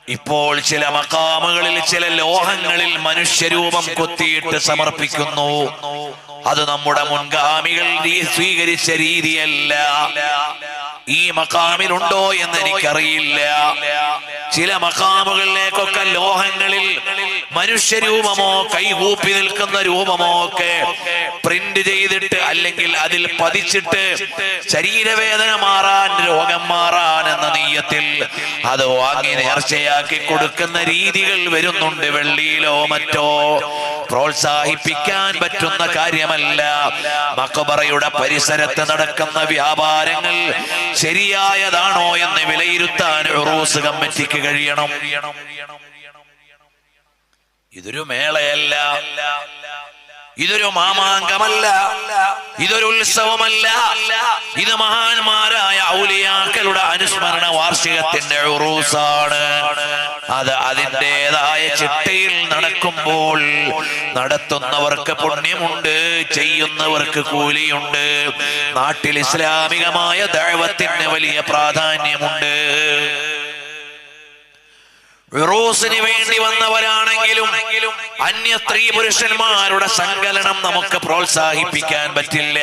ഇപ്പോൾ ചില മഖാമുകളിൽ ചില ലോഹങ്ങളിൽ മനുഷ്യരൂപം കൊത്തിയിട്ട് സമർപ്പിക്കുന്നു. അത് നമ്മുടെ മുൻഗാമികൾ സ്വീകരിച്ച രീതിയല്ല. ഈ മഖാമിലുണ്ടോ എന്ന് എനിക്കറിയില്ല. ചില മഖാമുകളിലേക്കൊക്കെ ലോഹങ്ങളിൽ മനുഷ്യരൂപമോ കൈകൂപ്പി നിൽക്കുന്ന രൂപമോ ഒക്കെ പ്രിന്റ് ചെയ്തിട്ട് അല്ലെങ്കിൽ അതിൽ പതിച്ചിട്ട് ശരീരവേദന മാറാൻ, രോഗം മാറാൻ എന്ന നീയത്തിൽ അത് വാങ്ങി നേർച്ചയാക്കി കൊടുക്കുന്ന രീതികൾ വരുന്നുണ്ട്. വെള്ളിയിലോ മറ്റോ പ്രോത്സാഹിപ്പിക്കാൻ പറ്റുന്ന കാര്യമല്ല. മഖബറയുടെ പരിസരത്ത് നടക്കുന്ന വ്യാപാരങ്ങൾ ശരിയായതാണോ എന്ന് വിലയിരുത്താൻ ഉറൂസ് കമ്മിറ്റിക്ക് കഴിയണം. ഇതൊരു മേളയല്ല, ഇതൊരു മാമാങ്കമല്ല, ഇതൊരു ഉത്സവമല്ല. ഇത് മഹാന്മാരായ ഔലിയാക്കളുടെ അനുസ്മരണ വാർഷികത്തിന്റെ ഉറൂസാണ്. അത് അതിൻ്റെതായ ചിട്ടയിൽ നടക്കുമ്പോൾ നടത്തുന്നവർക്ക് പുണ്യമുണ്ട്, ചെയ്യുന്നവർക്ക് കൂലിയുണ്ട്. നാട്ടിൽ ഇസ്ലാമികമായ ദഅവത്തിന് വലിയ പ്രാധാന്യമുണ്ട്. ഉറൂസിന് വേണ്ടി വന്നവരാണെങ്കിലും അന്യ സ്ത്രീ പുരുഷന്മാരുടെ സങ്കലനം നമുക്ക് പ്രോത്സാഹിപ്പിക്കാൻ പറ്റില്ല.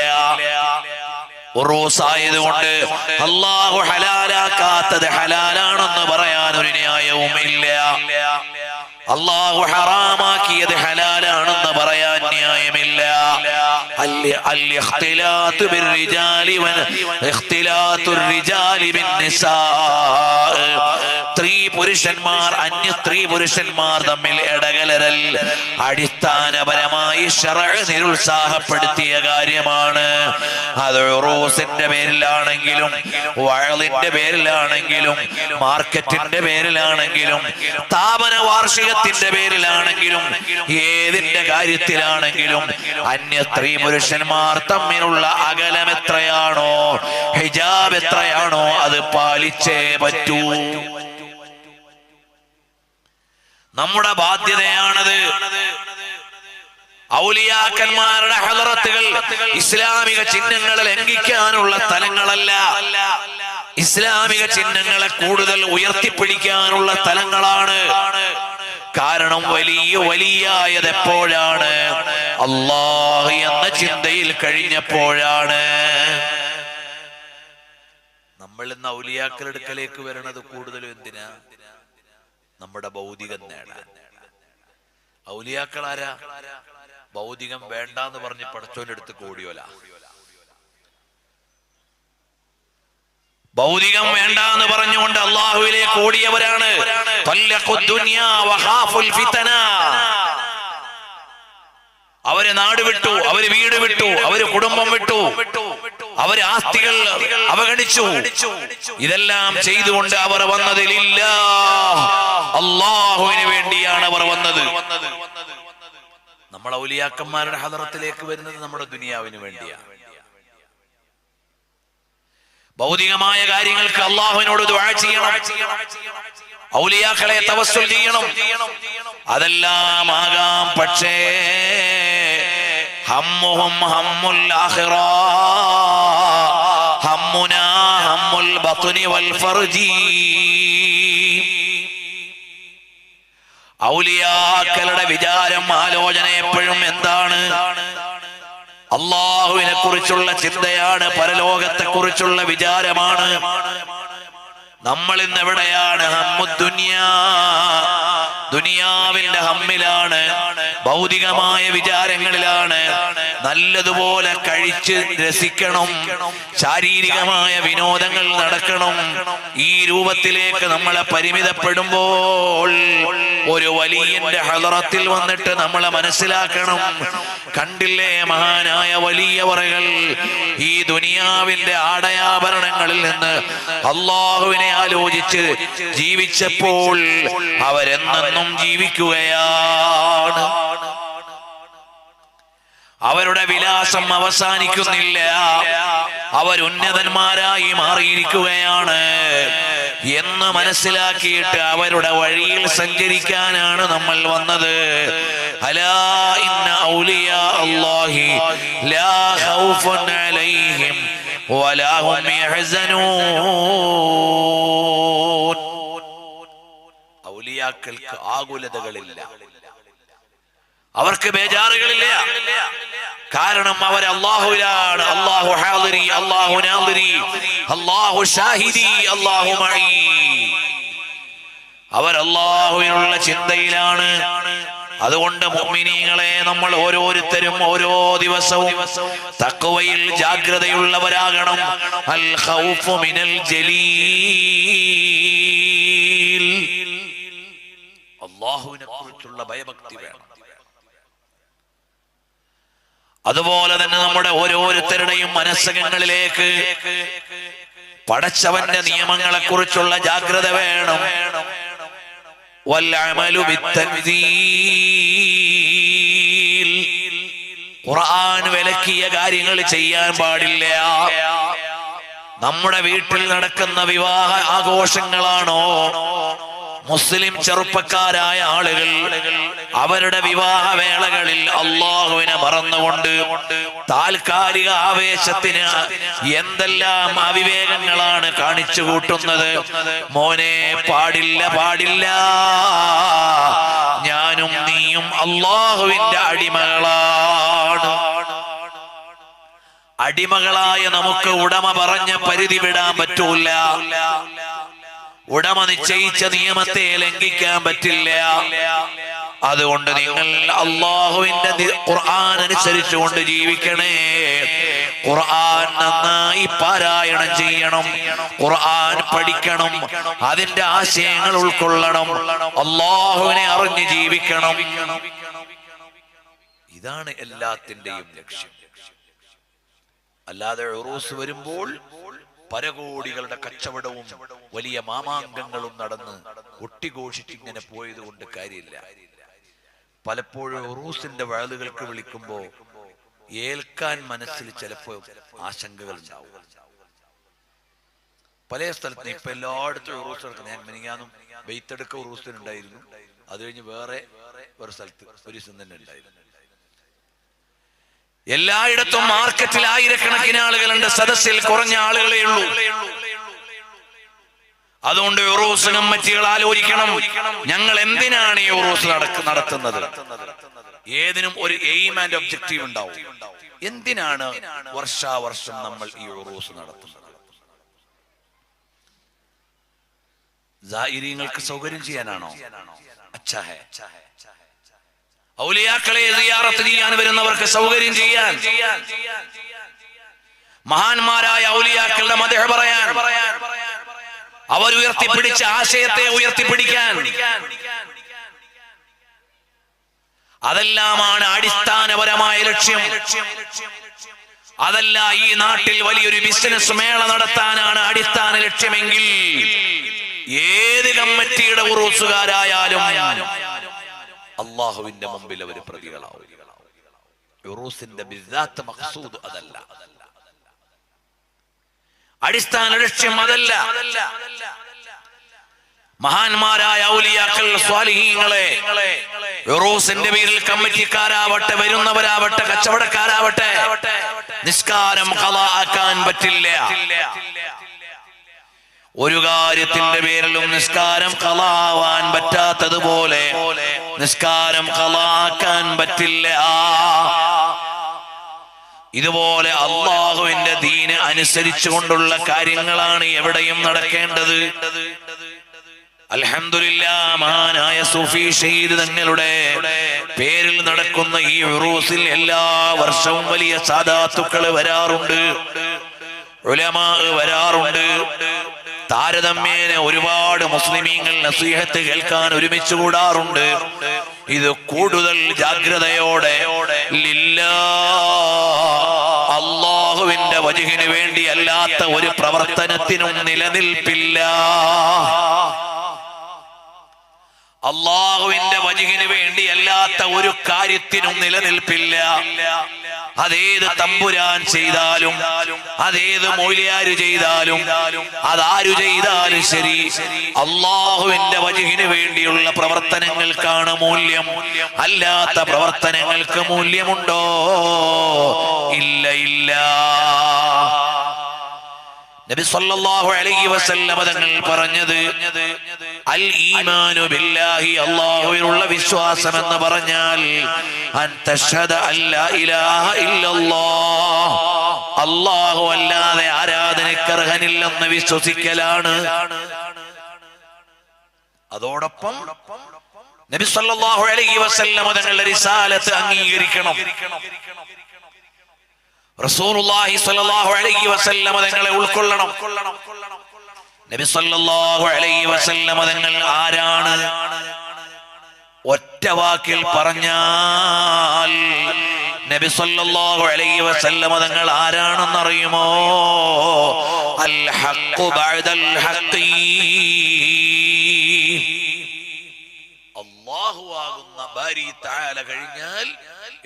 ഉറൂസ് ആയതുകൊണ്ട് അല്ലാഹു ഹലാലാക്കാത്തത് ഹലാലാണെന്ന് പറയാൻ ഒരു ന്യായവും ഇല്ല. അല്ലാഹു ഹറാമാക്കിയത് ഹലാലാണെന്ന് പറയാൻ ന്യായമില്ല. അൽ-ഇഖ്തിലാതു ബിർ-റിജാലി വ-ഇഖ്തിലാത്തുർ റിജാലി ബിൻ-നിസാ. സ്ത്രീ പുരുഷന്മാർ, അന്യ സ്ത്രീ പുരുഷന്മാർ തമ്മിൽ ഇടകലരൽ അടിസ്ഥാനപരമായി ശർഅ് നിരുത്സാഹപ്പെടുത്തിയ കാര്യമാണ്. അത് ഉറൂസിന്റെ പേരിലാണെങ്കിലും വഅളിന്റെ പേരിലാണെങ്കിലും മാർക്കറ്റിന്റെ പേരിലാണെങ്കിലും സ്ഥാപന വാർഷികത്തിന്റെ പേരിലാണെങ്കിലും ഏതിന്റെ കാര്യത്തിലാണെങ്കിലും അന്യ സ്ത്രീ പുരുഷന്മാർ തമ്മിലുള്ള അകലം എത്രയാണോ, ഹിജാബ് എത്രയാണോ അത് പാലിച്ചേ പറ്റൂ. നമ്മുടെ ബാധ്യതയാണത്. ഔലിയാക്കന്മാരുടെ ഹളറത്തുകൾ ഇസ്ലാമിക ചിഹ്നങ്ങളെ ലംഘിക്കാനുള്ള സ്ഥലങ്ങളല്ല, ഇസ്ലാമിക ചിഹ്നങ്ങളെ കൂടുതൽ ഉയർത്തിപ്പിടിക്കാനുള്ള സ്ഥലങ്ങളാണ്. കാരണം വലിയായത് എപ്പോഴാണ്? അല്ലാഹ് എന്ന ചിന്തയിൽ കഴിഞ്ഞപ്പോഴാണ്. നമ്മൾ ഇന്ന് ഔലിയാക്കളുടെ അടുക്കലേക്ക് വരണത് കൂടുതലും എന്തിനാ? നമ്മുടെ ഭൗതികം നേടാൻ. ഔലിയാക്കളാരാ? ഭൗതികം വേണ്ടാന്ന് പറഞ്ഞ് പടച്ചോന്റെ അടുത്ത് കൂടിയോല. ഭൗതികം വേണ്ടാന്ന് പറഞ്ഞുകൊണ്ട് അള്ളാഹുവിലേക്ക് ഓടിയവരാണ്. അവര് നാട് വിട്ടു, അവര് വീട് വിട്ടു, അവര് കുടുംബം വിട്ടു, അവര് ആസ്തികൾ അവഗണിച്ചു. ഇതെല്ലാം ചെയ്തുകൊണ്ട് അവർ വന്നതിലില്ല, അള്ളാഹുവിന് വേണ്ടിയാണ് അവർ വന്നത്. നമ്മൾ ഔലിയാക്കന്മാരുടെ ഹദറത്തിലേക്ക് വരുന്നത് നമ്മുടെ ദുനിയാവിന് വേണ്ടിയാണ്. ഭൗതികമായ കാര്യങ്ങൾക്ക് അള്ളാഹുവിനോട് ദുആ ചെയ്യണം, ഔലിയാക്കളെ തവസ്സുൽ ചെയ്യണം, അതെല്ലാം ആകാം. പക്ഷേ ഹമ്മുഹും ഹമ്മുൽ ആഖിറ, ഹമ്മുനാ ഹമ്മുൽ ബത്നി വൽ ഫർജി. ഔലിയാക്കളുടെ വിചാരം, ആലോചന എപ്പോഴും എന്താണ്? അള്ളാഹുവിനെ കുറിച്ചുള്ള ചിന്തയാണ്, പരലോകത്തെ കുറിച്ചുള്ള വിചാരമാണ്. നമ്മൾ ഇന്ന് എവിടെയാണ്? ഹമ്മുദ്ദുനിയാ, ദുനിയാവിന്റെ ഹമ്മിലാണ്, ഭൗതികമായ വിചാരങ്ങളിലാണ്. നല്ലതുപോലെ കഴിച്ച് രസിക്കണം, ശാരീരികമായ വിനോദങ്ങൾ നടക്കണം. ഈ രൂപത്തിലേക്ക് നമ്മളെ പരിമിതപ്പെടുമ്പോൾ ഒരു വലിയന്റെ ഹളറത്തിൽ വന്നിട്ട് നമ്മളെ മനസ്സിലാക്കണം. കണ്ടില്ലേ മഹാനായ വലിയവറുകൾ ഈ ദുനിയാവിന്റെ ആടയാഭരണങ്ങളിൽ നിന്ന് അള്ളാഹുവിനെ ആലോചിച്ച് ജീവിച്ചപ്പോൾ അവരെന്നും ജീവിക്കുകയാണ്. അവരുടെ വിലാസം അവസാനിക്കുന്നില്ല, അവരുന്നതന്മാരായി മാറിയിരിക്കുകയാണ് എന്ന് മനസ്സിലാക്കിയിട്ട് അവരുടെ വഴിയിൽ സഞ്ചരിക്കാനാണ് നമ്മൾ വന്നത്. അലാ ഇന്ന ഔലിയാ അല്ലാഹി ലാ ഖൗഫുൻ അലൈഹിം വലാ ഹും യഹ്സനൂൻ. ഔലിയാക്കൾക്ക് ആകുലതകളില്ല, അവർക്ക് ബേജാറുകളില്ല. കാരണം അവർ അല്ലാഹുവിലാണ്. അല്ലാഹു ഹാദിരി, അല്ലാഹു നാദിരി, അല്ലാഹു ഷാഹിദി, അല്ലാഹു മഈ. അവർ അല്ലാഹുവിനുള്ള ചിന്തയിലാണ്. അതുകൊണ്ട് മുഅ്മിനീങ്ങളെ, നമ്മൾ ഓരോരുത്തരും ഓരോ ദിവസവും തഖ്വയിൽ ജാഗ്രതയുള്ളവരാകണം. അൽ ഖൗഫു മിനൽ ജലീൽ, അല്ലാഹുവിനെ കുറിച്ചുള്ള ഭയഭക്തി വേണം. അതുപോലെ തന്നെ നമ്മുടെ ഓരോരുത്തരുടെയും മനസ്സകങ്ങളിലേക്ക് പടച്ചവന്റെ നിയമങ്ങളെ കുറിച്ചുള്ള ജാഗ്രത വേണം. വൽഅമലു ബിത്തൻസീൽ, ഖുർആൻ വിലക്കിയ കാര്യങ്ങൾ ചെയ്യാൻ പാടില്ല. നമ്മുടെ വീട്ടിൽ നടക്കുന്ന വിവാഹ ആഘോഷങ്ങളാണോ, മുസ്ലിം ചെറുപ്പക്കാരായ ആളുകൾ അവരുടെ വിവാഹവേളകളിൽ അള്ളാഹുവിനെ മറന്നുകൊണ്ട് താൽക്കാലിക ആവേശത്തിന് എന്തെല്ലാം അവിവേകങ്ങളാണ് കാണിച്ചു കൂട്ടുന്നത്. മോനെ, പാടില്ല, പാടില്ല. ഞാനും നീയും അള്ളാഹുവിന്റെ അടിമകളാണ്. അടിമകളായ നമുക്ക് ഉടമ പറഞ്ഞ പരിധി വിടാൻ പറ്റൂല. ഉടമ നിശ്ചയിച്ച നിയമത്തെ ലംഘിക്കാൻ പറ്റില്ല. അതുകൊണ്ട് നിങ്ങൾ അള്ളാഹുവിന്റെ ഖുർആൻ അനുസരിച്ചുകൊണ്ട് ജീവിക്കണേ. ഖുർആൻ നന്നായി പാരായണം ചെയ്യണം, ഖുർആൻ പഠിക്കണം, അതിന്റെ ആശയങ്ങൾ ഉൾക്കൊള്ളണം, അള്ളാഹുവിനെ അറിഞ്ഞ് ജീവിക്കണം. ഇതാണ് എല്ലാത്തിന്റെയും ലക്ഷ്യം. അല്ലാതെ ഉറൂസ് വരുമ്പോൾ പരകോടികളുടെ കച്ചവടവും വലിയ മാമാങ്കങ്ങളും നടന്ന് ഒട്ടിഘോഷിച്ചിങ്ങനെ പോയത് കൊണ്ട് കാര്യമില്ല. പലപ്പോഴും ഉറൂസിന്റെ വഅലുകൾക്ക് വിളിക്കുമ്പോ ഏൽക്കാൻ മനസ്സിൽ ചിലപ്പോ ആശങ്കകൾ ഉണ്ടാവും. പല സ്ഥലത്ത് ഇപ്പൊ എല്ലായിടത്തും ഉറൂസ് നടക്കുന്നത്. ഞാൻ മിനിങ്ങാന്നും വെയ്ത്തെടുക്ക ഉറൂസിനുണ്ടായിരുന്നു, അത് കഴിഞ്ഞ് വേറെ ഒരു സ്ഥലത്ത് ഒരു ദിവസം തന്നെ ഉണ്ടായിരുന്നു. എല്ലായിടത്തും മാർക്കറ്റിൽ ആയിരക്കണക്കിന് ആളുകളുണ്ട്, സദസ്സിൽ കുറഞ്ഞ ആളുകളേ ഉള്ളൂ. അതുകൊണ്ട് ഉറൂസ് കമ്മിറ്റികൾ ആലോചിക്കണം, ഞങ്ങൾ എന്തിനാണ് ഈ ഉറൂസ് നടത്തുന്നത്? ഏതിനും ഒരു എയിം ആൻഡ് ഒബ്ജക്റ്റീവ് ഉണ്ടാവും. എന്തിനാണ് വർഷാവർഷം നമ്മൾ ഈ ഉറൂസ് നടത്തുന്നത്? സായിരീങ്ങൾക്ക് സൗകര്യം ചെയ്യാനാണോ? അച്ഛാ ഹേ. ഔലിയാക്കളെ സിയാറത്ത് ചെയ്യാൻ വരുന്നവർക്ക് സൗകര്യം ചെയ്യാൻ, മഹാന്മാരായ ഔലിയാക്കളുടെ മദ്ഹ് പറയാൻ, അവർ ഉയർത്തിപ്പിടിച്ച ആശയത്തെ ഉയർത്തിപ്പിടിക്കാൻ, അതെല്ലാമാണ് അടിസ്ഥാനപരമായ ലക്ഷ്യം. അതല്ല ഈ നാട്ടിൽ വലിയൊരു ബിസിനസ് മേള നടത്താനാണ് അടിസ്ഥാന ലക്ഷ്യമെങ്കിൽ ഏത് കമ്മിറ്റിയുടെ ഉറൂസുകാരായാലും അള്ളാഹുവിന്റെ മുമ്പിൽ അവർ പ്രതികളാവും. ഉറൂസിന്റെ ബിസ്സാത്ത് മഖ്സൂദ് അതല്ല, അടിസ്ഥാന ലക്ഷ്യം അതല്ല. മഹാന്മാരായ ഔലിയാക്കൾ സ്വാലിഹീങ്ങളെ ഉറൂസിന്റെ പേരിൽ കമ്മിറ്റിക്കാരാവട്ടെ, വരുന്നവരാവട്ടെ, കച്ചവടക്കാരാവട്ടെ, നിസ്കാരം ഖളാ ആക്കാൻ പറ്റില്ല. ഒരു കാര്യത്തിന്റെ പേരിലും നിസ്കാരം ഖളാ ആവാൻ പറ്റാത്തതുപോലെ നിസ്കാരം ഖളാ ആക്കാൻ പറ്റില്ല. ഇതുപോലെ അള്ളാഹുവിന്റെ ദീന് അനുസരിച്ചുകൊണ്ടുള്ള കാര്യങ്ങളാണ് എവിടെയും നടക്കേണ്ടത്. അൽഹംദുലില്ലാഹ്, മഹാനായ സൂഫി ഷഹീദ് തങ്ങളുടെ പേരിൽ നടക്കുന്ന ഈ ഉറൂസിൽ എല്ലാ വർഷവും വലിയ സാദാത്തുക്കൾ വരാറുണ്ട്, ഉലമാ വരാറുണ്ട്. താരതമ്യേന ഒരുപാട് മുസ്ലിമീങ്ങൾ നസീഹത്ത് കേൾക്കാൻ ഒരുമിച്ച് കൂടാറുണ്ട്. ഇത് കൂടുതൽ ജാഗ്രതയോടെ ലില്ലാഹ്, അല്ലാഹുവിന്റെ വജ്ഹിന് വേണ്ടി അല്ലാത്ത ഒരു പ്രവർത്തനത്തിനും നിലനിൽപ്പില്ല. അല്ലാഹുവിന്റെ വജ്ഹിന് വേണ്ടി അല്ലാത്ത ഒരു കാര്യത്തിനും നിലനിൽപ്പില്ല. അതേത് തമ്പുരാൻ ചെയ്താലും, അതേത് മൗലിയാര് ചെയ്താലും, അതാരു ചെയ്താലും ശരി, അള്ളാഹുവിന്റെ വജ്ഹിന് വേണ്ടിയുള്ള പ്രവർത്തനങ്ങൾക്കാണ് മൂല്യം. അല്ലാത്ത പ്രവർത്തനങ്ങൾക്ക് മൂല്യമുണ്ടോ? ഇല്ല, ഇല്ല. നബി സല്ലല്ലാഹു അലൈഹി വസല്ലം തങ്ങൾ പറഞ്ഞത്, അൽ ഈമാനു ബില്ലാഹി, അല്ലാഹുവിലുള്ള വിശ്വാസം എന്ന് പറഞ്ഞാൽ അൻ തശ്ഹദ അല്ലാ ഇലാഹ ഇല്ലല്ലാഹ്, അല്ലാഹു അല്ലാതെ ആരാധനയ്ക്ക് അർഹനില്ലെന്ന് വിശ്വസിക്കലാണ്. അതോടൊപ്പം നബി സല്ലല്ലാഹു അലൈഹി വസല്ലം തങ്ങളുടെ റിസാലത്ത് അംഗീകരിക്കണം. റസൂലുള്ളാഹി സ്വല്ലല്ലാഹു അലൈഹി വസല്ലം തങ്ങളെ ഉൾക്കൊള്ളണം. നബി സല്ലല്ലാഹു അലൈഹി വസല്ലം തങ്ങൾ ആരാണ്? ഒറ്റ വാക്കിൽ പറഞ്ഞാൽ നബി സല്ലല്ലാഹു അലൈഹി വസല്ലം തങ്ങൾ ആരാണെന്നറിയുമോ? അൽ ഹഖ് ബഅദൽ ഹഖ്, അല്ലാഹു ആകുന്ന ബാരി തആല കഴിഞ്ഞാൽ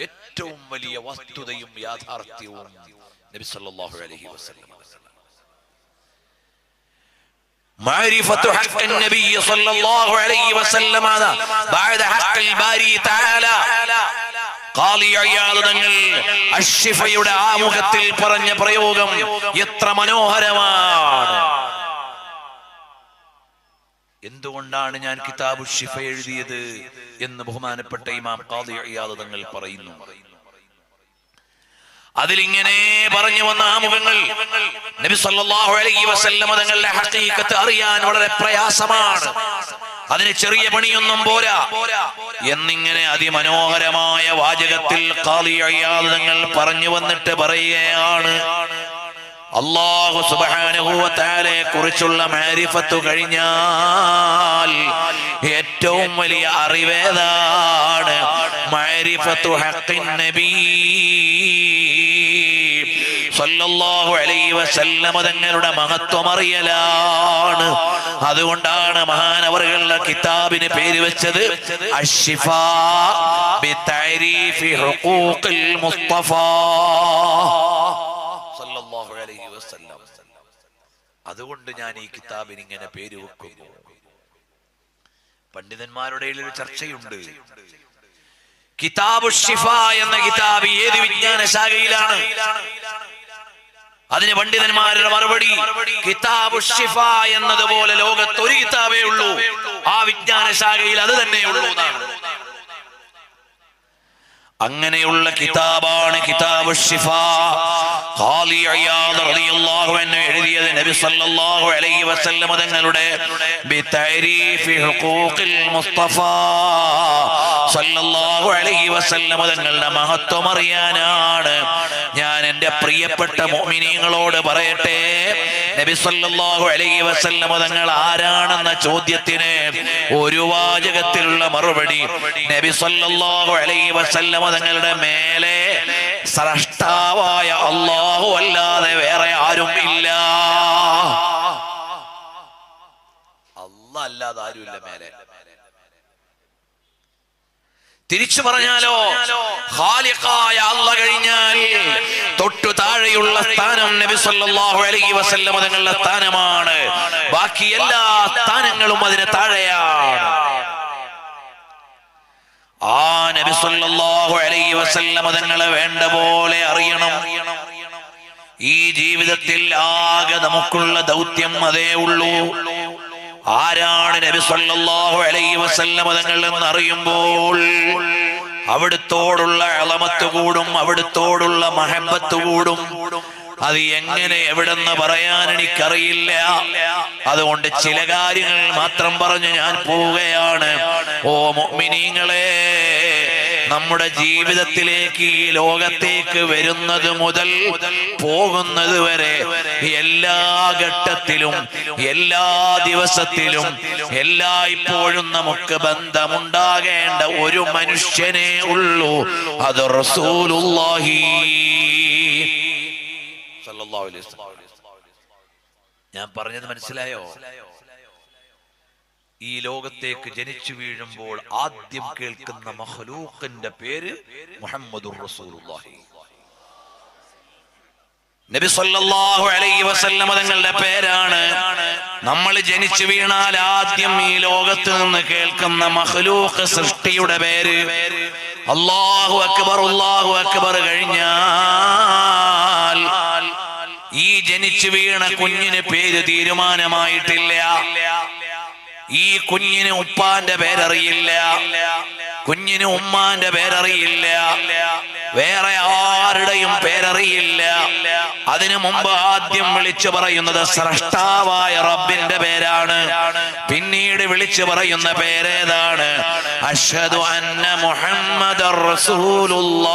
ഏറ്റവും വലിയ വസ്തുതയും യാഥാർത്ഥ്യവും നബി സല്ലല്ലാഹു അലൈഹി വസല്ലം. معرفة حق النبي صلى الله عليه وسلم بعد حق الباري تعالى. ഖാലി അയ്യാദ് തങ്ങൾ അശ്ശിഫയുടെ ആമുഖത്തിൽ പറഞ്ഞ പ്രയോഗം എത്ര മനോഹരമാണ്. എന്തുകൊണ്ടാണ് ഞാൻ കിതാബു ശിഫ എഴുതിയത് എന്ന് ബഹുമാനപ്പെട്ട ഇമാം ഖാദി ഇയാദ് തങ്ങൾ പറയുന്നു. അതിലിങ്ങനെ പറഞ്ഞു വന്ന ആമുഖങ്ങൾ നബി സല്ലല്ലാഹു അലൈഹി വസല്ലം തങ്ങളുടെ ഹഖീഖത്ത് അറിയാൻ വളരെ പ്രയാസമാണ്, അതിന് ചെറിയ പണിയൊന്നും പോരാ എന്നിങ്ങനെ അതിമനോഹരമായ വാചകത്തിൽ ഖാദി ഇയാദ് തങ്ങൾ പറഞ്ഞു വന്നിട്ട് പറയുകയാണ്, അല്ലാഹു സുബ്ഹാനഹു വ തആലയെ കുറിച്ചുള്ള മാരിഫത്ത് കഴിഞ്ഞാൽ ഏറ്റവും വലിയ അറിവേതാണ് മാരിഫത്തു ഹഖിൻ നബി സല്ലല്ലാഹു അലൈഹി വസല്ലം തങ്ങളുടെ മഹത്വം അറിയലാണ്. അതുകൊണ്ടാണ് മഹാനവറുകളുടെ കിതാബിന് പേര് വെച്ചത് അശ്ശിഫാ ബിതഅരീഫി ഹുഖൂഖിൽ മുസ്തഫ സല്ലല്ലാഹു അലൈഹി വസല്ലം. അതുകൊണ്ട് ഞാൻ ഈ കിതാബിന് ഇങ്ങനെ പേര് വെക്കുന്നു. പണ്ഡിതന്മാരുടെ ഒരു ചർച്ചയുണ്ട്, കിതാബു ശിഫ എന്ന കിതാബ് ഏത് വിജ്ഞാന ശാഖയിലാണ്? അതിന് പണ്ഡിതന്മാരുടെ മറുപടി, കിതാബു ശിഫ എന്നതുപോലെ ലോകത്ത് ഒരു കിതാബേ ഉള്ളൂ, ആ വിജ്ഞാന ശാഖയിൽ അത് തന്നെയുള്ളൂ എന്നാണ്. അങ്ങനെയുള്ള കിതാബാണ് കിതാബു ശിഫ. ഖാദി ഇയാദ് റളിയല്ലാഹു അൻഹു എഴുതിയത് നബി സല്ലല്ലാഹു അലൈഹി വസല്ലം തങ്ങളുടെ ബിതഅരീഫി ഹുഖൂഖിൽ മുസ്തഫ സല്ലല്ലാഹു അലൈഹി വസല്ലം തങ്ങളുടെ മഹത്വം അറിയാനാണ്. ഞാൻ എൻ്റെ പ്രിയപ്പെട്ട മുഅ്മിനീങ്ങളോട് പറയട്ടെ, നബി സല്ലല്ലാഹു അലൈഹി വസല്ലം തങ്ങൾ ആരാണെന്ന ചോദ്യത്തിന് ഒരു വാചകത്തിലുള്ള മറുപടി, നബി സല്ലല്ലാഹു അലൈഹി വസല്ലം തങ്ങളുടെ മേലെ സ്രഷ്ടാവായ അല്ലാഹു അല്ലാതെ വേറെ ആരും ഇല്ല. അല്ലാഹ് അല്ലാതെ ആരുമില്ല മേലെ. തിരിച്ചു പറഞ്ഞാലോ, ഖാലിഖായ അല്ലാഹ് കഴിഞ്ഞാൽ തൊട്ടു താഴെയുള്ള സ്ഥാനം നബി സല്ലല്ലാഹു അലൈഹി വസല്ലം തങ്ങളുടെ സ്ഥാനമാണ്. ബാക്കി എല്ലാ സ്ഥാനങ്ങളും അതിന് താഴെയാണ്. ആ നബി സല്ലല്ലാഹു അലൈഹി വസല്ലം തങ്ങളെ വേണ്ട പോലെ അറിയണം. ഈ ജീവിതത്തിൽ ആകെ നമുക്കുള്ള ദൗത്യം അതേ ഉള്ളൂ. ആരാണ് നബി സല്ലല്ലാഹു അലൈഹി വസല്ലം തങ്ങൾ എന്ന് അറിയുമ്പോൾ അവിടുത്തോടുള്ള അളമത്ത് കൂടും, അവിടുത്തോടുള്ള മഹബത്ത് കൂടും. അത് എങ്ങനെ എവിടെന്ന് പറയാൻ എനിക്കറിയില്ല. അതുകൊണ്ട് ചില കാര്യങ്ങൾ മാത്രം പറഞ്ഞു ഞാൻ പോവുകയാണ്. ഓ മുഅ്മിനീങ്ങളെ, നമ്മുടെ ജീവിതത്തിലേക്ക് ഈ ലോകത്തേക്ക് വരുന്നത് മുതൽ പോകുന്നത് വരെ എല്ലാ ഘട്ടത്തിലും എല്ലാ ദിവസത്തിലും എല്ലായ്പ്പോഴും നമുക്ക് ബന്ധമുണ്ടാകേണ്ട ഒരു മനുഷ്യനേ ഉള്ളൂ, അത് റസൂലുള്ളാഹി സല്ലല്ലാഹു അലൈഹി വസല്ലം. ഞാൻ പറഞ്ഞത് മനസ്സിലായോ? ഈ ലോകത്തേക്ക് ജനിച്ചു വീഴുമ്പോൾ ആദ്യം കേൾക്കുന്ന മഖ്ലൂഖിന്റെ പേര് മുഹമ്മദുർ റസൂലുള്ളാഹി. നബി സല്ലല്ലാഹു അലൈഹി വസല്ലം തങ്ങളുടെ പേരാണ്. നമ്മൾ ജനിച്ചു വീണാൽ ആദ്യം ഈ ലോകത്ത് നിന്ന് കേൾക്കുന്ന മഖ്ലൂഖ് സൃഷ്ടിയുടെ പേര് അല്ലാഹു അക്ബർ. അല്ലാഹു അക്ബർ കഴിഞ്ഞാൽ ഈ ജനിച്ചു വീണ കുഞ്ഞിന് പേര് തീരുമാനമായിട്ടില്ല. ഈ കുഞ്ഞിന് ഉപ്പാന്റെ പേരറിയില്ല, കുഞ്ഞിന് ഉമ്മാന്റെ പേരറിയില്ല, വേറെ ആരുടെയും പേരറിയില്ല. അതിനു മുമ്പ് ആദ്യം വിളിച്ചു പറയുന്നത് സ്രഷ്ടാവായ റബ്ബിന്റെ പേരാണ്. പിന്നീട് വിളിച്ചു പറയുന്ന പേരേതാണ്? അഷ്ഹദു അന്ന മുഹമ്മദർ റസൂലുള്ളാഹ്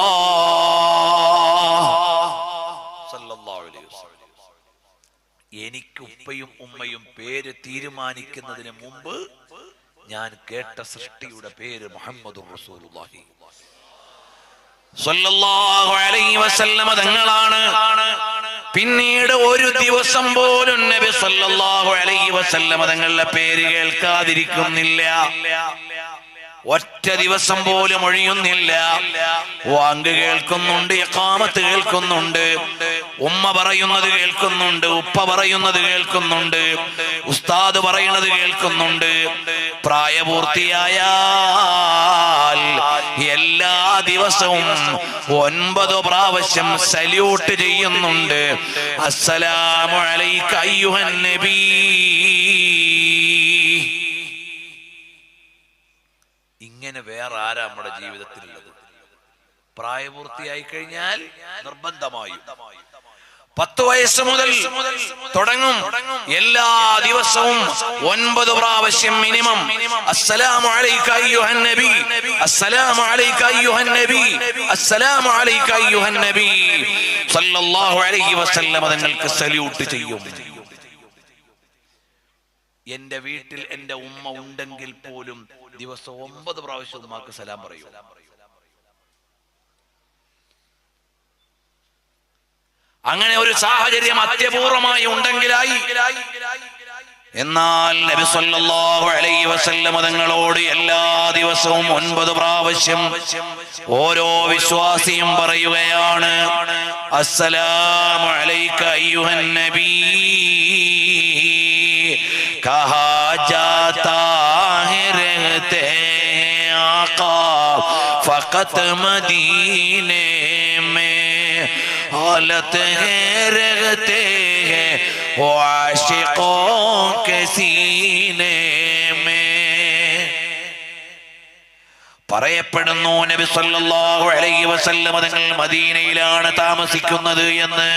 സല്ലല്ലാഹു അലൈഹി വസല്ലം. എനിക്ക് ഉപ്പയും ഉമ്മയും പേര് തീരുമാനിക്കുന്നതിന് മുമ്പ് ഞാൻ കേട്ട സൃഷ്ടിയുടെ പേര് മുഹമ്മദുർ റസൂലുള്ളാഹി സ്വല്ലല്ലാഹു അലൈഹി വസല്ലം തങ്ങളാണ്. പിന്നീട് ഒരു ദിവസം പോലും നബി സ്വല്ലല്ലാഹു അലൈഹി വസല്ലം തങ്ങളുടെ പേര് കേൾക്കാതിരിക്കുന്നില്ല. ഒറ്റ ദിവസം പോലും ഒഴിയുന്നില്ല. വാങ്ക് കേൾക്കുന്നുണ്ട്, ഇഖാമത്ത് കേൾക്കുന്നുണ്ട്, ഉമ്മ പറയുന്നത് കേൾക്കുന്നുണ്ട്, ഉപ്പ പറയുന്നത് കേൾക്കുന്നുണ്ട്, ഉസ്താദ് പറയുന്നത് കേൾക്കുന്നുണ്ട്. പ്രായപൂർത്തിയായാൽ എല്ലാ ദിവസവും 9 പ്രാവശ്യം സല്യൂട്ട് ചെയ്യുന്നുണ്ട്. അസ്സലാമു അലൈക അയ്യുഹൻ നബി. ഇങ്ങനെ വേറെ ആരാ നമ്മുടെ ജീവിതത്തിലുള്ളത്? പ്രായപൂർത്തിയായി കഴിഞ്ഞാൽ നിർബന്ധമായും 10 വയസ്സ് മുതൽ തുടങ്ങും. എല്ലാ ദിവസവും 9 പ്രാവശ്യം മിനിമം അസ്സലാമു അലൈക അയ്യുഹൻ നബി, അസ്സലാമു അലൈക അയ്യുഹൻ നബി, അസ്സലാമു അലൈക അയ്യുഹൻ നബി സല്ലല്ലാഹു അലൈഹി വസല്ലം തങ്ങൾക്ക് സല്യൂട്ട് ചെയ്യും. എന്റെ വീട്ടിൽ എന്റെ ഉമ്മ ഉണ്ടെങ്കിൽ പോലും ദിവസം 9 പ്രാവശ്യം ഉമ്മാക്ക് സലാം പറയൂ. അങ്ങനെ ഒരു സാഹചര്യം അത്യപൂർവമായി ഉണ്ടെങ്കിലായി. എന്നാൽ നബി സല്ലല്ലാഹു അലൈഹി വസല്ലം തങ്ങളോട് എല്ലാ ദിവസവും 9 പ്രാവശ്യം ഓരോ വിശ്വാസിയും പറയുകയാണ് അസ്സലാമു അലൈക അയ്യുഹൻ നബി. കഹാ ജാതാ ഹൈ രഹ്തേ ആഖാ ഫഖത് മദീനെ മേ हालत है रगते हैं वो आशिकों के सीने में. പറയപ്പെടുന്നു നബി സല്ലല്ലാഹു അലൈഹി വസല്ലം തങ്ങൾ മദീനയിലാണ് താമസിക്കുന്നത് എന്ന്.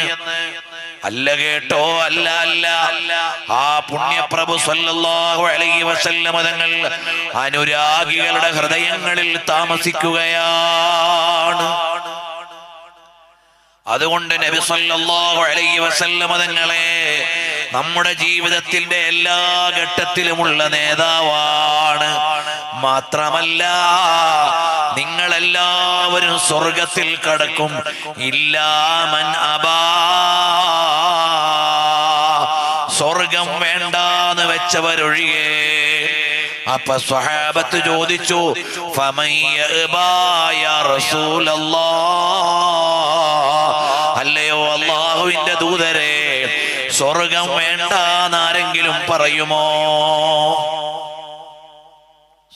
അല്ല കേട്ടോ, അല്ല അല്ല, ആ പുണ്യപ്രഭു സല്ലല്ലാഹു അലൈഹി വസല്ലം തങ്ങൾ അനുരാഗികളുടെ ഹൃദയങ്ങളിൽ താമസിക്കുകയാണ്. അതുകൊണ്ട് നബി സല്ലല്ലാഹു അലൈഹി വസല്ലം തങ്ങളെ നമ്മുടെ ജീവിതത്തിന്റെ എല്ലാ ഘട്ടത്തിലുമുള്ള നേതാവാണ്. മാത്രമല്ല നിങ്ങളെല്ലാവരും സ്വർഗത്തിൽ കടക്കും. ഇല്ലാ മൻ അബാ, സ്വർഗം വേണ്ടാന്ന് വെച്ചവരൊഴികെ. അപ്പൊ സ്വഹാബത്ത് ചോദിച്ചു ഫമൻ യഅബാ യാ റസൂലല്ലാഹ്, അല്ലയോ അല്ലാഹുവിന്റെ ദൂതരെ സ്വർഗം വേണ്ടാന്നാരെങ്കിലും പറയുമോ?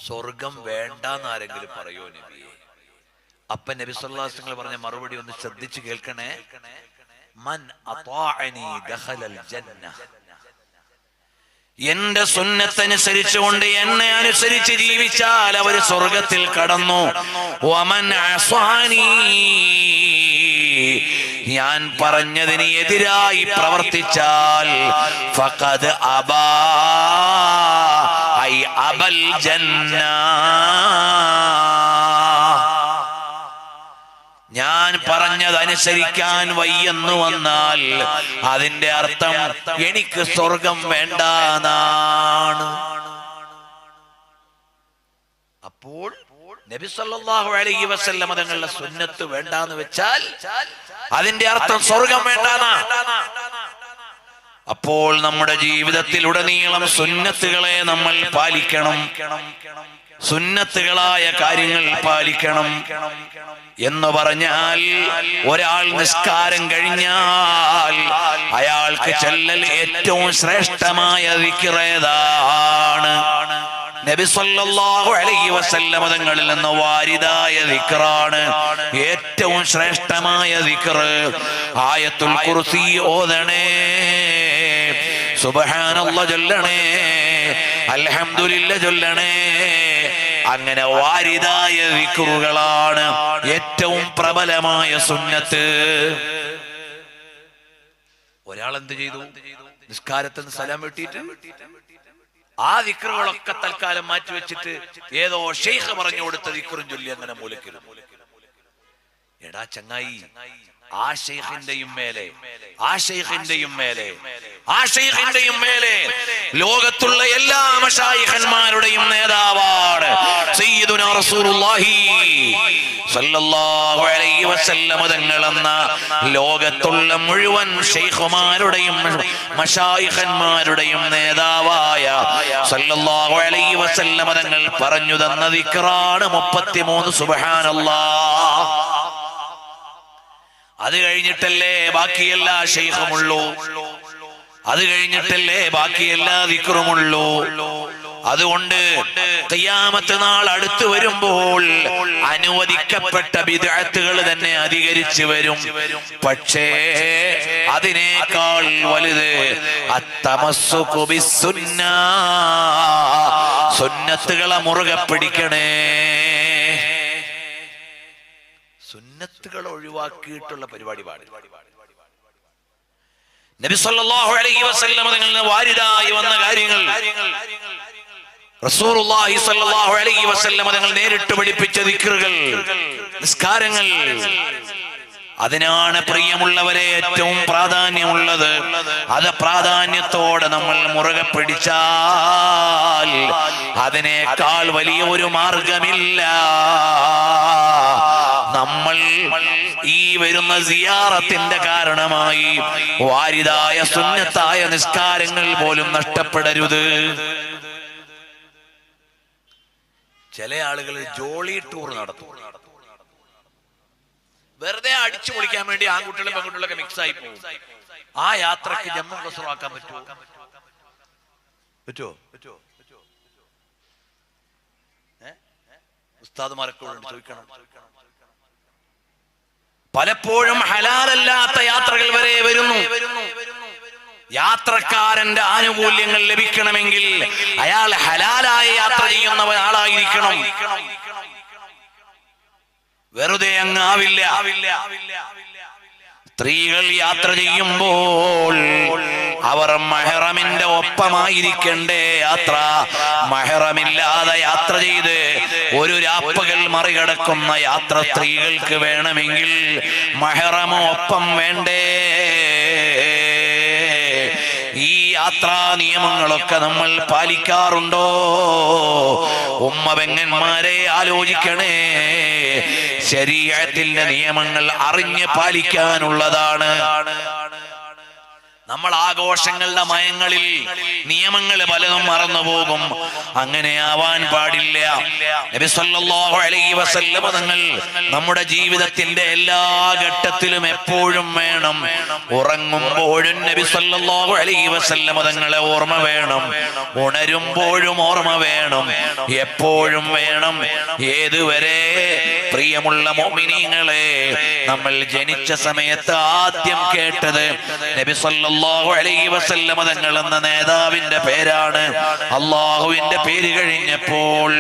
സ്വർഗം വേണ്ടാന്നാരെങ്കിലും പറയോ നബിയെ? അപ്പൊ നബി സല്ലല്ലാഹു അലൈഹി വസല്ലം പറഞ്ഞ മറുപടി ഒന്ന് ശ്രദ്ധിച്ചു കേൾക്കണേ. മൻ അതാഅനി ദഖലൽ ജന്ന, എന്റെ സുന്നത്തനുസരിച്ചുകൊണ്ട് എന്നെ അനുസരിച്ച് ജീവിച്ചാൽ അവര് സ്വർഗത്തിൽ കടന്നു. വമൻ അസ്വാനി, ഞാൻ പറഞ്ഞതിന് എതിരായി പ്രവർത്തിച്ചാൽ ഫഖദ് അബാ ഐ അബൽ ജന്ന, ഞാൻ പറഞ്ഞതനുസരിക്കാൻ വയ്യെന്നു വന്നാൽ അതിന്റെ അർത്ഥം എനിക്ക് സ്വർഗം വേണ്ടാന്നാണ്. അപ്പോൾ നബി സല്ലല്ലാഹു അലൈഹി വസല്ലം തങ്ങളുടെ സുന്നത്ത് വേണ്ടാന്ന് വെച്ചാൽ അതിന്റെ അർത്ഥം സ്വർഗം വേണ്ടാന്നാ. അപ്പോൾ നമ്മുടെ ജീവിതത്തിലുടനീളം സുന്നത്തുകളെ നമ്മൾ പാലിക്കണം, സുന്നത്തുകളായ കാര്യങ്ങൾ പാലിക്കണം. എന്ന് പറഞ്ഞാൽ ഒരാൾ നിസ്കാരം കഴിഞ്ഞാൽ അയാൾക്ക് ചൊല്ലൽ ഏറ്റവും ശ്രേഷ്ഠമായ ദിക്ർ ഏതാണ്? നബി സല്ലല്ലാഹു അലൈഹി വസല്ലം തങ്ങളിൽ നിന്ന് വാരിദായ ദിക്റാണ് ഏറ്റവും ശ്രേഷ്ഠമായ ദിക്ർ. ആയത്തുൽ കുർസി ഓതണേ, സുബ്ഹാനല്ലാഹ് ചൊല്ലണേ, അൽഹംദുലില്ലാ ചൊല്ലണേ. അങ്ങനെ വാരിദായ ദിക്റുകളാണ് ഏറ്റവും പ്രബലമായ സുന്നത്ത്. ഒരാൾ എന്ത് ചെയ്തു? നിസ്കാരത്തിൽ നിന്ന് സലാം വെട്ടിയിട്ട് ആ ദിക്റുകളൊക്കെ തൽക്കാലം മാറ്റിവെച്ചിട്ട് ഏതോ ഷെയ്ഖ് പറഞ്ഞു കൊടുത്ത ദിക്റും ചൊല്ലി അങ്ങനെ മൂലക്കിലും. എടാ ചങ്ങായി, ആ ഷെയ്ഖിന്റെയും മേലെ ലോകത്തുള്ള എല്ലാ മശായിഖന്മാരുടെയും നേതാവാണ് സയ്യിദുനാ റസൂലുള്ളാഹി സല്ലല്ലാഹു അലൈഹി വസല്ലം തങ്ങൾ എന്ന ലോകത്തുള്ള മുഴുവൻ ഷെയ്ഖുമാരുടെയും മശായിഖന്മാരുടെയും നേതാവായ സല്ലല്ലാഹു അലൈഹി വസല്ലം തങ്ങൾ പറഞ്ഞു തന്ന ദിക്റാണ് 33 സുബ്ഹാനല്ലാഹ്. അത് കഴിഞ്ഞിട്ടല്ലേ ബാക്കി എല്ലാ ഷെയ്ഖുമുള്ളൂ, അത് കഴിഞ്ഞിട്ടല്ലേ ബാക്കി എല്ലാ ദിക്റുമുള്ളൂ. അതുകൊണ്ട് ഖിയാമത്ത് നാൾ അടുത്തു വരുമ്പോൾ അനുവദിക്കപ്പെട്ട ബിദ്അത്തുകൾ തന്നെ അധികരിച്ചു വരും. പക്ഷേ അതിനേക്കാൾ വലുത് അത്തമസ്സുകു ബിസ്സുന്നാ, സുന്നത്തുകളെ മുറുകെ പിടിക്കണേ. സുന്നത്തുകൾ ഒഴിവാക്കിയിട്ടുള്ള പരിപാടി പാടില്ല. നബി സല്ലല്ലാഹു അലൈഹി വസല്ലം തങ്ങളുടെ വാരിദായി വന്ന കാര്യങ്ങൾ, റസൂലുള്ളാഹി സല്ലല്ലാഹു അലൈഹി വസല്ലം തങ്ങൾ നേരിട്ട് പഠിപ്പിച്ച ദിക്റുകൾ, നിസ്കാരങ്ങൾ, അതിനാണ് പ്രിയമുള്ളവരെ ഏറ്റവും പ്രാധാന്യമുള്ളത്. അത് പ്രാധാന്യത്തോടെ നമ്മൾ മുറുകെ പിടിച്ചാൽ അതിനേക്കാൾ വലിയ ഒരു മാർഗമില്ല. നമ്മൾ ഈ വരുന്ന സിയാറത്തിന്റെ കാരണമായി വാരിദായ സുന്നത്തായ നിസ്കാരങ്ങൾ പോലും നഷ്ടപ്പെടരുത്. ചില ആളുകൾ ജോളി ടൂർ നടത്തും. വെറുതെ അടിച്ചു പൊളിക്കാൻ വേണ്ടി ആൺകുട്ടികളും പെൺകുട്ടികളൊക്കെ മിക്സ് ആയി പോകും. ആ യാത്രക്ക് ജമ്മു കസറാക്കാൻ പറ്റുമോ? ഉസ്താദുമാരൊക്കെ ചോദിക്കണം. പലപ്പോഴും ഹലാലല്ലാത്ത യാത്രകൾ വരെ വരുന്നു. യാത്രക്കാരന്റെ ആനുകൂല്യങ്ങൾ ലഭിക്കണമെങ്കിൽ അയാൾ ഹലാലായ യാത്ര ചെയ്യുന്ന ആളായിരിക്കണം. വെറുതെ അങ്ങ് ആവില്ല. സ്ത്രീകൾ യാത്ര ചെയ്യുമ്പോൾ അവർ മെഹ്റമിന്റെ ഒപ്പമായിരിക്കണ്ടേ യാത്ര. മെഹ്റമില്ലാതെ യാത്ര ചെയ്ത് ഒരു രാപ്പകൽ മറികടക്കുന്ന യാത്ര സ്ത്രീകൾക്ക് വേണമെങ്കിൽ മെഹ്റം ഒപ്പം വേണ്ടേ? ഈ യാത്രാ നിയമങ്ങളൊക്കെ നമ്മൾ പാലിക്കാറുണ്ടോ? ഉമ്മ പെങ്ങന്മാരെ ആലോചിക്കണേ. ശരീഅത്തിന്റെ നിയമങ്ങൾ അറിഞ്ഞ് പാലിക്കാനുള്ളതാണ്. നമ്മൾ ആഘോഷങ്ങളുടെ മയങ്ങളിൽ നിയമങ്ങൾ പലതും മറന്നുപോകും. അങ്ങനെ ആവാൻ പാടില്ല. നബി സല്ലല്ലാഹു അലൈഹി വസല്ലം തങ്ങൾ നമ്മുടെ ജീവിതത്തിന്റെ എല്ലാ ഘട്ടത്തിലും എപ്പോഴും വേണം. ഉറങ്ങുമ്പോഴും നബി സല്ലല്ലാഹു അലൈഹി വസല്ലം തങ്ങളെ ഓർമ്മ വേണം. ഉണരുമ്പോഴും ഓർമ്മ വേണം. എപ്പോഴും വേണം. ഏതുവരെ? പ്രിയമുള്ള മുഅ്മിനീങ്ങളെ, നമ്മൾ ജനിച്ച സമയത്ത് ആദ്യം കേട്ടത് നബി സല്ലല്ലാഹു അലൈഹി വസല്ലം തങ്ങൾ എന്ന നേതാവിന്റെ പേരാണ്. അല്ലാഹുവിന്റെ പേര് കഴിഞ്ഞപ്പോൾ.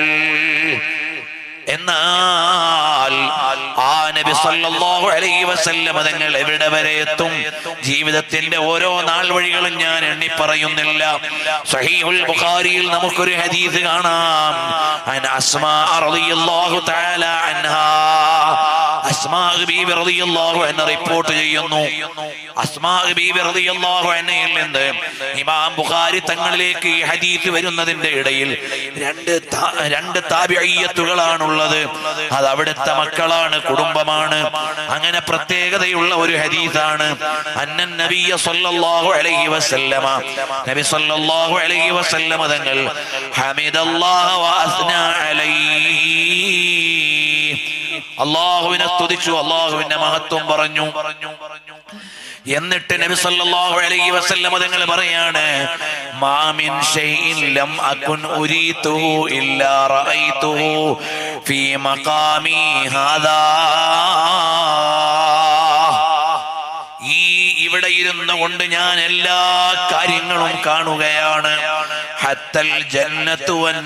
എന്നാൽ ആ നബി സല്ലല്ലാഹു അലൈഹി വസല്ലം തങ്ങൾ എവിടെ വരെ എത്തും? ജീവിതത്തിന്റെ ഓരോ നാൾ വഴികളും ഞാൻ എണ്ണി പറയുന്നില്ല. സഹീഹുൽ ബുഖാരിയിൽ നമുക്കൊരു ഹദീസ് കാണാം. അൻ അസ്മാ റളിയല്ലാഹു തആല അൻഹാ, അസ്മാ ബീവി റളിയല്ലാഹു അൻഹ റിപ്പോർട്ട് ചെയ്യുന്നു. അസ്മാ ബീവി റളിയല്ലാഹു അൻഹയിൽ നിന്ന് ഇമാം ബുഖാരി തങ്ങളിലേക്ക് ഈ ഹദീസ് വരുന്നതിന്റെ ഇടയിൽ രണ്ട് താബിഈയത്തുകളാണുള്ളത്. അത് അവിടുത്തെ മക്കളാണ്, കുടുംബമാണ്. അങ്ങനെ പ്രത്യേകതയുള്ള ഒരു ഹദീസാണ്. അന്നൻ നബിയ സല്ലല്ലാഹു അലൈഹി വസല്ലമ, നബി സല്ലല്ലാഹു അലൈഹി വസല്ലമ തങ്ങൾ ഹമിദല്ലാഹ വ അസ്നാ അലൈഹി, അല്ലാഹുവിനെ സ്തുതിച്ചു, അല്ലാഹുവിന്റെ മഹത്വം പറഞ്ഞു. എന്നിട്ട് നബി സല്ലല്ലാഹു അലൈഹി വസല്ലം തങ്ങൾ പറയാണ്, മാ മിൻ ഷൈഇൻ ലം അകുൻ ഉരീതുഹു ഇല്ലാ റഅയ്തുഹു ഫീ മഖാമി ഹാദാ. ഈ ഇവിടെ ഇരുന്നു കൊണ്ട് ഞാൻ എല്ലാ കാര്യങ്ങളും കാണുകയാണ്. ഹത്തൽ ജന്നത്തു വന്നാർ,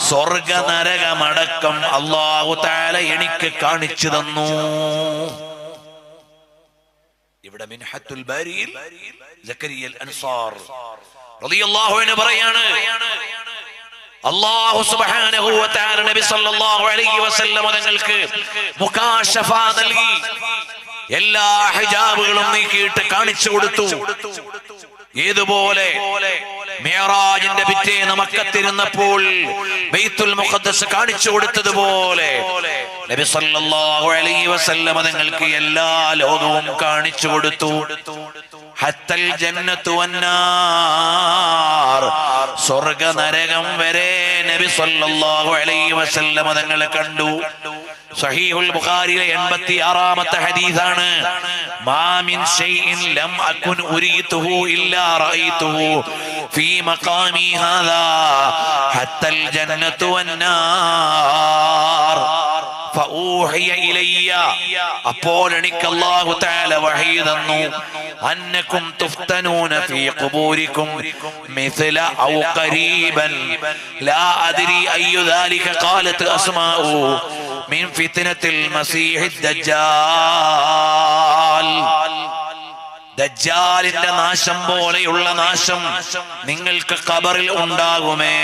സ്വർഗ നരകമടക്കം അല്ലാഹു തആല എനിക്ക് കാണിച്ചു തന്നു. ഇവിടെ മിൻഹത്തുൽ ബാരിയിൽ സക്കരിയ അൽ അൻസാർ റളിയല്ലാഹു അൻഹു പറയാണ്, അല്ലാഹു സുബ്ഹാനഹു വ തആല നബി സല്ലല്ലാഹു അലൈഹി വസല്ലം തങ്ങൾക്ക് മുകാശഫ നൽകി, എല്ലാ ഹിജാബുകളും നീക്കിയിട്ട് കാണിച്ചു കൊടുത്തു. ഏതുപോലെ മിഅ്റാജിന്റെ പിറ്റേന്ന് മക്കത്തിരുന്നപ്പോൾ ബൈത്തുൽ മുഖദ്ദസ് കാണിച്ചു കൊടുത്തതുപോലെ നബി സല്ലല്ലാഹു അലൈഹി വസല്ലം തങ്ങൾക്ക് എല്ലാ ലോകവും കാണിച്ചു കൊടുത്തു. ഹത്തൽ ജന്നത്തു വന്നാർ, സ്വർഗ നരകം വരെ നബി സല്ലല്ലാഹു അലൈഹി വസല്ലം തങ്ങൾ കണ്ടു. സഹീഹുൽ ബുഖാരിയിലെ 86ാമത്തെ ഹദീസാണ്. മാ മിൻ ശൈഇൻ ലം അകുൻ ഉരീതുഹു ഇല്ലാ റഅയ്തുഹു ഫീ മഖാമി ഹാദാ ഹത്തൽ ജന്നത്തു വന്നാർ ഫഊഹിയ ഇലയ്യ, അപ്പോൾ എനിക്ക് അല്ലാഹു തആല വഹീ തന്നു, അന്നകും തുഫ്തനൂന ഫീ ഖുബൂരികും മിസ്ല ഔ ഖരീബൻ ലാ അദ്രി അയ്യു ദാലിക ഖാലത് അസ്മാഉ മിൻ ഫിത്നത്തിൽ മസീഹിദ് ദജ്ജാൽ. ദജ്ജാലിന്റെ നാശം പോലെയുള്ള നാശം നിങ്ങൾക്ക് ഖബറിൽ ഉണ്ടാകുമേ.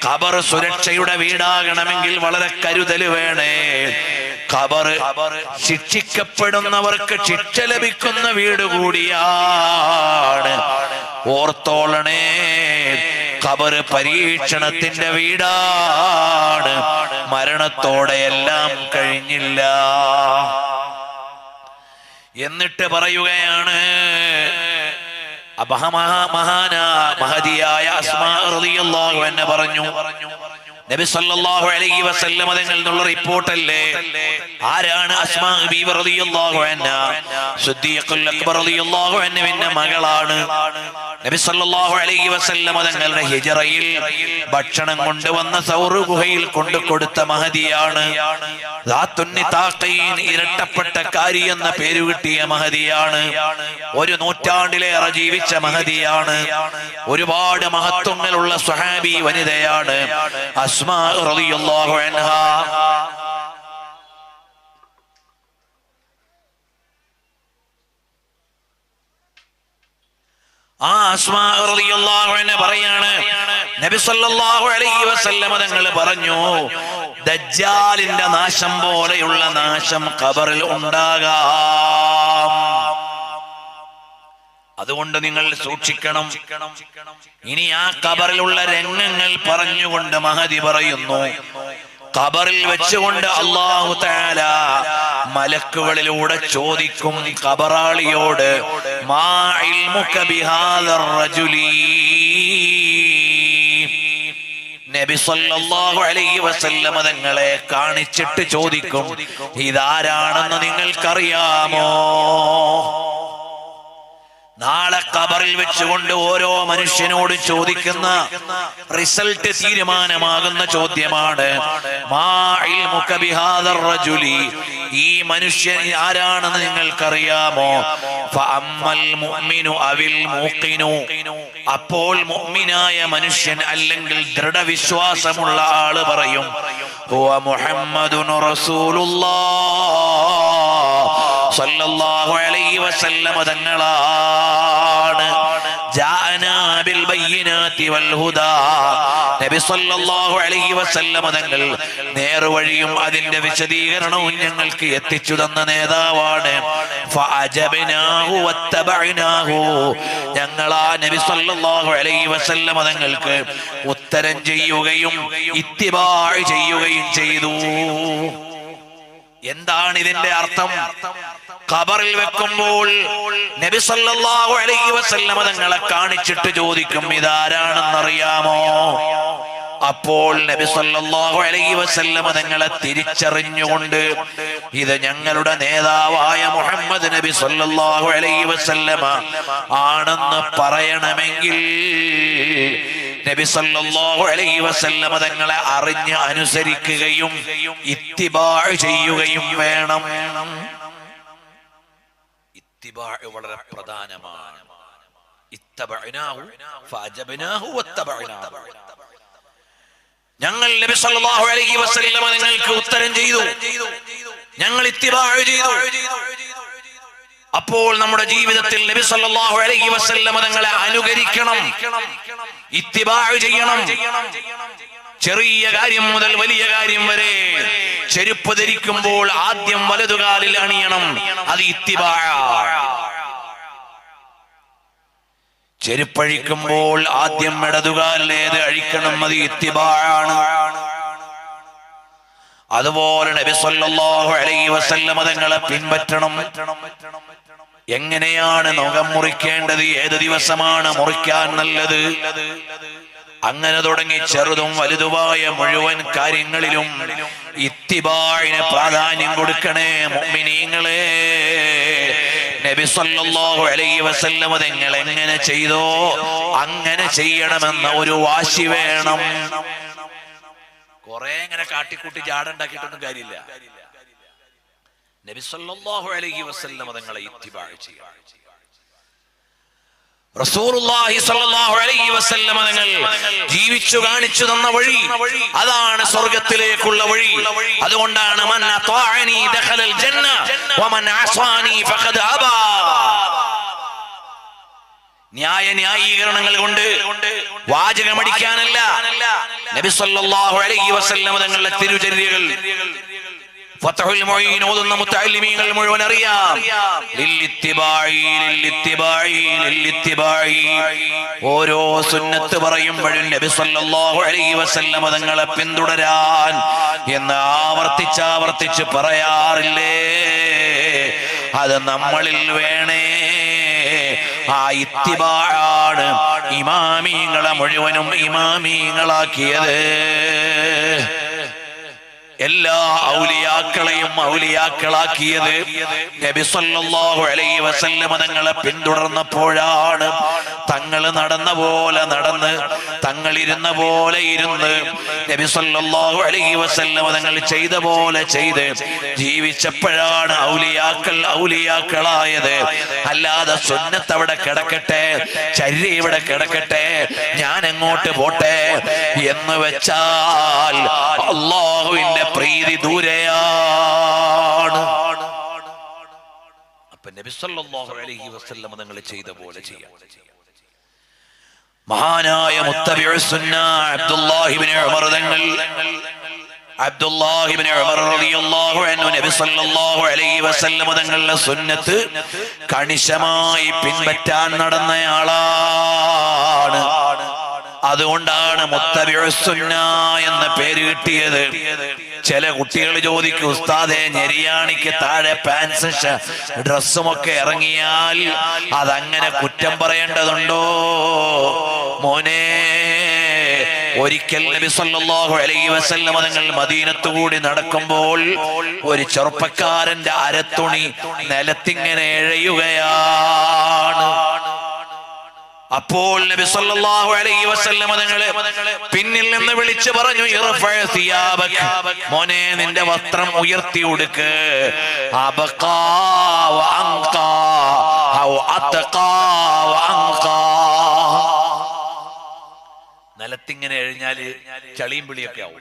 ഖബർ സുരക്ഷയുടെ വീടാകണമെങ്കിൽ വളരെ കരുതൽ വേണേ. ഖബർ ശിക്ഷിക്കപ്പെടുന്നവർക്ക് ശിക്ഷ ലഭിക്കുന്ന വീട് കൂടിയാണ്. ഓർത്തോളണേ, ഖബർ പരീക്ഷണത്തിന്റെ വീടാണ്. മരണത്തോടെ എല്ലാം കഴിഞ്ഞില്ല. എന്നിട്ട് പറയുകയാണ്, മഹദിയായ അസ്മാ റളിയല്ലാഹു അൻഹ പറഞ്ഞു, നബി സല്ലല്ലാഹു അലൈഹി വസല്ലം തങ്ങളിൽ നിന്നുള്ള റിപ്പോർട്ടല്ലേ. ആരാണ് അസ്മാ ബീവി റളിയല്ലാഹു അൻഹ? സിദ്ദീഖുൽ അക്ബർ റളിയല്ലാഹു അൻഹുവിന്റെ മകളാണ്. നബി സല്ലല്ലാഹു അലൈഹി വസല്ലം തങ്ങളുടെ ഹിജ്റയിൽ ഭക്ഷണം കൊണ്ടുവന്ന സൗർ ഗുഹയിൽ കൊണ്ടുകൊടുത്ത മഹദിയാണ്. ഇരട്ടപ്പെട്ടക്കാരി എന്ന പേര് കിട്ടിയ മഹദിയാണ്. 1 നൂറ്റാണ്ടിലേറെ ജീവിച്ച മഹദിയാണ്. ഒരുപാട് മഹത്വങ്ങളുള്ള സ്വഹാബി വനിതയാണ് അസ്മാ റളിയല്ലാഹു അൻഹ. ആ അസ്മാ റളിയല്ലാഹു അൻഹ പറയാണ്, നബി സല്ലല്ലാഹു അലൈഹി വസല്ലം തങ്ങൾ പറഞ്ഞു, ദജ്ജാലിന്റെ നാശം പോലെയുള്ള നാശം ഖബറിൽ ഉണ്ടാകാം. അതുകൊണ്ട് നിങ്ങൾ സൂക്ഷിക്കണം. ഇനി ആ ഖബറിലുള്ള രംഗങ്ങൾ പറഞ്ഞുകൊണ്ട് മഹദി പറയുന്നു, ഖബറിൽ വെച്ചുകൊണ്ട് അല്ലാഹു തആല മലക്കുകളിലൂടെ ചോദിക്കും ഖബറാളിയോട്, മാ ഇൽമുക ബിഹാദർ റജുലി. നബി സല്ലല്ലാഹു അലൈഹി വസല്ലം തങ്ങളെ കാണിച്ചിട്ട് ചോദിക്കും, ഇതാരാണെന്ന് നിങ്ങൾക്കറിയാമോ? നാളെ ഖബറിൽ വെച്ചുകൊണ്ട് ഓരോ മനുഷ്യനോട് ചോദിക്കുന്ന റിസൾട്ട് തീരുമാനമാകുന്ന ചോദ്യമാണ്, മാ ഇൽമുക ബിഹാദർ റജുലി. ഈ മനുഷ്യൻ ആരാണെന്ന് നിങ്ങൾക്കറിയാമോ? ഫഅമ്മൽ മുഅ്മിനു അവിൽ മൂഖിനു. അപ്പോൾ മുഅ്മിനായ മനുഷ്യൻ അല്ലെങ്കിൽ ദൃഢവിശ്വാസമുള്ള ആള് പറയും, ഹുവ മുഹമ്മദുൻ റസൂലുള്ളാഹ് സല്ലല്ലാഹു അലൈഹി വസല്ലം തങ്ങളാണ്. ജാഅനാ ബിൽ ബയ്യിനാതി വൽ ഹുദാ. നബി സല്ലല്ലാഹു അലൈഹി വസല്ലം തങ്ങൾ നേർവഴിയും അതിന്റെ വിശദീകരണവും ഞങ്ങൾക്ക് എത്തിച്ചു തന്ന നേതാവാണ്. ഫഅജബ്നാഹു വത്തബഅനാഹു. ഞങ്ങൾ ആ നബി സല്ലല്ലാഹു അലൈഹി വസല്ലം തങ്ങൾക്ക് ഉത്തരം ചെയ്യുകയും ഇത്തിബാ ചെയ്യുകയും ചെയ്തു. എന്താണ് ഇതിന്റെ അർത്ഥം? ഖബറിൽ വെക്കുമ്പോൾ നബി സല്ലല്ലാഹു അലൈഹി വസല്ലം തങ്ങളെ കാണിച്ചിട്ട് ചോദിക്കും, ഇതാരാണെന്നറിയാമോ? അപ്പോൾ നബി സല്ലല്ലാഹു അലൈഹി വസല്ലം തങ്ങളെ തിരിച്ചറിഞ്ഞുകൊണ്ട് ഇത് ഞങ്ങളുടെ നേതാവായ മുഹമ്മദ് നബി സല്ലല്ലാഹു അലൈഹി വസല്ലം ആണെന്ന് പറയണമെങ്കിൽ നബി സല്ലല്ലാഹു അലൈഹി വസല്ലം തങ്ങളെ അറിഞ്ഞ് അനുസരിക്കുകയും ഇത്തിബാ ചെയ്യുകയും വേണം. ഇത്തിബാ വളരെ പ്രധാനമാണ്. ഇത്തബഅനാഹു ഫഅജബ്നാഹു വത്തബഅനാഹു. ഞങ്ങൾ നബി സല്ലല്ലാഹു അലൈഹി വസല്ലം നിങ്ങൾക്ക് ഉത്തരം ചെയ്തു, ഞങ്ങൾ ഇത്തിബാഅ് ചെയ്തു. അപ്പോൾ നമ്മുടെ ജീവിതത്തിൽ നബി സല്ലല്ലാഹു അലൈഹി വസല്ലം തങ്ങളെ അനുകരിക്കണം, ഇത്തിബാഅ് ചെയ്യണം. ചെറിയ കാര്യം മുതൽ വലിയ കാര്യം വരെ ചെരുപ്പ് ധരിക്കുമ്പോൾ ആദ്യം വലതുകാലിൽ അണിയണം, അത് ഇത്തിബാഅ്. ചെരുപ്പഴിക്കുമ്പോൾ ആദ്യം ഇടതുകാലിലേത് അഴിക്കണം, അത് ഇത്തിബാഅ്. അതുപോലെ നബി സല്ലല്ലാഹു അലൈഹി വസല്ലം തങ്ങളെ പിൻപറ്റണം. എങ്ങനെയാണ് നഖം മുറിക്കേണ്ടത്, ഏത് ദിവസമാണ് മുറിക്കാൻ നല്ലത്, അങ്ങനെ തുടങ്ങി ചെറുതും വലുതുമായ മുഴുവൻ കാര്യങ്ങളിലും ഇത്തിബാഇന് പ്രാധാന്യം കൊടുക്കണേ മുഅ്മിനീങ്ങളെ. നബി സല്ലല്ലാഹു അലൈഹി വസല്ലം തങ്ങൾ എങ്ങനെ ചെയ്തോ അങ്ങനെ ചെയ്യണമെന്ന ഒരു വാശി വേണം. കുറെ ഇങ്ങനെ കാട്ടിക്കൂട്ടി ജാടുണ്ടാക്കിയിട്ടൊന്നും കാര്യമില്ല. നബി സല്ലല്ലാഹു അലൈഹി വസല്ലം തങ്ങളെ ഇത്തിബാഅ് ചെയ്യണം. റസൂലുള്ളാഹി സ്വല്ലല്ലാഹു അലൈഹി വസല്ലം തങ്ങൾ ജീവിച്ചു കാണിച്ചു തന്ന വഴി, അതാണ് സ്വർഗ്ഗത്തിലേക്കുള്ള വഴി. അതുകൊണ്ടാണ് മൻ അത്വഅനി ദഖലൽ ജന്ന വമൻ അസാനി ഫഖദ് അബാ. ന്യായീകരണങ്ങൾ കൊണ്ട് വാചകമടിക്കാനല്ല, നബി സല്ലല്ലാഹു അലൈഹി വസല്ലം തങ്ങളുടെ തിരുചര്യകൾ ഫത്ഹുൽ മുഈൻ ഓതുന്ന മുതഅല്ലിമീങ്ങൾ മുഴുവൻ അറിയാം. ഓരോ സുന്നത്ത് പറയുമ്പോഴും നബി സല്ലല്ലാഹു അലൈഹി വസല്ലം തങ്ങളെ പിന്തുടരാൻ എന്ന് ആവർത്തിച്ച് പറയാറില്ലേ? അത് നമ്മളിൽ വേണേ. ആ ഇത്തിബാഅ് ഇമാമീങ്ങളെ മുഴുവനും ഇമാമീങ്ങളാക്കിയത്. എല്ലാ ഔലിയാക്കളെയും ഔലിയാക്കളാക്കിയത് നബി സല്ലല്ലാഹു അലൈഹി വസല്ലം തങ്ങളെ പിന്തുടർന്നപ്പോഴാണ്. തങ്ങൾ നടന്ന പോലെ നടന്ന്, തങ്ങൾ ഇരുന്ന പോലെ ഇരുന്ന്, നബി സല്ലല്ലാഹു അലൈഹി വസല്ലം തങ്ങൾ ചെയ്ത പോലെ ചെയ്ത് ജീവിച്ചപ്പോഴാണ് ഔലിയാക്കളായത്. അല്ലാതെ സുന്നത്ത് അവിടെ കിടക്കട്ടെ, ചര്യ ഇവിടെ കിടക്കട്ടെ, ഞാൻ എങ്ങോട്ട് പോട്ടെ എന്ന് വെച്ചാൽ അല്ലാഹുവിന്റെ പ്രീതി ദൂരെയാണ്. അപ്പൊ നബി സല്ലല്ലാഹു അലൈഹി വസല്ലം തങ്ങൾ ചെയ്ത പോലെ ചെയ്യാം. മഹാനായ മുത്തബിഉസ് സുന്ന അബ്ദുല്ലാഹി ഇബ്നു ഉമർ തങ്ങൾ, അബ്ദുല്ലാഹി ഇബ്നു ഉമർ റളിയല്ലാഹു അൻഹു നബി സല്ലല്ലാഹു അലൈഹി വസല്ലം തങ്ങളുടെ സുന്നത്ത് കണിശമായി പിൻപറ്റാൻ നടന്നയാളാണ്. അതുകൊണ്ടാണ് മുത്തബിഉസ് സുന്ന എന്ന പേര് കിട്ടിയത്. ചില കുട്ടികൾ ചോദിക്കും, ഉസ്താദേ ഞെരിയാണിക്ക് താഴെ പാൻസും ഡ്രസ്സും ഒക്കെ ഇറങ്ങിയാൽ അതങ്ങനെ കുറ്റം പറയേണ്ടതുണ്ടോ? മോനെ, ഒരിക്കൽ നബി സല്ലല്ലാഹു അലൈഹി വസല്ലം തങ്ങൾ മദീനത്തു കൂടി നടക്കുമ്പോൾ ഒരു ചെറുപ്പക്കാരന്റെ അരത്തുണി നിലത്തിങ്ങനെ എഴയുകയാണ്. അപ്പോൾ നബി സല്ലല്ലാഹു അലൈഹി വസല്ലം തങ്ങൾ പിന്നിൽ നിന്ന് വിളിച്ചു പറഞ്ഞു, ഇർഫഅ സിയാബക, മോനെ നിന്റെ വസ്ത്രം ഉയർത്തി ഉടുക്ക്. അബഖാ വ അൻഖാ ഔ അത്ഖാ വ അൻഖാ. നിലത്തിങ്ങനെ എഴിഞ്ഞാല് ചളിയും പിളിയൊക്കെ ആവും.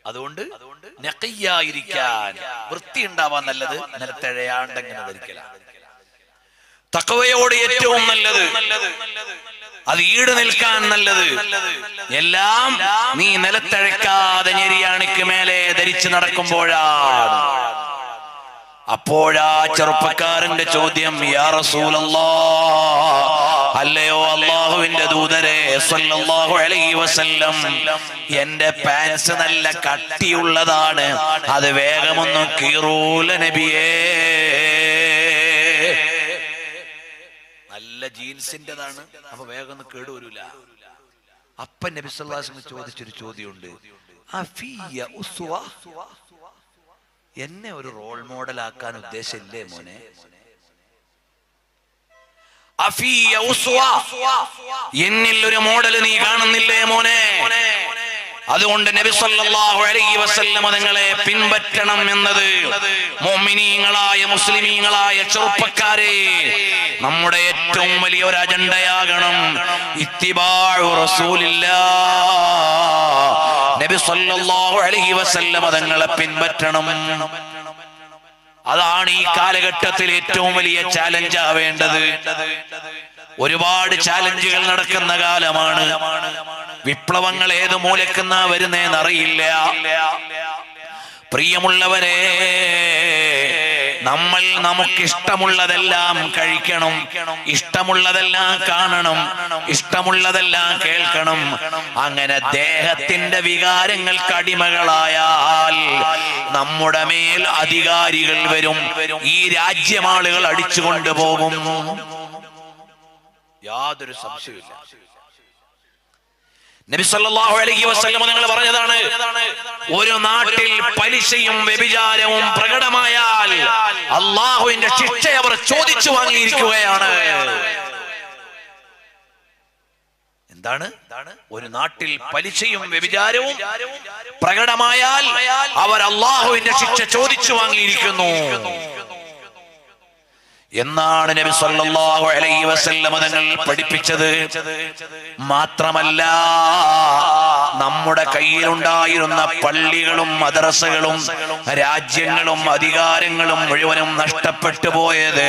അതുകൊണ്ട് നഖിയായിരിക്കാൻ, വൃത്തി ഉണ്ടാവാൻ നല്ലത് നിലത്തെഴയാണ്ടെങ്ങനെ ധരിക്കലാണ്. തഖ്വയോട് ഏറ്റവും നല്ലത്, അത് ഈട് നിൽക്കാൻ നല്ലത് എല്ലാം നീ നിലത്തഴക്കാതെ ഞെരിയാണിക്ക് മേലെ ധരിച്ചു നടക്കുമ്പോഴാണ്. അപ്പോഴാ ചെറുപ്പക്കാരന്റെ ചോദ്യം, യാ റസൂലല്ലാഹ്, അല്ലയോ അല്ലാഹുവിന്റെ ദൂതരെ സല്ലല്ലാഹു അലൈഹി വസല്ലം, എന്റെ പാൻസ് നല്ല കട്ടിയുള്ളതാണ്, അത് വേഗമൊന്നും കീറൂല നബിയേ. നല്ല ജീൻസിന്റെതാണ്, അപ്പൊ വേഗം ഒന്നും കേടുവരൂല. അപ്പൻ നബി സല്ലല്ലാഹു അലൈഹി വസല്ലം ചോദിച്ചൊരു ചോദ്യമുണ്ട്, അഫിയ ഉസ്വ, എന്നെ ഒരു റോൾ മോഡൽ ആക്കാൻ ഉദ്ദേശമില്ലേ മോനെ? അഫിയ ഉസ്വ, എന്നിൽ ഒരു മോഡൽ നീ കാണുന്നില്ലേ മോനെ? അതുകൊണ്ട് നബി സല്ലല്ലാഹു അലൈഹി വസല്ലം തങ്ങളെ പിൻപറ്റണം എന്നത് മുഅ്മിനീങ്ങളായ മുസ്ലിമീങ്ങളായ ചെറുപ്പക്കാരെ നമ്മുടെ ഏറ്റവും വലിയ ഒരു അജണ്ടയാകണം. ഇത്തിബാഉ റസൂലില്ലാഹ്, നബി സല്ലല്ലാഹു അലൈഹി വസല്ലം തങ്ങളെ പിൻപറ്റണം. അതാണ് ഈ കാലഘട്ടത്തിൽ ഏറ്റവും വലിയ ചാലഞ്ച് ആവേണ്ടത്. ഒരുപാട് ചാലഞ്ചുകൾ നടക്കുന്ന കാലമാണ്. വിപ്ലവങ്ങൾ ഏത് മൂലക്കുന്ന വരുന്നേന്നറിയില്ല. പ്രിയമുള്ളവരെ, നമ്മൾ നമുക്കിഷ്ടമുള്ളതെല്ലാം കഴിക്കണം, ഇഷ്ടമുള്ളതെല്ലാം കാണണം, ഇഷ്ടമുള്ളതെല്ലാം കേൾക്കണം. അങ്ങനെ ദേഹത്തിന്റെ വികാരങ്ങൾക്ക് അടിമകളായാൽ നമ്മുടെ മേൽ അധികാരികൾ വരും, ഈ രാജ്യമാളുകൾ അടിച്ചുകൊണ്ട് പോകും. യാതൊരു സംശയമില്ല. നബി സല്ലല്ലാഹു അലൈഹി വസല്ലം നിങ്ങൾ പറഞ്ഞതാണ്, ഒരു നാട്ടിൽ പലിശയും വ്യഭിചാരവും പ്രകടമായാൽ അള്ളാഹുവിന്റെ ശിക്ഷ അവർ ചോദിച്ചു വാങ്ങിയിരിക്കുകയാണ്. എന്താണ്? ഒരു നാട്ടിൽ പലിശയും വ്യഭിചാരവും പ്രകടമായാൽ അവർ അള്ളാഹുവിന്റെ ശിക്ഷ ചോദിച്ചു വാങ്ങിയിരിക്കുന്നു എന്നാണ് നബി സല്ലല്ലാഹു അലൈഹി വസല്ലം തങ്ങൾ പഠിപ്പിച്ചത്. മാത്രമല്ല, നമ്മുടെ കയ്യിലുണ്ടായിരുന്ന പള്ളികളും മദ്രസകളും രാജ്യങ്ങളും അധികാരങ്ങളും മുഴുവനും നഷ്ടപ്പെട്ടു പോയത്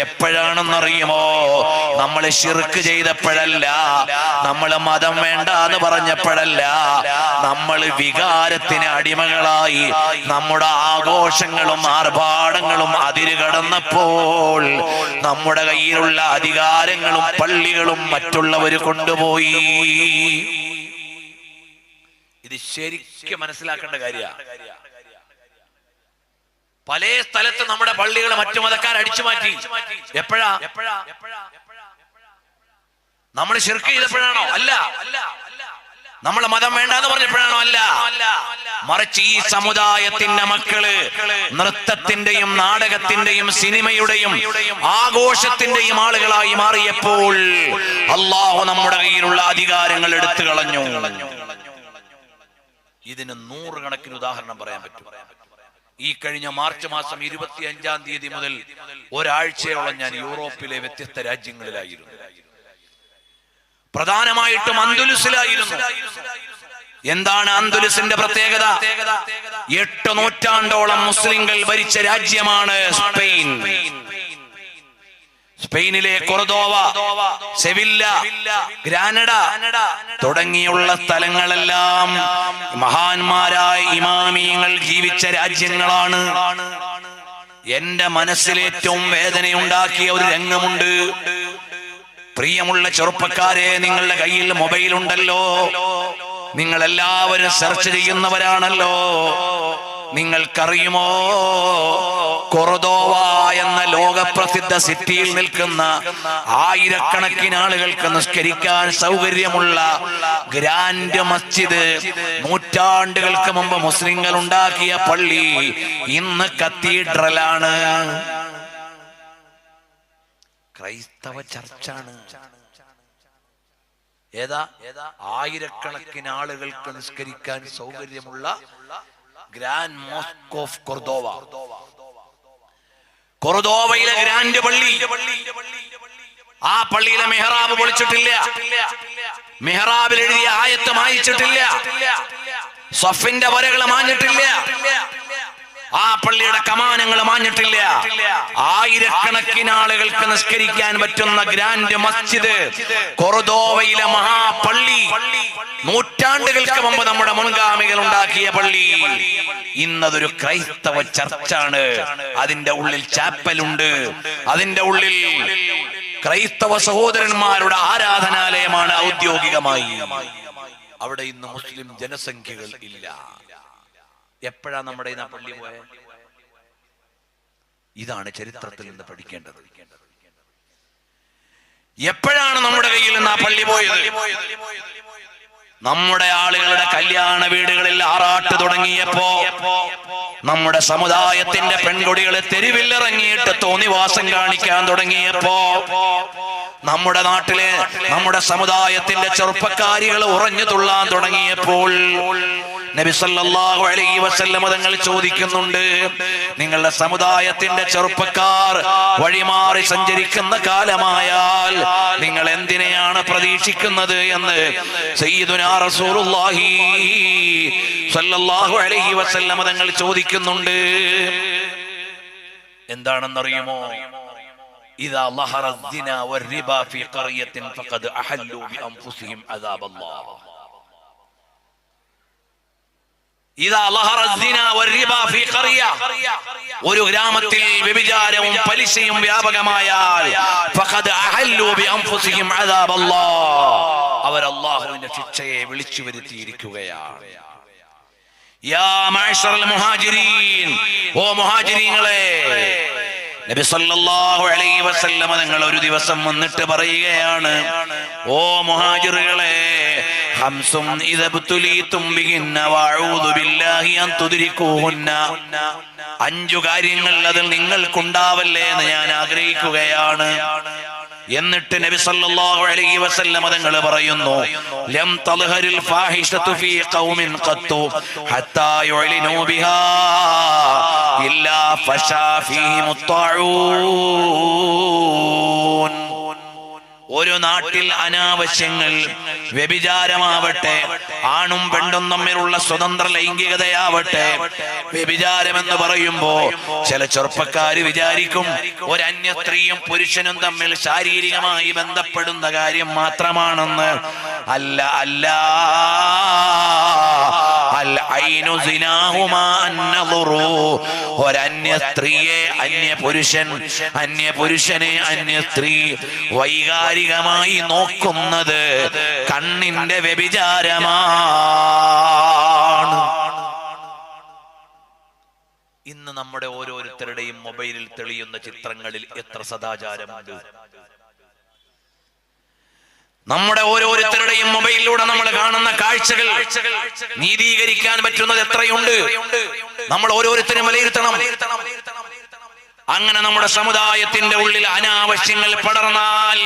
എപ്പോഴാണെന്നറിയുമോ? നമ്മൾ ശിർക്ക് ചെയ്തപ്പോഴല്ല, നമ്മൾ മതം വേണ്ട എന്ന് പറഞ്ഞപ്പോഴല്ല, നമ്മൾ വികാരത്തിന് അടിമകളായി നമ്മുടെ ആഘോഷങ്ങളും ആർഭാടങ്ങളും അതിരുകടന്നപ്പോൾ നമ്മുടെ കയ്യിലുള്ള അധികാരങ്ങളും പള്ളികളും മറ്റുള്ളവർ കൊണ്ടുപോയി. ഇത് ശരിക്കും മനസ്സിലാക്കേണ്ട കാര്യമാണ്. പല സ്ഥലത്ത് നമ്മുടെ പള്ളികൾ മറ്റു മതക്കാർ അടിച്ചു മാറ്റി. എപ്പോഴാ? നമ്മൾ ശിർക്ക് ചെയ്തപ്പോഴാണോ? അല്ല. നമ്മൾ മതം വേണ്ടെന്ന് പറഞ്ഞപ്പോഴാണോ? അല്ല. മറിച്ച് ഈ സമുദായത്തിന്റെ മക്കള് നൃത്തത്തിന്റെയും നാടകത്തിന്റെയും സിനിമയുടെയും ആഘോഷത്തിന്റെയും ആളുകളായി മാറിയപ്പോൾ അള്ളാഹു നമ്മുടെ കയ്യിലുള്ള അധികാരങ്ങൾ എടുത്തു കളഞ്ഞു. ഇതിന് നൂറുകണക്കിന് ഉദാഹരണം പറയാൻ പറ്റും. ഈ കഴിഞ്ഞ മാർച്ച് മാസം 25-ാം തീയതി മുതൽ ഒരാഴ്ചയോളം ഞാൻ യൂറോപ്പിലെ വ്യത്യസ്ത രാജ്യങ്ങളിലായിരുന്നു. പ്രധാനമായിട്ടും അന്തുലുസിലായിരുന്നു. എന്താണ് അന്തുലുസിന്റെ പ്രത്യേകത? 8 നൂറ്റാണ്ടോളം മുസ്ലിങ്ങൾ ഭരിച്ച രാജ്യമാണ് സ്പെയിൻ. സ്പെയിനിലെ കൊർദോവ, സെവില്ല, ഗ്രാനഡ തുടങ്ങിയുള്ള സ്ഥലങ്ങളെല്ലാം മഹാന്മാരായ ഇമാമിയങ്ങൾ ജീവിച്ച രാജ്യങ്ങളാണ്. എന്റെ മനസ്സിൽ ഏറ്റവും വേദനയുണ്ടാക്കിയ ഒരു രംഗമുണ്ട്. പ്രിയമുള്ള ചെറുപ്പക്കാരെ, നിങ്ങളുടെ കയ്യിൽ മൊബൈൽ ഉണ്ടല്ലോ, നിങ്ങൾ എല്ലാവരും സെർച്ച് ചെയ്യുന്നവരാണല്ലോ. നിങ്ങൾക്കറിയുമോ, കൊർദോവ എന്ന ലോകപ്രസിദ്ധ സിറ്റിയിൽ നിൽക്കുന്ന ആയിരക്കണക്കിന് ആളുകൾക്ക് നിസ്കരിക്കാൻ സൗകര്യമുള്ള ഗ്രാൻഡ് മസ്ജിദ്, നൂറ്റാണ്ടുകൾക്ക് മുമ്പ് മുസ്ലിങ്ങൾ ഉണ്ടാക്കിയ പള്ളി ഇന്ന് കത്തീഡ്രലാണ്. ക്രൈസ്തവ ചർച്ചാണ്. ഏതാ? ആയിരക്കണക്കിന് ആളുകൾക്ക് നിസ്കരിക്കാൻ സൗകര്യമുള്ള ഗ്രാൻഡ് മോസ്ക് ഓഫ് കൊർദോവ. കൊർദോവയിലെ ഗ്രാൻഡ് പള്ളി, ആ പള്ളിയിലെ മെഹ്റാബ് പൊളിച്ചിട്ടില്ല, മെഹ്റാബിൽ എഴുതിയ ആയത്ത് മായിച്ചിട്ടില്ല, സഫിന്റെ വരകൾ മാഞ്ഞിട്ടില്ല, ആ പള്ളിയുടെ കമാനങ്ങൾ മാഞ്ഞിട്ടില്ല. ആയിരക്കണക്കിന് ആളുകൾക്ക് നിസ്കരിക്കാൻ പറ്റുന്ന ഗ്രാൻഡ് മസ്ജിദ്, കൊർദോവയിലെ മഹാപള്ളി, നൂറ്റാണ്ടുകൾക്ക് മുമ്പ് നമ്മുടെ മുൻഗാമികൾ ഉണ്ടാക്കിയ പള്ളി, ഇന്നതൊരു ക്രൈസ്തവ ചർച്ചാണ്. അതിന്റെ ഉള്ളിൽ ചാപ്പലുണ്ട്, അതിന്റെ ഉള്ളിൽ ക്രൈസ്തവ സഹോദരന്മാരുടെ ആരാധനാലയമാണ് ഔദ്യോഗികമായി. അവിടെ ഇന്ന് മുസ്ലിം ജനസംഖ്യകൾ ഇല്ല. എപ്പോഴാ നമ്മുടെ പള്ളി പോയത്? ഇതാണ് ചരിത്രത്തിൽ നിന്ന് പഠിക്കേണ്ടത്. എപ്പോഴാണ് നമ്മുടെ കയ്യിൽ നിന്ന് ആ പള്ളി പോയത്? നമ്മുടെ ആളുകളുടെ കല്യാണ വീടുകളിൽ ആറാട്ട് തുടങ്ങിയപ്പോ, നമ്മുടെ സമുദായത്തിന്റെ പെൺകുടികളെ തെരുവിലിറങ്ങിയിട്ട് തോന്നിവാസം കാണിക്കാൻ തുടങ്ങിയപ്പോ, നമ്മുടെ നാട്ടിലെ നമ്മുടെ സമുദായത്തിന്റെ ചെറുപ്പക്കാരികൾ ഉറഞ്ഞു തുള്ളാൻ തുടങ്ങിയപ്പോൾ നബി സല്ലല്ലാഹു അലൈഹി വസല്ലം തങ്ങൾ ചോദിക്കുന്നുണ്ട്, നിങ്ങളുടെ സമുദായത്തിന്റെ ചെറുപ്പക്കാർ വഴിമാറി സഞ്ചരിക്കുന്ന കാലമായാൽ നിങ്ങൾ എന്തിനെയാണ് പ്രതീക്ഷിക്കുന്നത് എന്ന് സയ്യിദുനാ റസൂലുള്ളാഹി സല്ലല്ലാഹു അലൈഹി വസല്ലം തങ്ങൾ ചോദിക്കുന്നുണ്ട്. എന്താണെന്നറിയുമോ? ഇദാ ലഹറ الزنا والربا في قرية فقد أحلوا بأنفسهم عذاب الله. ഇദാ ലഹറ الزنا والربا في قرية, ഒരു ഗ്രാമത്തിൽ വ്യഭിചാരവും പലിശയും വ്യാപകമായാൽ فقد أحلوا بأنفسهم عذاب الله, അവർ അല്ലാഹുവിന്റെ ശിക്ഷയെ വിളിച്ചു വരുത്തിയിരിക്കുകയാണ്. യാ മഅ്ശറൽ മുഹാജിരീൻ, ഓ മുഹാജിരീങ്ങളെ, നബി സല്ലല്ലാഹു അലൈഹി വസല്ലം നിങ്ങൾ ഒരു ദിവസം വന്നിട്ട് പറയുകയാണ്, ഓ മുഹാജിറുകളെ, ഹംസും ഇദബ്തുലീതും ബിഹിന്ന വഅഊദു ബില്ലാഹി അൻ തുദ്രികൂഹുന്ന, 5 കാര്യങ്ങൾ അതിൽ നിങ്ങൾക്കുണ്ടാവല്ലേ എന്ന് ഞാൻ ആഗ്രഹിക്കുകയാണ്. എന്നിട്ട് നബി സല്ലല്ലാഹു അലൈഹി വസല്ലം തങ്ങൾ പറയുന്നു, ലം തൽഹരിൽ ഫാഹിഷതു ഫീ ഖൗമിൻ ഖത്തു ഹത്താ യുഅ്ലിനൂ ബിഹാ ഇല്ലാ ഫശാ ഫീഹിമുത് ത്വാഊൻ. ഒരു നാട്ടിൽ അനാവശ്യങ്ങൾ, വ്യഭിചാരമാവട്ടെ, ആണും പെണ്ണും തമ്മിലുള്ള സ്വതന്ത്ര ലൈംഗികതയാവട്ടെ, വ്യഭിചാരം എന്ന് പറയുമ്പോ ചില ചെറുപ്പക്കാര് വിചാരിക്കും ഒരു അന്യ സ്ത്രീയും പുരുഷനും തമ്മിൽ ശാരീരികമായി ബന്ധപ്പെടുന്ന കാര്യം മാത്രമാണെന്ന്. അല്ല അല്ല, അൽ ഐനു സിനാഹുമാ അന്നളുറു, ഒരന്യ സ്ത്രീയെ അന്യ പുരുഷൻ, അന്യ പുരുഷനെ അന്യ സ്ത്രീ വൈകാരികമായി നോക്കുന്നത് കണ്ണിന്റെ വ്യഭിചാരമാണ്. ഇന്ന് നമ്മുടെ ഓരോരുത്തരുടെയും മൊബൈലിൽ തെളിയുന്ന ചിത്രങ്ങളിൽ എത്ര സദാചാരമുണ്ട്. നമ്മുടെ ഓരോരുത്തരുടെയും മൊബൈലിലൂടെ നമ്മൾ കാണുന്ന കാഴ്ചകൾ നീതീകരിക്കാൻ പറ്റുന്നത് എത്രയുണ്ട്, നമ്മൾ ഓരോരുത്തരും വിലയിരുത്തണം. അങ്ങനെ നമ്മുടെ സമുദായത്തിന്റെ ഉള്ളിൽ അനാവശ്യങ്ങൾ പടർന്നാൽ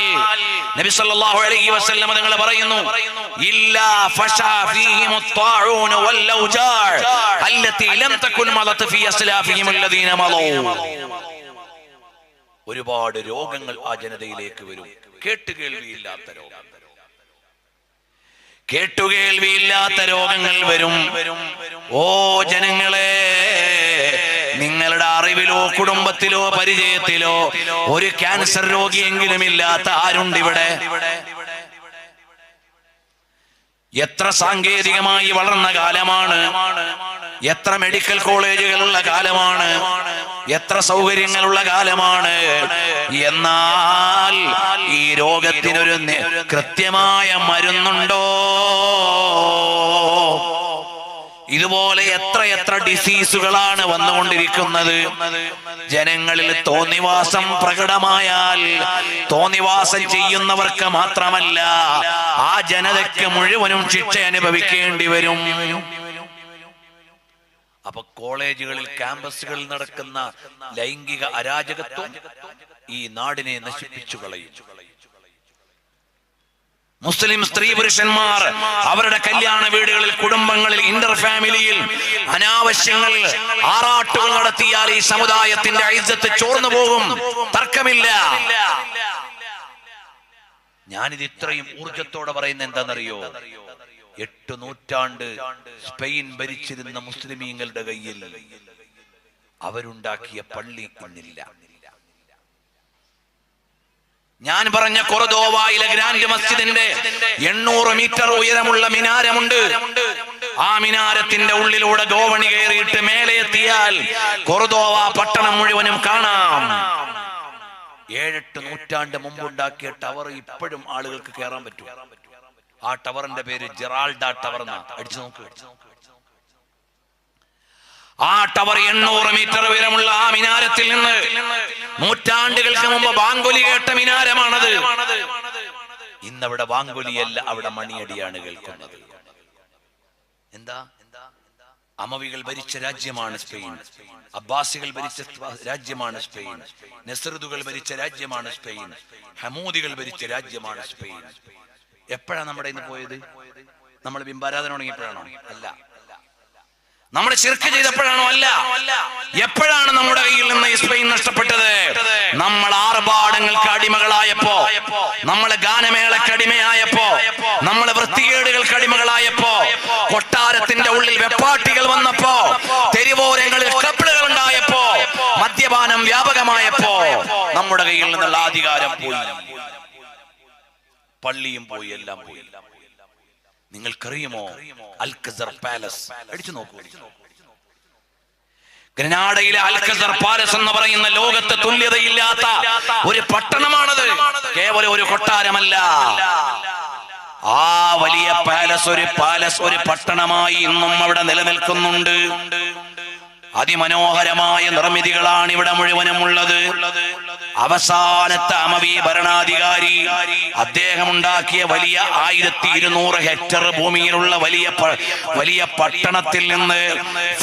നബി സല്ലല്ലാഹു അലൈഹി വസല്ലം തങ്ങൾ പറയുന്നു, ഇല്ലാ ഫശാ ഫീഹിമുത് ത്വാഊൻ വൽ ഔജാ അല്ലതി ലം തകുൻ മലത് ഫീ അസ്ലാഫിഹിം അല്ലദീന മലൂ. ഒരുപാട് രോഗങ്ങൾ ആ ജനതയിലേക്ക് വരും. കേട്ടുകേൾവിയില്ലാത്ത രോഗം, കേട്ടുകേൾവിയില്ലാത്ത രോഗങ്ങൾ വരും. ഓ ജനങ്ങളെ, നിങ്ങളുടെ അറിവിലോ കുടുംബത്തിലോ പരിചയത്തിലോ ഒരു ക്യാൻസർ രോഗിയെങ്കിലും ഇല്ലാത്ത ആരുണ്ട് ഇവിടെ? എത്ര സാങ്കേതികമായി വളർന്ന കാലമാണ്, എത്ര മെഡിക്കൽ കോളേജുകളുള്ള കാലമാണ്, എത്ര സൗകര്യങ്ങളുള്ള കാലമാണ്. എന്നാൽ ഈ രോഗത്തിനൊരു കൃത്യമായ മരുന്നുണ്ടോ? ഇതുപോലെ എത്ര എത്ര ഡിസീസുകളാണ് വന്നുകൊണ്ടിരിക്കുന്നത്. ജനങ്ങളിൽ തോന്നിവാസം പ്രകടമായാൽ തോന്നിവാസം ചെയ്യുന്നവർക്ക് മാത്രമല്ല, ആ ജനതയ്ക്ക് മുഴുവനും ശിക്ഷ അനുഭവിക്കേണ്ടി വരും. അപ്പൊ കോളേജുകളിൽ, ക്യാമ്പസുകളിൽ നടക്കുന്ന ലൈംഗിക അരാജകത്വം ഈ നാടിനെ നശിപ്പിച്ചു കളയും. മുസ്ലിം സ്ത്രീ പുരുഷന്മാർ അവരുടെ കല്യാണ വീടുകളിൽ, കുടുംബങ്ങളിൽ, ഇന്റർ ഫാമിലിയിൽ അനാവശ്യങ്ങൾ, ആറാട്ടുകൾ നടത്തിയാൽ ഈ സമുദായത്തിന്റെ ഇജ്ജത്ത് ചോർന്നു പോകും, തർക്കമില്ല. ഞാനിത് ഇത്രയും ഊർജത്തോടെ പറയുന്ന എന്താണെന്നറിയോ? 8 നൂറ്റാണ്ട് സ്പെയിൻ ഭരിച്ചിരുന്ന മുസ്ലിമീങ്ങളുടെ കയ്യിൽ അവരുണ്ടാക്കിയ പള്ളി ഇന്നില്ല. ഞാൻ പറഞ്ഞ കൊർദോവയിലെ ഗ്രാൻഡ് മസ്ജിദിന്റെ 800 മീറ്റർ ഉയരമുള്ള മിനാരമുണ്ട്. ആ മിനാരത്തിന്റെ ഉള്ളിലൂടെ ഗോവണി കയറിയിട്ട് മേലെ എത്തിയാൽ കൊർദോവ പട്ടണം മുഴുവനും കാണാം. 7-8 നൂറ്റാണ്ട് മുമ്പുണ്ടാക്കിയ ടവർ ഇപ്പോഴും ആളുകൾക്ക് കയറാൻ പറ്റും. ആ ടവറിന്റെ പേര് ജെറാൾഡ ടവർ എന്നാ. അടിച്ചു നോക്ക്. ആ ടവർ 800 മീറ്റർ ഉയരമുള്ള ആ മിനാരത്തിൽ നിന്ന് നൂറ്റാണ്ടുകൾക്ക് മുമ്പ് ബാങ്കൊലി കേട്ട മിനാരമാണത്. ഇന്നവിടെ ബാങ്കൊലിയല്ല, അവിടെ മണിയടിയാണ് കേൾക്കുന്നത്. എന്താ? അമവികൾ ഭരിച്ച രാജ്യമാണ് സ്പെയിൻ. അബ്ബാസികൾ ഭരിച്ച രാജ്യമാണ് സ്പെയിൻ. നസ്രുദുകൾ ഭരിച്ച രാജ്യമാണ് സ്പെയിൻ. ഹമൂദികൾ ഭരിച്ച രാജ്യമാണ് സ്പെയിൻ. എപ്പോഴാണ് നമ്മുടെ ഇന്ന് പോയത്? നമ്മൾ ബിംബാരാധന തുടങ്ങിയപ്പോഴാണോ? അല്ല. നമ്മൾ ശിർക്ക് ചെയ്തപ്പോഴാണോ? അല്ല. എപ്പോഴാണ് നമ്മുടെ കയ്യിൽ നിന്ന് സ്പെയിൻ നഷ്ടപ്പെട്ടത്? നമ്മൾ ആർഭാടങ്ങൾക്ക് അടിമകളായപ്പോ, നമ്മളെ ഗാനമേളക്ക് അടിമയായപ്പോ, നമ്മളെ വൃത്തികേടുകൾക്ക് അടിമകളായപ്പോ, കൊട്ടാരത്തിന്റെ ഉള്ളിൽ വെപ്പാട്ടികൾ വന്നപ്പോ, തെരുവോരങ്ങളിൽ ക്ലബ്ബുകൾ ഉണ്ടായപ്പോ, മദ്യപാനം വ്യാപകമായപ്പോ നമ്മുടെ കയ്യിൽ നിന്നുള്ള അധികാരം പോയി, പള്ളിയും പോയി, എല്ലാം പോയി. നിങ്ങൾക്കറിയുമോ അൽഖസർ പാലസ്? അടിച്ചു നോക്കൂ. ഗ്രനാഡയിലെ അൽഖസർ പാലസ് എന്ന് പറയുന്ന ലോകത്ത് തുല്യതയില്ലാത്ത ഒരു പട്ടണമാണത്. കേവലം ഒരു കൊട്ടാരമല്ല, ആ വലിയ പാലസ് ഒരു പട്ടണമായി ഇന്നും അവിടെ നിലനിൽക്കുന്നുണ്ട്. അതിമനോഹരമായ നിർമ്മിതികളാണ് ഇവിടെ മുഴുവനും ഉള്ളത്. അവസാനത്തെ അമവി ഭരണാധികാരി അദ്ദേഹം ഉണ്ടാക്കിയ വലിയ 1200 ഹെക്ടർ ഭൂമിയിലുള്ള വലിയ പട്ടണത്തിൽ നിന്ന്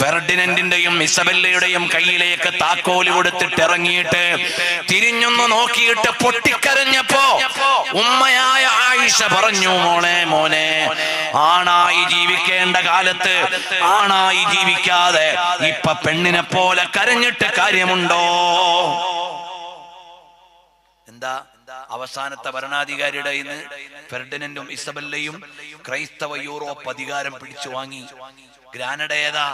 ഫെർഡിനൻഡിന്റെയും ഇസബെല്ലയുടെയും കയ്യിലേക്ക് താക്കോല് കൊടുത്തിട്ട് ഇറങ്ങിയിട്ട് തിരിഞ്ഞൊന്ന് നോക്കിയിട്ട് പൊട്ടിക്കരഞ്ഞപ്പോ ഉമ്മയായ ആയിഷ പറഞ്ഞു, മോനെ, ആണായി ജീവിക്കേണ്ട കാലത്ത് ആണായി ജീവിക്കാതെ ഇപ്പൊ പെണ്ണിനെ പോലെ കരഞ്ഞിട്ട് കാര്യമുണ്ടോ? എന്താ? അവസാനത്തെ ഭരണാധികാരിയുടെ ഇന്ന് ഫെർഡിനൻഡും ഇസബെല്ലയും ക്രൈസ്തവ യൂറോപ്പ് അധികാരം പിടിച്ചു വാങ്ങി. ഗ്രാനഡ ഏതാ?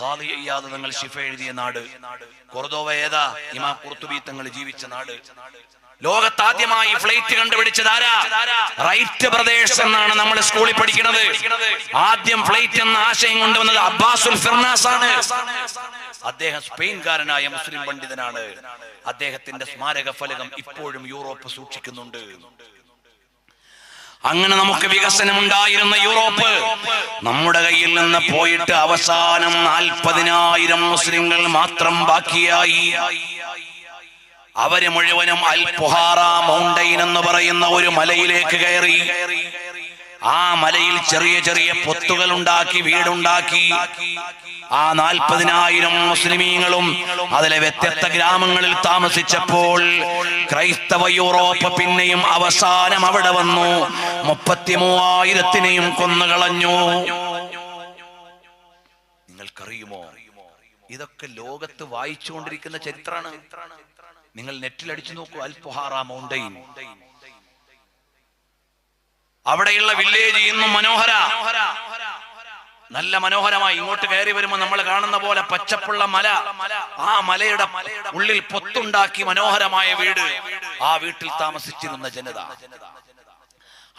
ഖാദി ഇയാദ് തങ്ങൾ ശിഫ എഴുതിയ നാട്. കൊർദോവ ഏതാ? ഇമാം ഖുർത്തുബി തങ്ങൾ ജീവിച്ച നാട്. ലോകത്താദ്യമായി ഫ്ലൈറ്റ് കണ്ടുപിടിച്ചത് ആരാ? റൈറ്റ് ബ്രദേഴ്സ് എന്നാണ് നമ്മൾ സ്കൂളിൽ പഠിക്കുന്നത്. ആദ്യം ഫ്ലൈറ്റ് എന്ന ആശയം കൊണ്ടുവന്നത് അബ്ബാസുൽ ഫിർനാസ് ആണ്. അദ്ദേഹം സ്പെയിൻകാരനായ മുസ്ലിം പണ്ഡിതനാണ്. അദ്ദേഹത്തിന്റെ സ്മാരക ഫലകം ഇപ്പോഴും യൂറോപ്പ് സൂക്ഷിക്കുന്നുണ്ട്. അങ്ങനെ നമുക്ക് വികസനം ഉണ്ടായിരുന്ന യൂറോപ്പ് നമ്മുടെ കയ്യിൽ നിന്ന് പോയിട്ട് അവസാനം 40,000 മുസ്ലിങ്ങൾ മാത്രം ബാക്കിയായി. അവര് മുഴുവനും അൽ പുഹാറ മൗണ്ടൈൻ എന്ന് പറയുന്ന ഒരു മലയിലേക്ക് കയറി. ആ മലയിൽ ചെറിയ ചെറിയ പൊത്തുകൾ ഉണ്ടാക്കി, വീടുണ്ടാക്കി. ആ 40,000 മുസ്ലിമീങ്ങളും അതിലെ വ്യത്യസ്ത ഗ്രാമങ്ങളിൽ താമസിച്ചപ്പോൾ ക്രൈസ്തവ യൂറോപ്പ് പിന്നെയും അവസാനം അവിടെ വന്നു 33,000-നെയും കൊന്നുകളഞ്ഞു. നിങ്ങൾക്കറിയുമോ, ഇതൊക്കെ ലോകത്ത് വായിച്ചുകൊണ്ടിരിക്കുന്ന ചരിത്രമാണ്. നിങ്ങൾ നെറ്റിൽ അടിച്ചു നോക്കൂ, അൽ പുഹാറ മൗണ്ടൈൻ. അവിടെയുള്ള വില്ലേജ് ഇന്നും നല്ല മനോഹരമായി. ഇങ്ങോട്ട് കയറി വരുമ്പോൾ നമ്മൾ കാണുന്ന പോലെ പച്ചപ്പുള്ള മല, ആ മലയുടെ ഉള്ളിൽ പൊത്തുണ്ടാക്കി മനോഹരമായ വീട്. ആ വീട്ടിൽ താമസിച്ചിരുന്ന ജനത,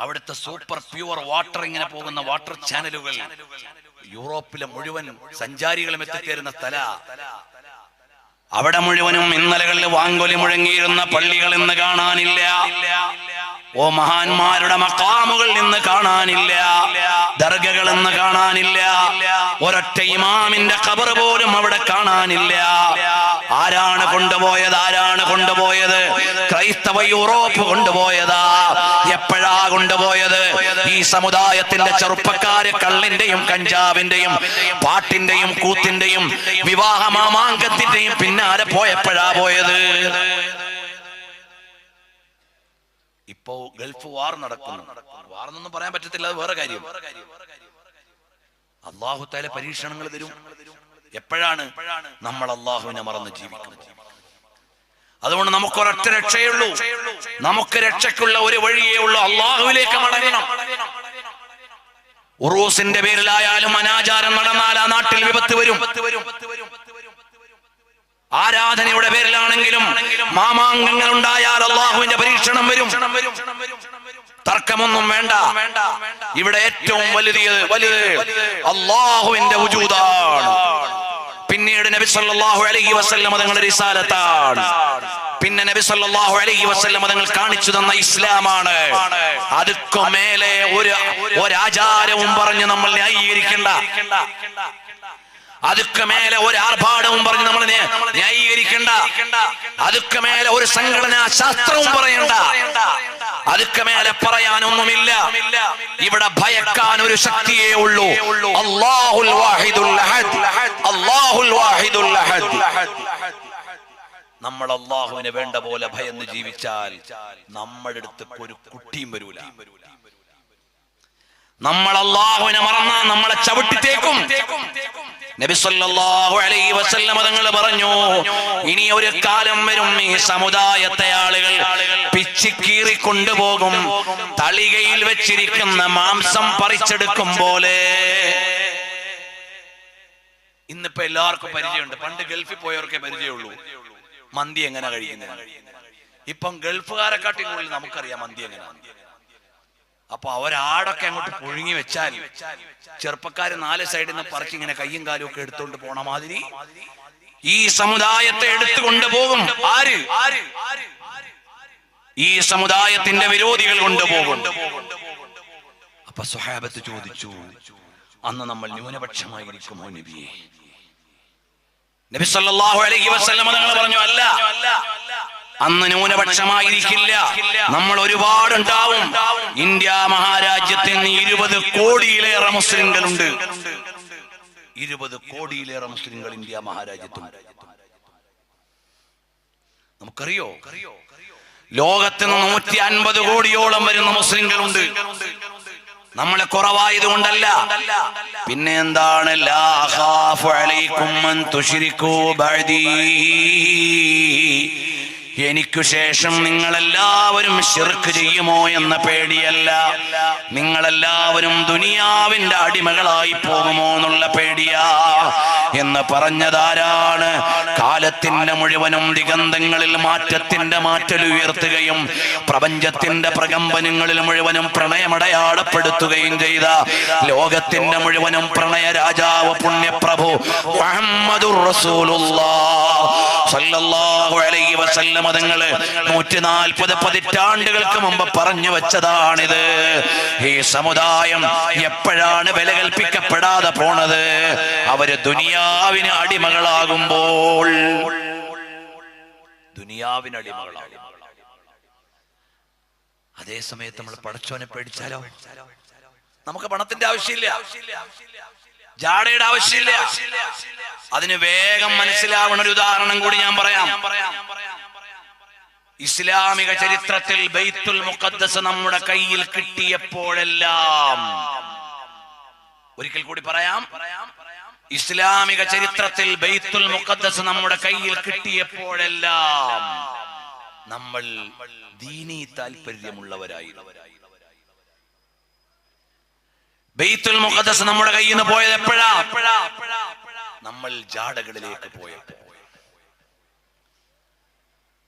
അവിടുത്തെ സൂപ്പർ പ്യുവർ വാട്ടർ ഇങ്ങനെ പോകുന്ന വാട്ടർ ചാനലുകൾ, യൂറോപ്പിലെ മുഴുവൻ സഞ്ചാരികളും എത്തിച്ചേരുന്ന സ്ഥല. അവിടെ മുഴുവനും ഇന്നലകളിൽ വാങ്കൊലി മുഴങ്ങിയിരുന്ന പള്ളികൾ ഇന്ന് കാണാനില്ല. ഓ മഹാന്മാരുടെ മഖാമുകൾ ഇന്ന് കാണാനില്ല. ദർഗകൾ ഇന്ന് കാണാനില്ല. ഒരൊറ്റ ഇമാമിന്റെ ഖബർ പോലും അവിടെ കാണാനില്ല. ആരാണ് കൊണ്ടുപോയത്? ക്രൈസ്തവ യൂറോപ്പ് കൊണ്ടുപോയതാ. എപ്പോഴാ കൊണ്ടുപോയത്? ഈ സമുദായത്തിന്റെ ചെറുപ്പക്കാര് കള്ളിന്റെയും കഞ്ചാവിന്റെയും പാട്ടിന്റെയും കൂത്തിന്റെയും വിവാഹ മാമാങ്കത്തിന്റെയും പിന്നാലെ പോയപ്പോഴാ പോയത്. ഇപ്പോ ഗൾഫ് വാർ നടക്കുന്നു. വാറെന്നൊന്നും പറയാൻ പറ്റത്തില്ല, അത് വേറെ കാര്യം. അല്ലാഹു തആല പരീക്ഷണങ്ങൾ തരും. എപ്പോഴാണ്? നമ്മൾ അല്ലാഹുവിനെ മറന്ന് ജീവിക്കുന്നത്. അതുകൊണ്ട് നമുക്കൊരൊറ്റ രക്ഷയുള്ളൂ. നമുക്ക് രക്ഷയ്ക്കുള്ള ഒരു വഴിയേ ഉള്ളൂ, അല്ലാഹുവിലേക്ക് മടങ്ങണം. ഉറൂസിന്റെ പേരിലായാലും അനാചാരം നടന്നാൽ ആ നാട്ടിൽ വിപത്ത് വരും. ആരാധനയുടെ പേരിലാണെങ്കിലും മാമാങ്കങ്ങൾ ഉണ്ടായാൽ അല്ലാഹുവിന്റെ പരീക്ഷണം വരും. തർക്കമൊന്നും വേണ്ട. ഇവിടെ ഏറ്റവും വലുത് അല്ലാഹുവിന്റെ വജൂദാണ്. പിന്നീട് നബി സല്ലല്ലാഹു അലൈഹി വസല്ലം തങ്ങളുടെ റിസാലത്താണ്. പിന്നെ നബി സല്ലല്ലാഹു അലൈഹി വസല്ലം തങ്ങൾ കാണിച്ചു തന്ന ഇസ്ലാമാണ്. അതുക്കു മേലെ ഒരു ആചാരവും പറഞ്ഞ് നമ്മൾ ന്യായീകരിക്കണ്ട. അതുക്ക് മേലെ ഒരു ആർഭാടവും പറഞ്ഞ് നമ്മൾ ന്യായീകരിക്കണ്ട. അതുക്ക് മേലെ ഒരു സംഘടനാ ശാസ്ത്രവും പറയണ്ട. അതുക്ക് മേലെ പറയാനൊന്നുമില്ല. ഇവിടെ ഭയക്കാൻ ഒരു ശക്തിയേ ഉള്ളൂ, അല്ലാഹുൽ വാഹിദുൽ അഹദ്. നമ്മൾ അള്ളാഹുവിനെ വേണ്ട പോലെ ഭയന്ന് ജീവിച്ചാൽ നമ്മുടെ അടുത്ത് ഒരു കുട്ടിയും വരൂല. നമ്മൾ അള്ളാഹുവിനെ മറന്നാൽ നമ്മളെ ചവിട്ടിത്തേക്കും. നബി സല്ലല്ലാഹു അലൈഹി വസല്ലം തങ്ങൾ പറഞ്ഞു, ഇനി ഒരു കാലം വരും ഈ സമുദായത്തെ ആളുകൾ പിച്ചിക്കീറി കൊണ്ടുപോകും, തളികയിൽ വെച്ചിരിക്കുന്ന മാംസം പറിച്ചെടുക്കും പോലെ. ഇന്നിപ്പോ എല്ലാവർക്കും പരിചയമുണ്ട്. പണ്ട് ഗൾഫിൽ പോയവർക്കേ പരിചയമുള്ളൂ മന്തി എങ്ങനെ കഴിക്കുന്നത്. ഇപ്പം ഗൾഫുകാരെക്കാട്ടി കൂടുതൽ നമുക്കറിയാം മന്തി എങ്ങനെയാണ്. അപ്പൊ അവരാടൊക്കെ അങ്ങോട്ട് പുഴുങ്ങി വെച്ചാൽ ചെറുപ്പക്കാര് 4 സൈഡിൽ നിന്ന് പറിച്ച് ഇങ്ങനെ കയ്യും കാലും ഒക്കെ എടുത്തോണ്ട് പോണ മാതിരി ഈ സമുദായത്തെ എടുത്തുകൊണ്ട് പോകും. ആര്? ഈ സമുദായത്തിന്റെ വിരോധികൾ കൊണ്ടുപോകും. അപ്പൊ സ്വഹാബത്ത് ചോദിച്ചു, അന്ന് നമ്മൾ ന്യൂനപക്ഷമായിരിക്കുമോ നബിയെ? നബി സല്ലല്ലാഹു അലൈഹി വസല്ലം തങ്ങൾ പറഞ്ഞു, അല്ല, അന്ന് ന്യൂനപക്ഷമായിരിക്കില്ല, നമ്മൾ ഒരുപാടുണ്ടാവും. ഇന്ത്യ മഹാരാജ്യത്തിന് 20 കോടിയിലേറെ മുസ്ലിങ്ങളുണ്ട്. 20 കോടിയിലേറെ മുസ്ലിങ്ങൾ ഇന്ത്യ മഹാരാജ്യത്തുണ്ട്. നമുക്കറിയോ, ലോകത്തിന് 150 കോടിയോളം വരുന്ന മുസ്ലിങ്ങളുണ്ട്. നമ്മളെ കുറവായത് കൊണ്ടല്ല. പിന്നെ എന്താണ്? ലാ ഖാഫു അലൈക്കും അൻ തുശ്രികൂ ബഅദീ, എനിക്കു ശേഷം നിങ്ങളെല്ലാവരും ശിർക്ക് ചെയ്യുമോ എന്ന പേടിയല്ല, നിങ്ങളെല്ലാവരും ദുനിയാവിന്റെ അടിമകളായി പോകുമോ എന്നുള്ള പേടിയാ എന്ന് പറഞ്ഞതാരാണ്? കാലത്തിന്റെ മുഴുവനും ദിഗന്ധങ്ങളിൽ മാറ്റത്തിന്റെ മാറ്റലുയർത്തുകയും പ്രപഞ്ചത്തിന്റെ പ്രകമ്പനങ്ങളിൽ മുഴുവനും പ്രണയമടയാളപ്പെടുത്തുകയും ചെയ്ത ലോകത്തിന്റെ മുഴുവനും പ്രണയ രാജാവ് പുണ്യപ്രഭു മുഹമ്മദുർ റസൂലുള്ളാഹ് സ്വല്ലല്ലാഹു അലൈഹി വസല്ലം തങ്ങള് 140 പതിറ്റാണ്ടുകൾക്ക് മുമ്പ് പറഞ്ഞു വെച്ചതാണിത്. ഈ സമുദായം എപ്പോഴാണ് വില കൽപ്പിക്കപ്പെടാതെ പോണത്? അവര് ദുനിയാവിന് അടിമകളാകുമ്പോൾ. ദുനിയാവിന് അടിമകളാകും. അതേ സമയത്ത് നമ്മൾ പടച്ചോനെ പേടിച്ചാലോ? നമുക്ക് പണത്തിന്റെ ആവശ്യമില്ല, ജാടയുടെ ആവശ്യമില്ല. അതിന് വേഗം മനസ്സിലാവുന്ന ഒരു ഉദാഹരണം കൂടി ഞാൻ പറയാം. ഇസ്ലാമിക ചരിത്രത്തിൽ ബൈത്തുൽ മുഖദ്ദസ് നമ്മുടെ കയ്യിൽ കിട്ടിയപ്പോഴെല്ലാം, ഒരിക്കൽ കൂടി പറയാം, ഇസ്ലാമിക ചരിത്രത്തിൽ ബൈത്തുൽ മുഖദ്ദസ് നമ്മുടെ കയ്യിൽ കിട്ടിയപ്പോഴെല്ലാം നമ്മൾ ദീനീ താല്പര്യമുള്ളവരായിരുന്നു. ബൈത്തുൽ മുഖദ്ദസ് നമ്മുടെ കയ്യിൽ നിന്ന് പോയത് എപ്പോഴാ? നമ്മൾ ജാടകളിലേക്ക് പോയപ്പോൾ.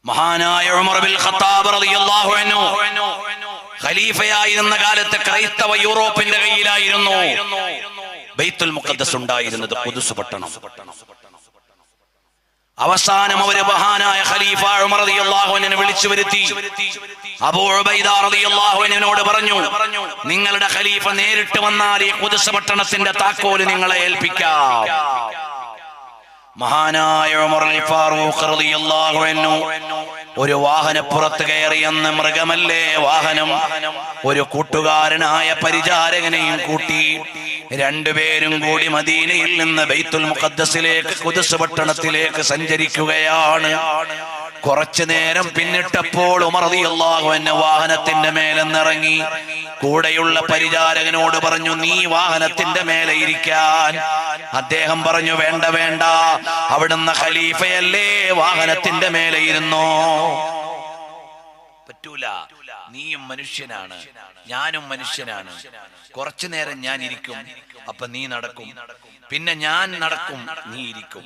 മഹാനായ ഉമർ ബിൻ ഖത്താബ് റളിയല്ലാഹു അൻഹു ഖലീഫയായിരുന്ന കാലത്ത് ക്രൈസ്തവ യൂറോപ്പിന്റെ കയ്യിലായിരുന്നു ബൈത്തുൽ മുഖദ്ദസ് ഉണ്ടായിരുന്നത്, ഖുദ്സ് പട്ടണം. അവസാനം അവര് മഹാനായ ഖലീഫ ഉമർ റളിയല്ലാഹു അൻഹുവിനെ വിളിച്ചു വരുത്തി. അബൂ ഉബൈദ റളിയല്ലാഹു അൻഹുവിനോട് പറഞ്ഞു, നിങ്ങളുടെ ഖലീഫ നേരിട്ട് വന്നാൽ ഈ ഖുദ്സ് പട്ടണത്തിന്റെ താക്കോല് നിങ്ങളെ ഏൽപ്പിക്കാം. മഹാനായ ഉമർ ഫാറൂഖ് റളിയല്ലാഹു അൻഹു ഒരു വാഹനപ്പുറത്ത് കയറിയെന്ന്, മൃഗമല്ലേ വാഹനം, ഒരു കൂട്ടുകാരനായ പരിചാരകനെയും കൂട്ടി രണ്ടുപേരും കൂടി മദീനയിൽ നിന്ന് ബൈത്തുൽ മുഖദ്ദസിലേക്ക്, ഖുദ്സ് പട്ടണത്തിലേക്ക് സഞ്ചരിക്കുകയാണ്. കുറച്ചു നേരം പിന്നിട്ടപ്പോൾ ഉമർ റളിയല്ലാഹു അൻഹു വാഹനത്തിന്റെ മേലെ നിറങ്ങി കൂടെയുള്ള പരിചാരകനോട് പറഞ്ഞു, നീ വാഹനത്തിന്റെ മേലെ ഇരിക്കാൻ. അദ്ദേഹം പറഞ്ഞു, വേണ്ട വേണ്ട, അവിടുന്ന് ഖലീഫയല്ലേ, വാഹനത്തിന്റെ മേലെ ഇരുന്നോ. പറ്റൂല, നീയും മനുഷ്യനാണ്, ഞാനും മനുഷ്യനാണ്. കുറച്ചു നേരം ഞാൻ ഇരിക്കും, അപ്പൊ നീ നടക്കും, പിന്നെ ഞാൻ നടക്കും, നീ ഇരിക്കും.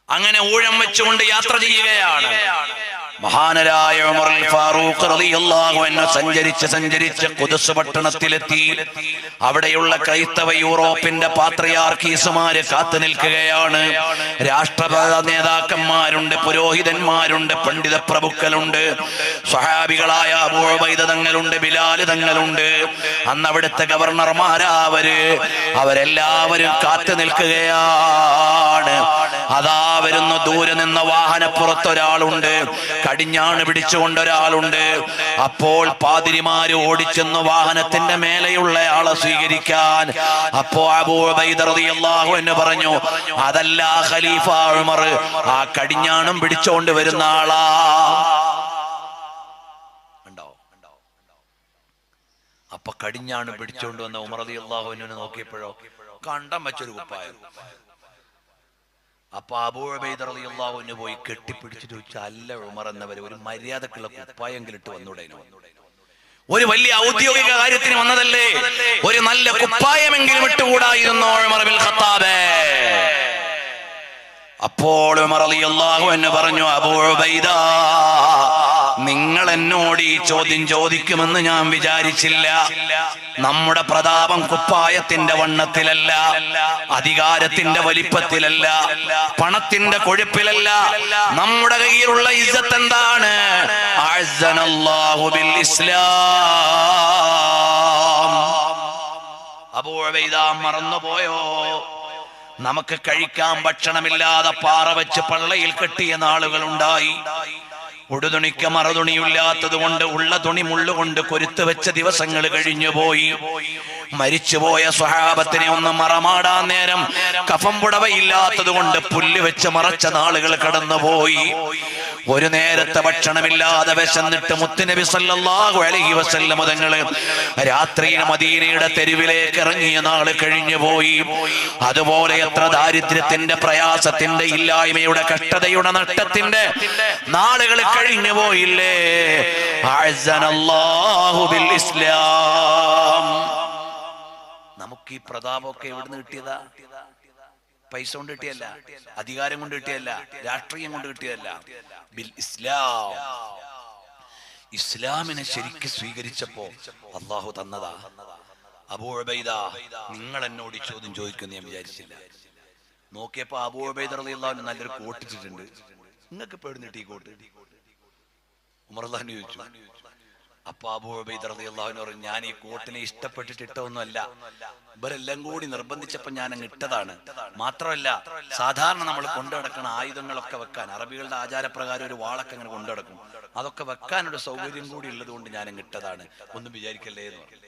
അങ്ങനെ ഊഴം വെച്ചുകൊണ്ട് യാത്ര ചെയ്യുകയാണ്. മഹാനരായ ഉമർ ഫാറൂഖ് റളിയല്ലാഹു അൻഹു സഞ്ചരിച്ച് ഖുദ്സ് പട്ടണത്തിലെത്തി. അവിടെയുള്ള ക്രൈസ്തവ യൂറോപ്പിന്റെ പാത്രിയാർക്കീസുമാര് കാത്തു നിൽക്കുകയാണ്. രാഷ്ട്രപതി നേതാക്കന്മാരുണ്ട്, പുരോഹിതന്മാരുണ്ട്, പണ്ഡിത പ്രഭുക്കളുണ്ട്, സ്വഹാബികളായ അബൂ ഉബൈദ തങ്ങളുണ്ട്, ബിലാൽ തങ്ങളുണ്ട്. അന്ന് അവിടുത്തെ ഗവർണർമാരാ അവരെല്ലാവരും കാത്തു നിൽക്കുകയാണ്. അതാ വരുന്നു ദൂരെ നിന്ന് വാഹനപ്പുറത്തൊരാളുണ്ട്, കടിഞ്ഞാണ് പിടിച്ചുകൊണ്ടൊരാളുണ്ട്. അപ്പോൾ പാതിരിമാര് ഓടിച്ചെന്ന് വാഹനത്തിന്റെ മേലെയുള്ള ആളെ സ്വീകരിക്കാൻ. അപ്പോ അബൂ ഉബൈദ റളിയല്ലാഹു അൻഹു പറഞ്ഞു, അതല്ല ഖലീഫ ഉമർ, ആ കടിഞ്ഞാണും പിടിച്ചുകൊണ്ട് വരുന്ന ആളാ. അപ്പൊ കടിഞ്ഞാണ് പിടിച്ചുകൊണ്ട് വന്ന ഉമർ റളിയല്ലാഹു അൻഹുവിനെ നോക്കിയപ്പോഴോ കണ്ടം വെച്ചൊരു കുപ്പായം. അപ്പൊ അബൂ ഉബൈദ റളിയല്ലാഹു അൻഹു പോയി കെട്ടിപ്പിടിച്ചിട്ട് ചോദിച്ചു, അല്ല ഉമർ എന്നവരെ ഒരു മര്യാദക്കുള്ള കുപ്പായെങ്കിലും ഇട്ട് വന്നൂടേനോ? ഒരു വലിയ ഔദ്യോഗിക കാര്യത്തിന് വന്നതല്ലേ, ഒരു നല്ല കുപ്പായമെങ്കിലും ഇട്ടുകൂടായിരുന്നോ ഉമർ ബിൻ ഖത്താബ്? അപ്പോൾ ഉമർ റളിയല്ലാഹു അൻഹു പറഞ്ഞു, അബൂ ഉബൈദ, നിങ്ങൾ എന്നോട് ഈ ചോദ്യം ചോദിക്കുമെന്ന് ഞാൻ വിചാരിച്ചില്ല. നമ്മുടെ പ്രതാപം കുപ്പായത്തിന്റെ വണ്ണത്തിലല്ല, അധികാരത്തിന്റെ വലിപ്പത്തിലല്ല, പണത്തിന്റെ കൊഴുപ്പിലല്ല. നമ്മുടെ കയ്യിലുള്ള ഇസ്സത്ത് എന്താണ്? അഅ്സനല്ലാഹു ബിൽ ഇസ്ലാം. അബൂ ഉബൈദ മറന്നുപോയോ? നമുക്ക് കഴിക്കാൻ ഭക്ഷണമില്ലാതെ പാറ വെച്ച് പള്ളയിൽ കെട്ടിയ നാളുകളുണ്ടായി. ഉടുതുണിക്ക് മറുതുണിയില്ലാത്തത് കൊണ്ട് ഉള്ള തുണി മുള്ളുകൊണ്ട് കൊരുത്ത് വെച്ച ദിവസങ്ങൾ കഴിഞ്ഞുപോയി. മരിച്ചുപോയ സ്വഹാബത്തിനെ ഒന്ന് മറമാടാൻ നേരം കഫം പുടവയില്ലാത്തത് കൊണ്ട് പുല്ല് വെച്ച് മറച്ച നാളുകൾ കടന്നുപോയി. ഒരു നേരത്തെ ഭക്ഷണമില്ലാതെ വിശന്നിട്ട് മുത്തുനബി സല്ലല്ലാഹു അലൈഹി വസല്ലം തങ്ങള് രാത്രിയിൽ മദീനയുടെ തെരുവിലേക്ക് ഇറങ്ങിയ നാള് കഴിഞ്ഞുപോയി. അതുപോലെ എത്ര ദാരിദ്ര്യത്തിന്റെ, പ്രയാസത്തിന്റെ, ഇല്ലായ്മയുടെ, കഷ്ടതയുടെ, നഷ്ടത്തിന്റെ നാളുകൾ കഴിഞ്ഞു പോയില്ലേ? അഅ്സനല്ലാഹു ബിൽ ഇസ്ലാം. നമുക്ക് ഈ പ്രതാപമൊക്കെ എവിടുന്ന് കിട്ടിയതാ? പൈസ കൊണ്ട് കിട്ടിയല്ല, അധികാരം കൊണ്ട് കിട്ടിയല്ല, രാഷ്ട്രീയം കൊണ്ട് കിട്ടിയല്ല. ബിൽ ഇസ്ലാം. ഇസ്ലാമിനെ ശരിക്ക് സ്വീകരിച്ചപ്പോ അള്ളാഹു തന്നതാ. അബൂ ഉബൈദ, നിങ്ങൾ എന്നോട് ചോദ്യം ചോദിക്കുമെന്ന് ഞാൻ വിചാരിച്ചില്ല. നോക്കിയപ്പോ അബൂ ഉബൈദ റളിയല്ലാഹു അൻഹു നല്ലൊരു കോട്ടിട്ടിട്ടുണ്ട്. നിങ്ങൾക്ക് പേടുന്നിട്ട് ഈ കോട്ട്? ഉമർ റളിയല്ലാഹു അൻഹു ചോദിച്ചു. അപ്പൊ അബൂ ഉബൈദ റളിയല്ലാഹു അൻഹു പറഞ്ഞു, ഞാൻ ഈ കോട്ടിനെ ഇഷ്ടപ്പെട്ടിട്ട് ഇട്ടൊന്നുമല്ല, ഇവരെല്ലാം കൂടി നിർബന്ധിച്ചപ്പോ ഞാൻ അങ്ങ് ഇട്ടതാണ്. മാത്രമല്ല, സാധാരണ നമ്മൾ കൊണ്ടു നടക്കുന്ന ആയുധങ്ങളൊക്കെ വെക്കാൻ, അറബികളുടെ ആചാരപ്രകാരം ഒരു വാളൊക്കെ അങ്ങനെ കൊണ്ടു നടക്കും, അതൊക്കെ വെക്കാനൊരു സൗകര്യം കൂടി ഉള്ളത് കൊണ്ട് ഞാൻ അങ്ങ് ഇട്ടതാണ്, ഒന്നും വിചാരിക്കല്ലേ എന്ന് പറഞ്ഞു.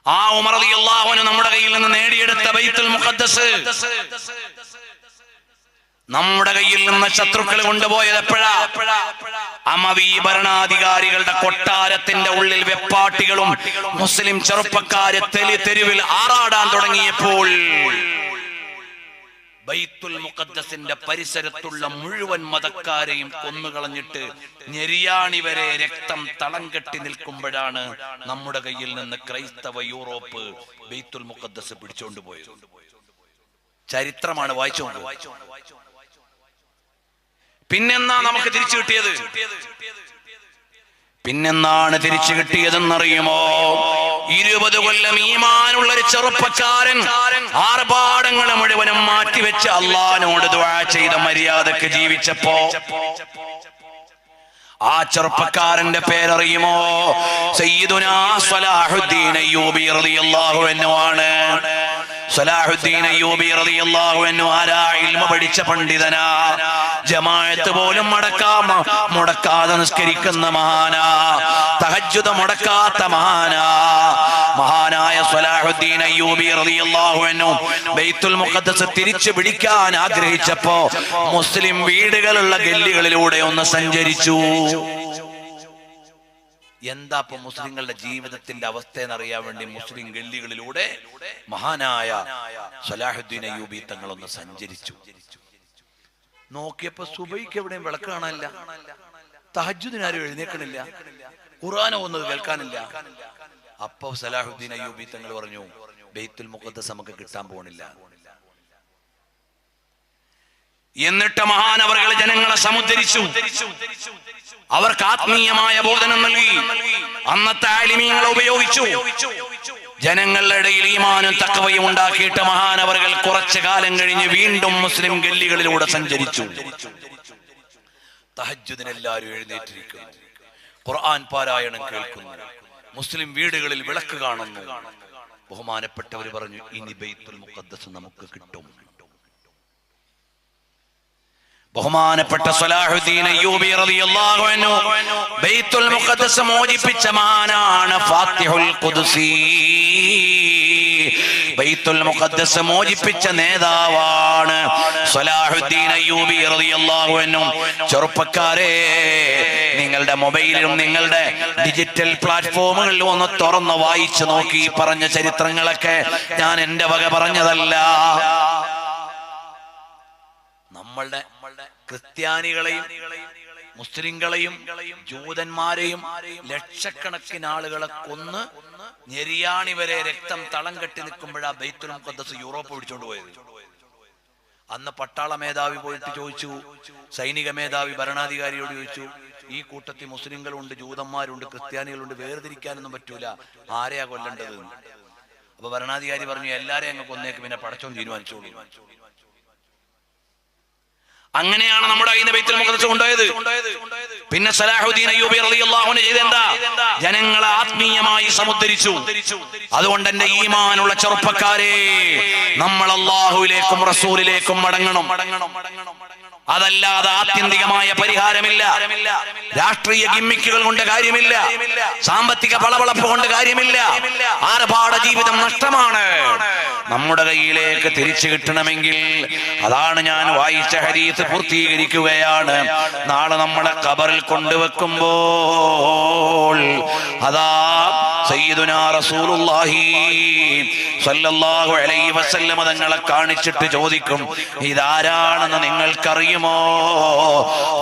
ആ ഉമർ റളിയല്ലാഹു അൻഹു നമ്മുടെ കയ്യിൽ നിന്ന് നേടിയെടുത്ത ബൈത്തുൽ മുഖദ്ദസ് നമ്മുടെ കയ്യിൽ നിന്ന് ശത്രുക്കൾ കൊണ്ടുപോയത് എപ്പോഴാ? അമവി ഭരണാധികാരികളുടെ കൊട്ടാരത്തിന്റെ ഉള്ളിൽ വെപ്പാട്ടികളും മുസ്ലിം ചെറുപ്പക്കാരെ തെരുവിൽ ആറാടാൻ തുടങ്ങിയപ്പോൾ ബൈത്തുൽ മുഖദ്ദസിന്റെ പരിസരത്തുള്ള മുഴുവൻ മതക്കാരെയും കൊന്നുകളഞ്ഞിട്ട് ഞെരിയാണി വരെ രക്തം തളം കെട്ടി നിൽക്കുമ്പോഴാണ് നമ്മുടെ കയ്യിൽ നിന്ന് ക്രൈസ്തവ യൂറോപ്പ് ബൈത്തുൽ മുഖദ്ദസ് പിടിച്ചോണ്ട് പോയത്. ചരിത്രമാണ്, വായിച്ചോണ്ട്. പിന്നെന്നാ നമുക്ക് തിരിച്ചു കിട്ടിയത്? പിന്നെന്താണ് തിരിച്ചു കിട്ടിയതെന്നറിയുമോ? 20 കൊല്ലം ഈമാനുള്ള ഒരു ചെറുപ്പക്കാരൻ ആർഭാടങ്ങൾ മുഴുവനും മാറ്റിവെച്ച് അള്ളാഹിനോട് ദുആ ചെയ്ത മര്യാദക്ക് ജീവിച്ചപ്പോ ആ ചെറുപ്പക്കാരന്റെ പേരറിയുമോ? സയ്യിദുനാ സ്വലാഹുദ്ദീൻ അയ്യൂബി റളിയല്ലാഹു അൻഹു ആണ്. സ്വലാഹുദ്ദീൻ അയ്യൂബി റളിയല്ലാഹു അൻഹു ആരാ? ഇൽമ പഠിച്ച പണ്ഡിതനാ. ജമാഅത്ത് പോലും മുടക്കാതെ നിസ്കരിക്കുന്ന മഹാനാ. തഹജ്ജുദ് മുടക്കാത്ത മഹാനാ. മഹാനായ സ്വലാഹുദ്ദീൻ അയ്യൂബി റളിയല്ലാഹു അൻഹു ബൈത്തുൽ മുഖദ്ദസ് തിരിച്ചു പിടിക്കാൻ ആഗ്രഹിച്ചപ്പോ മുസ്ലിം വീടുകളുള്ള ഗല്ലികളിലൂടെ ഒന്ന് സഞ്ചരിച്ചു. എന്താ ഇപ്പൊ മുസ്ലിങ്ങളുടെ ജീവിതത്തിന്റെ അവസ്ഥ എന്നറിയാൻ വേണ്ടി മുസ്ലിം ഗല്ലികളിലൂടെ മഹാനായ സ്വലാഹുദ്ദീൻ അയ്യൂബി തങ്ങളൊന്ന് സഞ്ചരിച്ചു. നോക്കിയപ്പോ സുബൈക്ക് എവിടെയും വിളക്ക് കാണാനില്ല, തഹജ്ജുദിന് ആരും എഴുന്നേക്കണില്ല, ഖുർആൻ ഓതുന്നത് കേൾക്കാനില്ല. അപ്പൊ സ്വലാഹുദ്ദീൻ അയ്യൂബി തങ്ങൾ പറഞ്ഞു, ബൈത്തുൽ മുഖദ്ദസ് നമുക്ക് കിട്ടാൻ പോണില്ല. എന്നിട്ട് മഹാനവറുകൾ ജനങ്ങളെ സമുദ്ധരിച്ചു, അവർക്ക് ആത്മീയമായ ബോധനം നൽകി, അന്നത്തെ ആലിമീങ്ങളെ ഉപയോഗിച്ചു. ജനങ്ങളുടെ ഇടയിൽ ഈമാനും തഖ്വയും ഉണ്ടാക്കിയിട്ട് മഹാനവറുകൾ കുറച്ചു കാലം കഴിഞ്ഞ് വീണ്ടും മുസ്ലിം ഗല്ലികളിലൂടെ സഞ്ചരിച്ചു. തഹജ്ജുദിന് എല്ലാവരും എഴുന്നേറ്റിരിക്കുന്നു, ഖുർആൻ പാരായണം കേൾക്കുന്നു, മുസ്ലിം വീടുകളിൽ വിളക്ക് കാണുന്നു. ബഹുമാനപ്പെട്ടവർ പറഞ്ഞു, ഇനി ബൈത്തുൽ മുഖദ്ദസ് നമുക്ക് കിട്ടും. ബഹുമാനപ്പെട്ട സലാഹുദ്ദീൻ അയ്യൂബി റളിയല്ലാഹു അൻഹു ബൈത്തുൽ മുഖദ്ദസ് മോചിപ്പിച്ച മാനാണ് ഫാത്തിഹുൽ ഖുദ്സി. ബൈത്തുൽ മുഖദ്ദസ് മോചിപ്പിച്ച നേതാവാണ് സലാഹുദ്ദീൻ അയ്യൂബി റളിയല്ലാഹു അൻഹു. ചെറുപ്പക്കാരെ, നിങ്ങളുടെ മൊബൈലിലും നിങ്ങളുടെ ഡിജിറ്റൽ പ്ലാറ്റ്ഫോമുകളിലും ഒന്ന് തുറന്ന് വായിച്ചു നോക്കി. പറഞ്ഞ ചരിത്രങ്ങളൊക്കെ ഞാൻ എന്റെ വക പറഞ്ഞതല്ല. നമ്മളുടെ ക്രിസ്ത്യാനികളെയും മുസ്ലിങ്ങളെയും ജൂതന്മാരെയും ലക്ഷക്കണക്കിന് ആളുകളെ കൊന്ന് ഞെരിയാണി വരെ രക്തം തളം കെട്ടി നിൽക്കുമ്പോഴാ ബൈത്തുൽ മുഖദ്ദസ് യൂറോപ്പ് പിടിച്ചോണ്ട് പോയത്. അന്ന് പട്ടാള മേധാവി പോയിട്ട് ചോദിച്ചു, സൈനിക മേധാവി ഭരണാധികാരിയോട് ചോദിച്ചു, ഈ കൂട്ടത്തിൽ മുസ്ലിങ്ങളുണ്ട്, ജൂതന്മാരുണ്ട്, ക്രിസ്ത്യാനികളുണ്ട്, വേർതിരിക്കാനൊന്നും പറ്റൂല, ആരെയാ കൊല്ലേണ്ടത്? അപ്പൊ ഭരണാധികാരി പറഞ്ഞു, എല്ലാരെയും അങ്ങ് കൊന്നേക്ക്, പിന്നെ പടച്ചോൻ തീരുമാനിച്ചോളൂ. അങ്ങനെയാണ് നമ്മുടെ കയ്യിൽ നിന്ന് ബൈത്തുൽ മുഖദ്ദസ് കൊണ്ടുപോയത്. പിന്നെ സലാഹുദ്ദീൻ അയ്യൂബി റളിയല്ലാഹു അൻഹു ചെയ്തെന്താ? ജനങ്ങളെ ആത്മീയമായി സമുദ്ധരിച്ചു. അതുകൊണ്ട് എന്റെ ഈമാനുള്ള ചെറുപ്പക്കാരെ, നമ്മൾ അല്ലാഹുവിലേക്കും റസൂലിലേക്കും മടങ്ങണം. അതല്ലാതെ ആത്യന്തികമായ പരിഹാരമില്ല. രാഷ്ട്രീയ ഗിമ്മിക്കുകൾ കൊണ്ട് കാര്യമില്ല, സാമ്പത്തിക പളവളപ്പ് കൊണ്ട് കാര്യമില്ല. ആർഭാട ജീവിതം നഷ്ടമാണ്. നമ്മുടെ കയ്യിലേക്ക് തിരിച്ചു കിട്ടണമെങ്കിൽ, അതാണ് ഞാൻ വായിച്ച ഹദീസ് പൂർത്തീകരിക്കുകയാണ്. നാളെ നമ്മളെ ഖബറിൽ കൊണ്ടുവെക്കുമ്പോൾ അതാ സയ്യിദുനാ റസൂലുള്ളാഹി സ്വല്ലല്ലാഹു അലൈഹി വസല്ലം തങ്ങളെ കാണിച്ചിട്ട് ചോദിക്കും, ഇതാരാണെന്ന് നിങ്ങൾക്കറിയുമോ?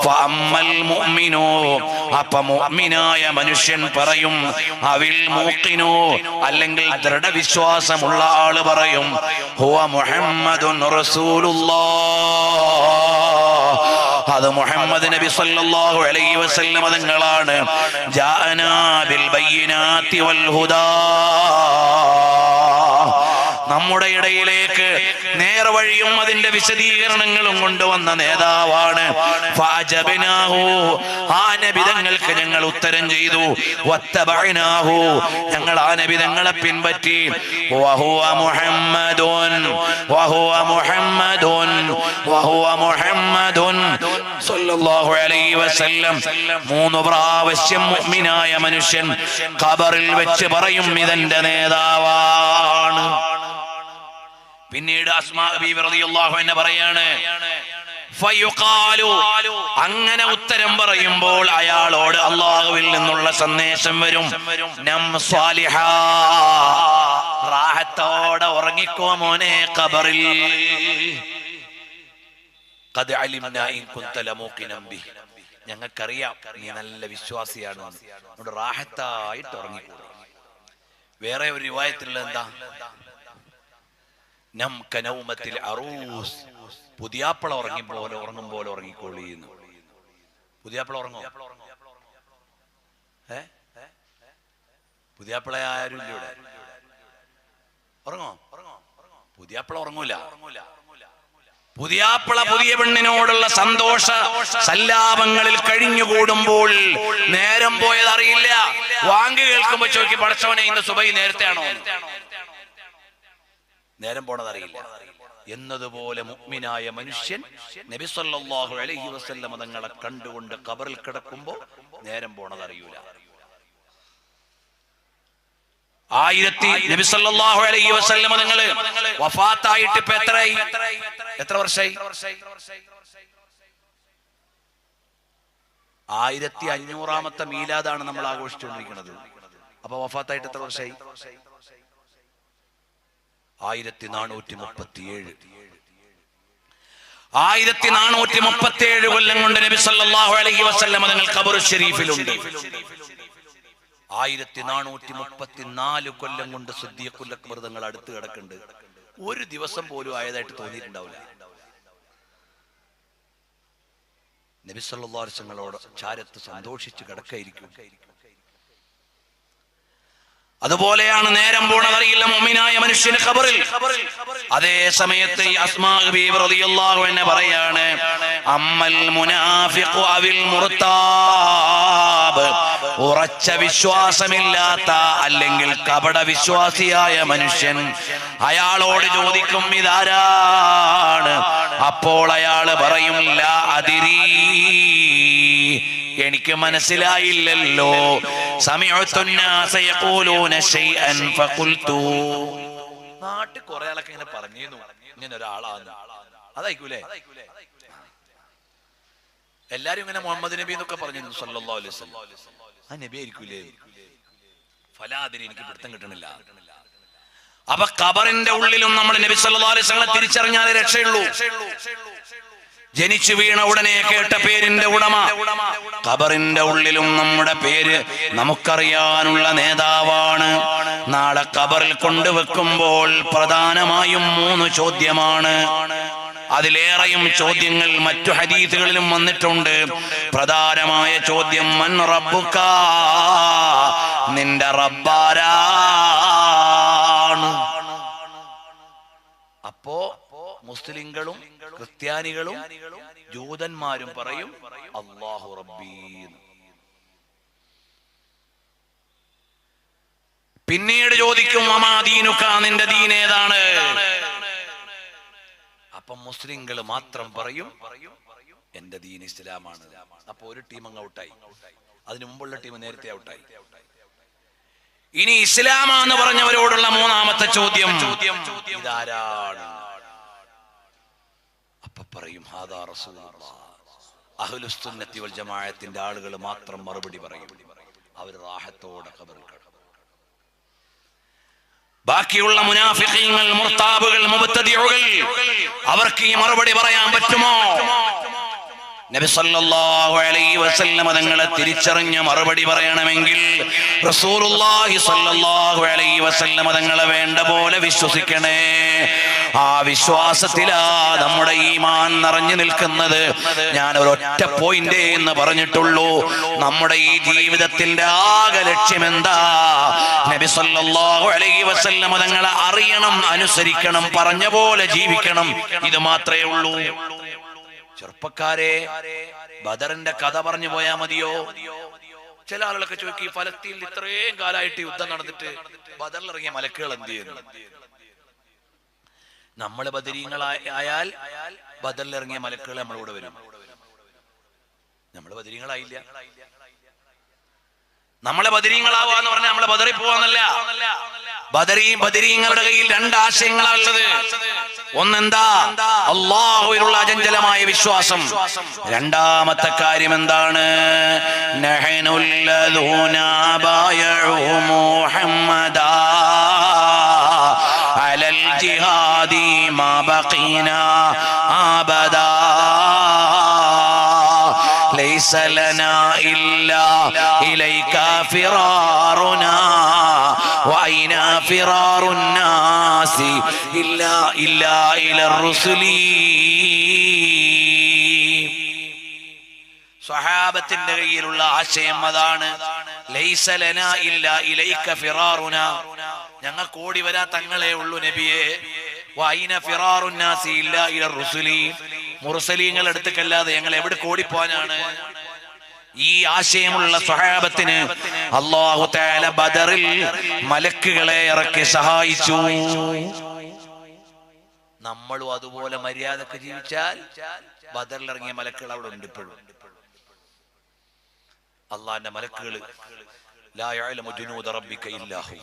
ഫഅമ്മൽ മുഅ്മിനു, അപ്പോൾ മുഅ്മിനായ മനുഷ്യൻ പറയും, അവിൽ മൂഖിനു, അല്ലെങ്കിൽ ദൃഢവിശ്വാസമുള്ള ആള് പറയും, ഹുവ മുഹമ്മദുൻ റസൂലുള്ളാഹ്, അത് മുഹമ്മദ് നബി സല്ലല്ലാഹു അലൈഹി വസല്ലം തങ്ങളാണ്. ജാഅനാ ബിൽ ബയ്യിനാതി വൽ ഹുദാ, നമ്മുടെ ഇടയിലേക്ക് നേർവഴിയും അതിന്റെ വിശദീകരണങ്ങളും കൊണ്ടുവന്ന നേതാവാണ്. ഫഅജബ്നാഹു, ആ നബി തങ്ങൾക്ക് ഞങ്ങൾ ഉത്തരം ചെയ്തു. വത്തബഅനാഹു, ഞങ്ങൾ ആ നബി തങ്ങളെ പിൻപറ്റി. വഹുവ മുഹമ്മദുൻ വഹുവ മുഹമ്മദുൻ വഹുവ മുഹമ്മദുൻ സല്ലല്ലാഹു അലൈഹി വസല്ലം. 3 പ്രാവശ്യം മുഅ്മിനായ മനുഷ്യൻ ഖബറിൽ വെച്ച് പറയും, ഇതെന്റെ നേതാവാണ്. പിന്നീട് അസ്മാ ബീവി റളിയല്ലാഹു അൻഹ പറയാണ്, ഫയുഖാലു, അങ്ങനെ ഉത്തരം പറയുമ്പോൾ അയാളോട് അല്ലാഹുവിൽ നിന്നുള്ള സന്ദേശം വരും, നം സ്വാലിഹാ, റാഹത്തോടെ ഉറങ്ങിക്കോ മോനെ ഖബറിൽ. ഖദ് അലിംനാ ഇൻ കുൻത ലമൂഖിനം ബി, ഞങ്ങൾക്കറിയാം നീ നല്ല വിശ്വാസിയാണ്, അതുകൊണ്ട് റാഹത്തായിട്ട് ഉറങ്ങിക്കോ. വേറെ ഒരു റിവായത്തിലുള്ള എന്താ? നം കനൗമത്തിൽ അറൂസ്, പുതിയാപ്പള ഉറങ്ങും പോലെ ഉറങ്ങിക്കോളിന്ന്. പുതിയാപ്പള ഉറങ്ങോ? പുതിയാപ്പള ആരും ഇല്ല ഇവിടെ. ഉറങ്ങോ? പുതിയാപ്പള ഉറങ്ങൂല. പുതിയാപ്പള പുതിയ പെണ്ണിനോടുള്ള സന്തോഷ സല്ലാപങ്ങളിൽ കഴിഞ്ഞുകൂടുമ്പോൾ നേരം പോയത് അറിയില്ല. വാങ്ക് കേൾക്കുമ്പോ ചോദിക്കും, പടച്ചവനെ ഇന്ന് സുബഹി നേരത്തെ ആണോ? നേരം പോണതറിയില്ല. എന്നതുപോലെ മുഅ്മിനായ മനുഷ്യൻ നബി സല്ലല്ലാഹു അലൈഹി വസല്ലം തങ്ങളെ കണ്ടുകൊണ്ട് ഖബറിൽ കിടക്കുമ്പോൾ നേരം പോണതറിയൂല. നബി സല്ലല്ലാഹു അലൈഹി വസല്ലം തങ്ങൾ വഫാത്തായിട്ട് ഇപ്പൊ എത്ര വർഷമായി? 1500ാമത്തെ മീലാദാണ് നമ്മൾ ആഘോഷിച്ചുകൊണ്ടിരിക്കുന്നത്. അപ്പൊ വഫാത്തായിട്ട് എത്ര വർഷമായി? 1437. 1437 കൊല്ലം കൊണ്ട് നബി സല്ലല്ലാഹു അലൈഹി വസല്ലം തങ്ങൾ ഖബർ ശരീഫിലുണ്ട്. 1434 കൊല്ലം കൊണ്ട് സിദ്ദീഖുൽ അക്ബർ തങ്ങൾ അടുത്ത് കിടക്കുന്നുണ്ട്. ഒരു ദിവസം പോലും ആയതായിട്ട് തോന്നിയിട്ടുണ്ടാവില്ല. നബി സല്ലല്ലാഹു അലൈഹി വസല്ലമയോട് ചാരത്ത് സന്തോഷിച്ച് കിടക്കായിരിക്കും. അതുപോലെയാണ് നേരം പോണതറിയില്ല മുഅ്മിനായ മനുഷ്യന് ഖബറിൽ. അതേ സമയത്ത് അസ്മാ ബീവി റളിയല്ലാഹു അൻഹ പറയാണ്, അമ്മൽ മുനാഫിഖു അവിൽ മുർതാബ് ഉറച്ച വിശ്വാസമില്ലാത്ത അല്ലെങ്കിൽ കപട വിശ്വാസിയായ മനുഷ്യൻ അയാളോട് ചോദിക്കും ഇതാരാണ്? അപ്പോൾ അയാൾ പറയും ലാ അദിരി, എനിക്ക് മനസ്സിലായില്ലല്ലോ. സമിഅതു الناس يقولون شيئا فقلت. നാട്ടിൽ കുറെ ആളൊക്കെ ഇങ്ങനെ പറഞ്ഞിരുന്നു ഇങ്ങനെ ഒരാളാണ്, അതായിക്കൂലേ? എല്ലാരും ഇങ്ങനെ മുഹമ്മദ് നബി എന്നൊക്കെ പറഞ്ഞിരുന്നു സല്ലല്ലാഹു അലൈഹി വസല്ലം. ആ നബി ആയിരിക്കൂലേ? ഫലാദിരി, എനിക്ക് പിടുത്തം കിട്ടണില്ല. അപ്പൊ ഖബറിന്റെ ഉള്ളിലും നമ്മൾ നബി സല്ലല്ലാഹു അലൈഹി വസല്ലം തിരിച്ചറിഞ്ഞാലേ രക്ഷയുള്ളൂ. ജനിച്ചു വീണ ഉടനെ കേട്ട പേരിന്റെ ഉടമ, ഖബറിന്റെ ഉള്ളിലും നമ്മുടെ പേര് നമുക്കറിയാനുള്ള നേതാവാണ്. നാളെ ഖബറിൽ കൊണ്ടുവെക്കുമ്പോൾ പ്രധാനമായും 3 ചോദ്യമാണ്. അതിലേറെയും ചോദ്യങ്ങൾ മറ്റു ഹദീസുകളിലും വന്നിട്ടുണ്ട്. പ്രധാനമായ ചോദ്യം മൻ റബ്ബുക, നിന്റെ റബ്ബാരാണ്. അപ്പോ മുസ്ലിങ്ങളും ക്രിസ്ത്യാനികളും ജൂതന്മാരും പറയും അല്ലാഹു റബ്ബി. പിന്നീട് ചോദിക്കും വമാ ദീനുക, നിന്റെ ദീൻ ഏതാണ്? അപ്പം മുസ്ലിങ്ങൾ മാത്രം പറയും എന്റെ ദീൻ ഇസ്ലാമാണ്. അപ്പൊ ഒരു ടീം അങ്ങ് ഔട്ടായി, അതിനു മുമ്പുള്ള ടീം നേരത്തെ ഔട്ടായി. ഇനി ഇസ്ലാമാന്ന് പറഞ്ഞവരോടുള്ള 3ാമത്തെ ചോദ്യം ഇതാരാണ്? അപ്പൊ പറയും ഹാദാ റസൂലുള്ളാഹ്. അഹ്ലുസ് സുന്നത്തി വൽ ജമാഅത്തിന്റെ ആളുകൾ മാത്രം മറുപടി പറയും. അവർ റാഹത്തോടെ ഖബറിൽ കിടക്കും. ബാക്കിയുള്ള മുനാഫിഖീങ്ങൾ, മുർതാബുകൾ, മുബ്തദിഉകൾ അവർക്ക് ഈ മറുപടി പറയാൻ പറ്റുമോ? നബി സല്ലല്ലാഹു അലൈഹി വസല്ലം തങ്ങളെ തിരിച്ചറിഞ്ഞ മറുപടി പറയണമെങ്കിൽ റസൂലുള്ളാഹി സല്ലല്ലാഹു അലൈഹി വസല്ലം തങ്ങളെ വേണ്ട പോലെ വിശ്വസിക്കണേ. ആ വിശ്വാസത്തിലാ നമ്മുടെ ഈമാൻ നിറഞ്ഞു നിൽക്കുന്നത്. ഞാൻ ഒരൊറ്റ പോയിന്റ് എന്ന് പറഞ്ഞിട്ടുള്ളൂ. നമ്മുടെ ഈ ജീവിതത്തിന്റെ ആകെ ലക്ഷ്യം എന്താ? നബി സല്ലല്ലാഹു അലൈഹി വസല്ലം തങ്ങളെ അറിയണം, അനുസരിക്കണം, പറഞ്ഞ പോലെ ജീവിക്കണം. ഇത് മാത്രമേ ഉള്ളൂ. ചെറുപ്പക്കാരെ, ബദറിന്റെ കഥ പറഞ്ഞു പോയാ മതിയോ? ചില ആളുകളൊക്കെ ചോദിക്കും, ഫലസ്തീനിൽ ഇത്രയും കാലമായിട്ട് യുദ്ധം നടന്നിട്ട് ബദറിലിറങ്ങിയ മലക്കുകൾ എന്ത് ചെയ്യുന്നു? നമ്മള് ബദരീങ്ങളായാൽ ബദറിലിറങ്ങിയ മലക്കുകൾ നമ്മളോട് വരും. നമ്മള് ബദരീങ്ങളായില്ല. നമ്മളെ ബദരീങ്ങളാവാന്ന് പറഞ്ഞാൽ നമ്മളെ ബദറിൽ പോവാന്നല്ല. ബദരീങ്ങളുടെ കയ്യിൽ 2 ആശയങ്ങളാണുള്ളത്. ഒന്നെന്താ? അല്ലാഹുവിലുള്ള അചഞ്ചലമായ വിശ്വാസം. രണ്ടാമത്തെ കാര്യം എന്താണ്? നഹ്നുല്ലദൂനാ ബായഉ മുഹമ്മദാ അലൽ ജിഹാദി മാ ബഖീനാ അബദാ ليس لنا إلا إليك فرارنا وأين فرار الناس إلا إلى الرسل. സ്വഹാബത്തിന്റെ കയ്യിലുള്ള ആശയം അതാണ്. ലൈസ ലനാ ഇല്ലാ ഇലൈക ഫിറാറുനാ, ഞങ്ങൾക്ക് ഓടി വരാ തങ്ങളെ ഉള്ളൂ നബിയെ. വഅൈന ഫിറാറുൻ നാസി ഇല്ലാ ഇല റുസുലി, മുർസലീങ്ങൾ അടുത്തേക്കല്ലാതെ ഞങ്ങൾ എവിടെ ഓടിപ്പോവാനാണ്? ഈ ആശയമുള്ള സ്വഹാബത്തിന് അല്ലാഹു തആല ബദറിൽ മലക്കുകളെ ഇറക്കി സഹായിച്ചു. നമ്മളും അതുപോലെ മര്യാദക്ക് ജീവിച്ചാൽ ബദറിൽ ഇറങ്ങിയ മലക്കുകൾ അവിടെ ഉണ്ട്. ഇപ്പോഴും അള്ളാന്റെ മലക്കുകൾ ലാ യഅലമു ജുനൂദ റബ്ബിക ഇല്ലാ ഹു,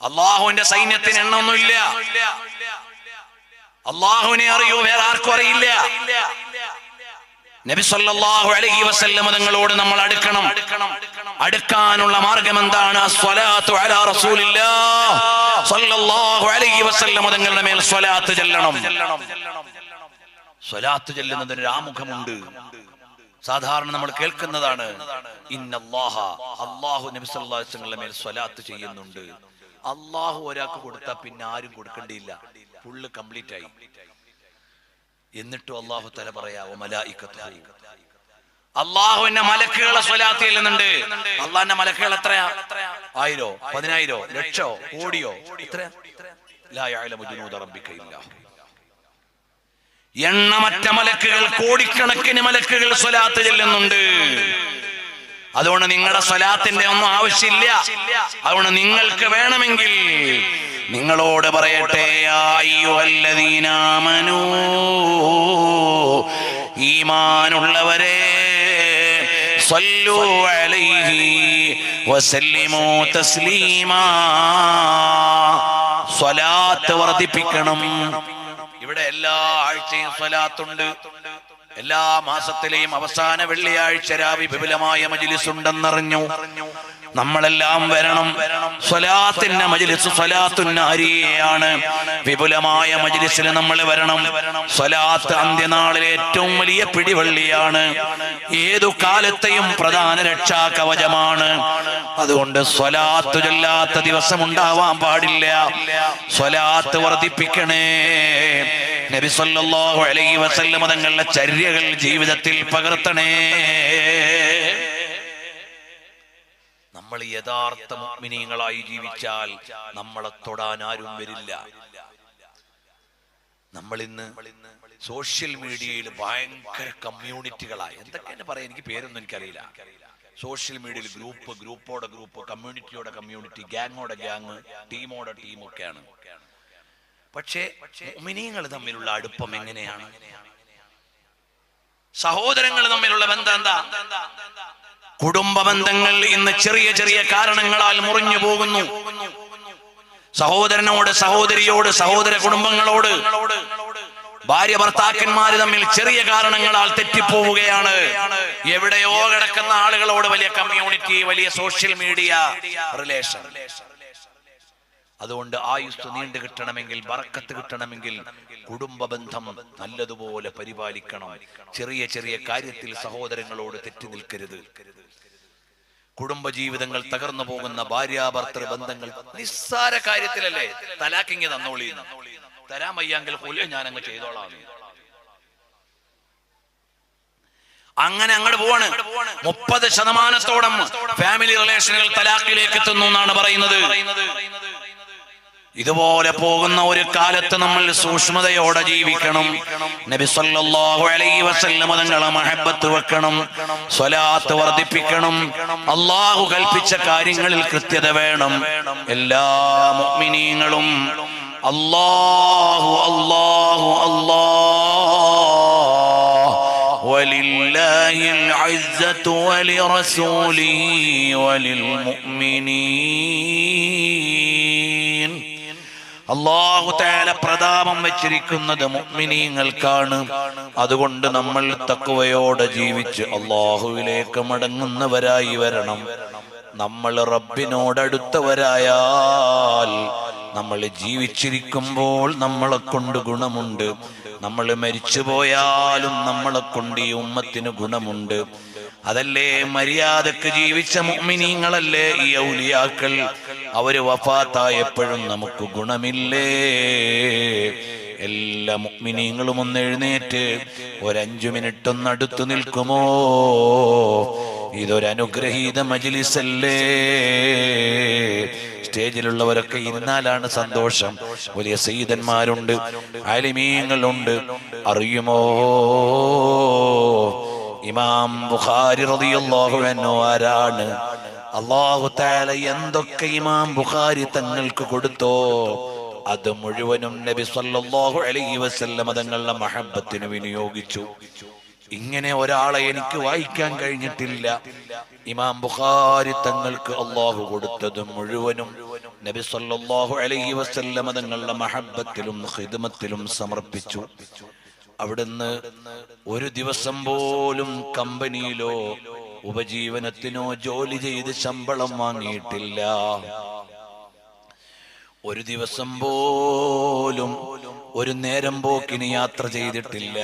അള്ളാഹുവിന്റെ സൈന്യത്തിന് എണ്ണൊന്നുമില്ല. അള്ളാഹുവിനെ അറിയൂ, വേറെ ആർക്കും അറിയില്ല. നബി സല്ലല്ലാഹു അലൈഹി വസല്ലം തങ്ങളോട് നമ്മൾ അടുക്കണം. അടുക്കാനുള്ള മാർഗം എന്താണ്? അസ്സലാത്തു അലാ റസൂലില്ലാഹ് സല്ലല്ലാഹു അലൈഹി വസല്ലം തങ്ങളുടെ മേൽ സ്വലാത്ത് ചൊല്ലണം. സ്വലാത്ത് ചൊല്ലുന്നതിന് ഒരു ആമുഖമുണ്ട്. സാധാരണ നമ്മൾ കേൾക്കുന്നതാണ് ഇന്നല്ലാഹ, അല്ലാഹു നബി സല്ലല്ലാഹു അലൈഹി വസല്ലം മേൽ സ്വലാത്ത് ചെയ്യുന്നുണ്ട്. അല്ലാഹു ഒരാൾക്ക് കൊടുത്താൽ പിന്നെ ആരും കൊടുക്കേണ്ടിയില്ല, ഫുള്ള് കംപ്ലീറ്റ് ആയി. എന്നിട്ടും അല്ലാഹു തആല പറയാ വമലായികത്തുഹു, അല്ലാഹുവിന്റെ മലക്കുകളെ സ്വലാത്ത് ചെല്ലുന്നുണ്ട്. അല്ലാഹുവിന്റെ മലക്കുകൾ എത്രയാ? 1000, 10000, ലക്ഷോ, കോടിയോ? എത്രയാ? ലാ യഅലമു ജുനൂദ റബ്ബിക ഇല്ലാ ഹു. എണ്ണമറ്റ മലക്കുകൾ, കോടിക്കണക്കിന് മലക്കുകൾ സ്വലാത്ത് ചെല്ലുന്നുണ്ട്. അതുകൊണ്ട് നിങ്ങളുടെ സ്വലാത്തിന്റെ ഒന്നും ആവശ്യമില്ല. അതുകൊണ്ട് നിങ്ങൾക്ക് വേണമെങ്കിൽ നിങ്ങളോട് പറയട്ടെ, അയ്യുഹല്ലദീന ആമനൂ, ഈമാനുള്ളവരെ, സല്ലു അലൈഹി വസല്ലിമു തസ്ലീമാ, സ്വലാത്ത് വർദ്ധിപ്പിക്കണം. ഇവിടെ എല്ലാ ആഴ്ചയും സ്വലാത്തുണ്ട്. എല്ലാ മാസത്തിലെയും അവസാന വെള്ളിയാഴ്ച രാവി വിപുലമായ മജ്ലിസ് ഉണ്ടെന്നറിഞ്ഞു. നമ്മളെല്ലാം വരണം. സ്വലാത്തിന്റെ മജ്ലിസ് സ്വലാത്തുൻ നാരിയാണ്. വിപുലമായ മജ്ലിസിൽ നമ്മൾ വരണം. സ്വലാത്ത് അന്ത്യനാളിലെ ഏറ്റവും വലിയ പിടിവള്ളിയാണ്. ഏതു കാലത്തെയും പ്രധാന രക്ഷാ കവചമാണ്. അതുകൊണ്ട് സ്വലാത്ത് ചൊല്ലാത്ത ദിവസം ഉണ്ടാവാൻ പാടില്ല. സ്വലാത്ത് വർദ്ധിപ്പിക്കണേ. നബി സല്ലല്ലാഹു അലൈഹി വസല്ലം തങ്ങളുടെ ചര്യകൾ ജീവിതത്തിൽ പകർത്തണേ. നമ്മൾ യഥാർത്ഥ മുഅ്മിനീങ്ങളായി ജീവിച്ചാൽ നമ്മളെ തൊടാൻ ആരും വരില്ല. നമ്മൾ ഇന്ന് സോഷ്യൽ മീഡിയയിൽ ഭയങ്കര കമ്മ്യൂണിറ്റികളായി, എന്തൊക്കെയാണ് പറയാ, എനിക്ക് പേരൊന്നും എനിക്കറിയില്ല. സോഷ്യൽ മീഡിയയിൽ ഗ്രൂപ്പോടെ ഗ്രൂപ്പ്, കമ്മ്യൂണിറ്റിയോടെ കമ്മ്യൂണിറ്റി, ഗ്യാങ്ങോടെ ഗ്യാങ്, ടീമോടെ ടീം ഒക്കെയാണ്. പക്ഷേ മുഅ്മിനീങ്ങൾ തമ്മിലുള്ള അടുപ്പം എങ്ങനെയാണ്? സഹോദരങ്ങൾ തമ്മിലുള്ള ബന്ധം എന്താ? കുടുംബ ബന്ധങ്ങൾ ഇന്ന് ചെറിയ ചെറിയ കാരണങ്ങളാൽ മുറിഞ്ഞു പോകുന്നു. സഹോദരനോട്, സഹോദരിയോട്, സഹോദര കുടുംബങ്ങളോട്, ഭാര്യ ഭർത്താക്കന്മാര് തമ്മിൽ ചെറിയ കാരണങ്ങളാൽ തെറ്റിപ്പോവുകയാണ്. എവിടെയോ കിടക്കുന്ന ആളുകളോട് വലിയ കമ്മ്യൂണിറ്റി, വലിയ സോഷ്യൽ മീഡിയ റിലേഷൻ. അതുകൊണ്ട് ആയുസ് നീണ്ടു കിട്ടണമെങ്കിൽ, ബറക്കത്ത് കിട്ടണമെങ്കിൽ കുടുംബ ബന്ധം നല്ലതുപോലെ പരിപാലിക്കണം. ചെറിയ ചെറിയ കാര്യത്തിൽ സഹോദരങ്ങളോട് തെറ്റി നിൽക്കരുത്. കുടുംബ ജീവിതങ്ങൾ തകർന്നു പോകുന്ന ഭാര്യാഭർത്തൃ ബന്ധങ്ങൾ നിസ്സാര കാര്യത്തിലല്ലേ തലാക്കിങ് തന്നോളി, തരാൻ വയ്യെങ്കിൽ കൊല്ലം ഞാൻ അങ്ങ് ചെയ്തോളാം. അങ്ങനെ അങ്ങോട്ട് പോവാണ്. 30% ഫാമിലി റിലേഷനുകൾ തലാഖിലേക്ക് എത്തുന്നു എന്നാണ് പറയുന്നത്. ഇതുപോലെ പോകുന്ന ഒരു കാലത്ത് നമ്മൾ സൂക്ഷ്മതയോടെ ജീവിക്കണം. നബി സല്ലല്ലാഹു അലൈഹി വസല്ലം തങ്ങളെ മഹബ്ബത്ത് വെക്കണം. സ്വലാത്ത് വർദ്ധിപ്പിക്കണം. അല്ലാഹു കൽപ്പിച്ച കാര്യങ്ങളിൽ കൃത്യത വേണം. എല്ലാ മുഅ്മിനീങ്ങളും അല്ലാഹു അല്ലാഹു അല്ലാഹ് വലില്ലാഹിൽ ഇസ്സത്തു വലിറസൂലിഹി വലിൽ മുഅ്മിനീൻ. അല്ലാഹു തആല പ്രതാപം വെച്ചിരിക്കുന്നത് മുഅ്മിനീങ്ങൾക്കാണ്. അതുകൊണ്ട് നമ്മൾ തഖ്വയോടെ ജീവിച്ച് അല്ലാഹുവിലേക്ക് മടങ്ങുന്നവരായി വരണം. നമ്മൾ റബ്ബിനോടടുത്തവരായാൽ നമ്മൾ ജീവിച്ചിരിക്കുമ്പോൾ നമ്മളെ കൊണ്ട് ഗുണമുണ്ട്. നമ്മൾ മരിച്ചു പോയാലും നമ്മളെ കൊണ്ട് ഈ ഉമ്മത്തിന് ഗുണമുണ്ട്. അതല്ലേ മര്യാദക്ക് ജീവിച്ച മുഅ്മിനീങ്ങളല്ലേ ഈ ഔലിയാക്കൾ. അവര് വഫാത്തായപ്പോഴും നമുക്ക് ഗുണമില്ലേ? എല്ലാ മുഅ്മിനീങ്ങളും ഒന്ന് എഴുന്നേറ്റ് ഒരു 5 മിനിറ്റ് ഒന്ന് അടുത്തു നിൽക്കുമോ? ഇതൊരു അനുഗ്രഹീത മജ്ലിസല്ലേ. സ്റ്റേജിലുള്ളവരൊക്കെ ഇരുന്നാലാണ് സന്തോഷം. വലിയ സയ്യിദന്മാരുണ്ട്, ആലിമീങ്ങളുണ്ട്. അറിയുമോ ഇമാം ബുഖാരി റളിയല്ലാഹു അൻഹു ആരാണ്? അല്ലാഹു തആല എന്തൊക്കെ ഇമാം ബുഖാരി തങ്ങൾക്ക് കൊടുത്തോ അത് മുഴുവനും നബി സല്ലല്ലാഹു അലൈഹി വസല്ലം തങ്ങളുടെ മഹബ്ബത്തിന് വിനിയോഗിച്ചു. ഇങ്ങനെ ഒരാളെ എനിക്ക് വായിക്കാൻ കഴിഞ്ഞിട്ടില്ല. ഇമാം ബുഖാരി തങ്ങൾക്ക് അല്ലാഹു കൊടുത്തത് മുഴുവനും നബി സല്ലല്ലാഹു അലൈഹി വസല്ലം തങ്ങളുടെ മഹബ്ബത്തിലും ഖിദ്മത്തിലും സമർപ്പിച്ചു. അവിടുന്ന് ഒരു ദിവസം പോലും കമ്പനിയിലോ ഉപജീവനത്തിനോ ജോലി ചെയ്ത് ശമ്പളം വാങ്ങിയിട്ടില്ല. ഒരു ദിവസം പോലും ഒരു നേരം പോക്കിന് യാത്ര ചെയ്തിട്ടില്ല.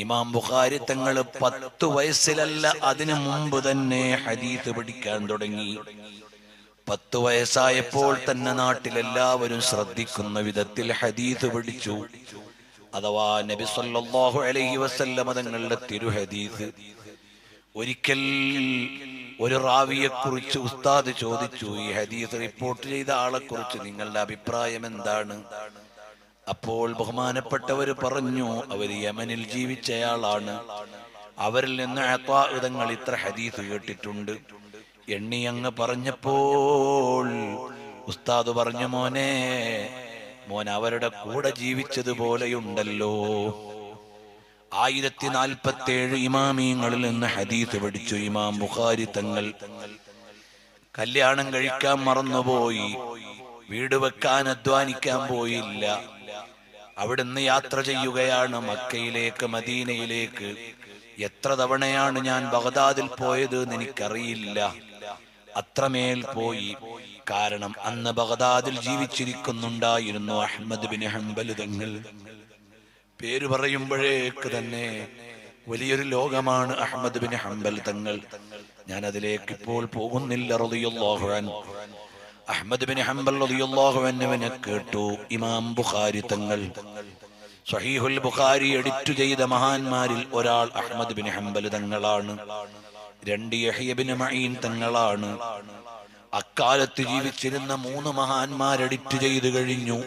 ഇമാം ബുഖാരി തങ്ങൾ 10 വയസ്സിലല്ല, അതിനു മുമ്പ് തന്നെ ഹദീസ് പഠിക്കാൻ തുടങ്ങി. 10 വയസ്സായപ്പോൾ തന്നെ നാട്ടിലെല്ലാവരും ശ്രദ്ധിക്കുന്ന വിധത്തിൽ ഹദീസ് പഠിച്ചു. അഥവാ നബി സല്ലല്ലാഹു അലൈഹി വസല്ലം തങ്ങളുടെ തിരുഹദീസ്. ഒരിക്കൽ ഒരു റാവിയെ കുറിച്ച് ഉസ്താദ് ചോദിച്ചു, ഈ ഹദീസ് റിപ്പോർട്ട് ചെയ്ത ആളെ കുറിച്ച് നിങ്ങളുടെ അഭിപ്രായം എന്താണ്? അപ്പോൾ ബഹുമാനപ്പെട്ടവര് പറഞ്ഞു, അവർ യമനിൽ ജീവിച്ചയാളാണ്. അവരിൽ നിന്ന് അത്താ തങ്ങൾ ഇത്ര ഹദീസ് കേട്ടിട്ടുണ്ട്. എണ്ണി അങ്ങ് പറഞ്ഞപ്പോൾ ഉസ്താദ് പറഞ്ഞു, മോൻ അവരുടെ കൂടെ ജീവിച്ചതുപോലെയുണ്ടല്ലോ. 1047 ഇമാമീങ്ങളിൽ നിന്ന് ഹദീസ് പഠിച്ചു ഇമാം ബുഖാരി തങ്ങൾ. കല്യാണം കഴിക്കാൻ മറന്നുപോയി, വീട് വെക്കാൻ അധ്വാനിക്കാൻ പോയില്ല. അവിടുന്ന് യാത്ര ചെയ്യുകയാണ് മക്കയിലേക്ക്, മദീനയിലേക്ക്. എത്ര തവണയാണ് ഞാൻ ബഗ്ദാദിൽ പോയത് എന്ന് എനിക്കറിയില്ല, അത്രമേൽ പോയി. കാരണം അന്ന് ബഗ്ദാദിൽ ജീവിച്ചിരിക്കുന്നുണ്ടായിരുന്നു അഹ്മദ് ബിൻ ഹംബൽ തങ്ങൾ. പേര് പറയുമ്പോഴേക്ക് തന്നെ വലിയൊരു ലോകമാണ് അഹ്മദ് ബിൻ ഹംബൽ തങ്ങൾ. ഞാൻ അതിലേക്ക് ഇപ്പോൾ പോകുന്നില്ല. റളിയല്ലാഹു അൻഹു അഹ്മദ് ബിൻ ഹംബൽ റളിയല്ലാഹു അൻഹുവിനെ കേട്ടു ഇമാം ബുഖാരി തങ്ങൾ. സ്വഹീഹുൽ ബുഖാരി എഡിറ്റ് ചെയ്ത മഹാന്മാരിൽ ഒരാൾ അഹ്മദ് ബിൻ ഹംബൽ തങ്ങളാണ്. 2 യഹ്യ ബിൻ മഈൻ തങ്ങളാണ്. അക്കാലത്ത് ജീവിച്ചിരുന്ന 3 മഹാന്മാർ എഡിറ്റ് ചെയ്തു കഴിഞ്ഞു.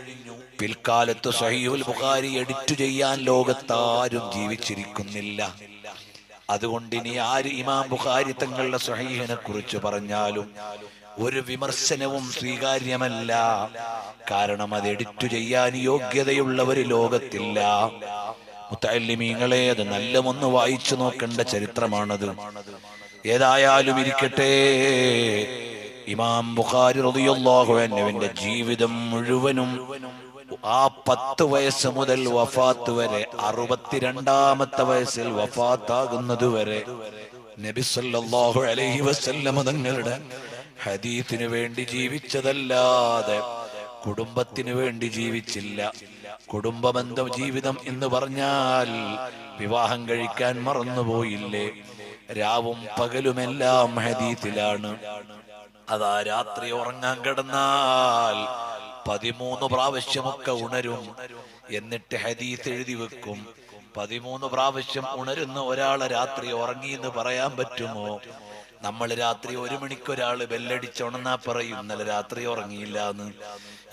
പിൽക്കാലത്ത് സ്വഹീഹുൽ ബുഖാരി എഡിറ്റ് ചെയ്യാൻ ലോകത്താരും ജീവിച്ചിരിക്കുന്നില്ല. അതുകൊണ്ട് ഇനി ആര് ഇമാം ബുഖാരി തങ്ങളുടെ സ്വഹീഹിനെ കുറിച്ച് പറഞ്ഞാലും ഒരു വിമർശനവും സ്വീകാര്യമല്ല. കാരണം അത് എഡിറ്റ് ചെയ്യാൻ യോഗ്യതയുള്ളവർ ലോകത്തില്ല. മുത്തഅല്ലിമീങ്ങളെ, അത് നല്ല ഒന്ന് വായിച്ചു നോക്കേണ്ട ചരിത്രമാണത്. ഏതായാലും ഇരിക്കട്ടെ, ഇമാം ബുഖാരി റളിയല്ലാഹു അൻഹുവിന്റെ ജീവിതം മുഴുവനും ആ 10 വയസ്സ് മുതൽ വഫാത്ത് വരെ, 62ാമത്തെ വയസ്സിൽ വഫാത്താകുന്നത് വരെ നബി സല്ലല്ലാഹു അലൈഹി വസല്ലം തങ്ങളുടെ ഹദീസിന് വേണ്ടി ജീവിച്ചതല്ലാതെ കുടുംബത്തിന് വേണ്ടി ജീവിച്ചില്ല. കുടുംബബന്ധം ജീവിതം എന്ന് പറഞ്ഞാൽ വിവാഹം കഴിക്കാൻ മറന്നുപോയില്ലേ? രാവും പകലുമെല്ലാം ഹദീസിലാണ്. അതാ രാത്രി ഉറങ്ങാൻ കിടന്നാൽ 13 പ്രാവശ്യമൊക്കെ ഉണരും. എന്നിട്ട് ഹദീസ് എഴുതി വെക്കും. 13 പ്രാവശ്യം ഉണരുന്ന ഒരാളെ രാത്രി ഉറങ്ങി എന്ന് പറയാൻ പറ്റുമോ? നമ്മൾ രാത്രി 1 മണിക്ക് ഒരാൾ ബെല്ലടിച്ചുണന്നാ പറയും ഇന്നലെ രാത്രി ഉറങ്ങിയില്ല എന്ന്.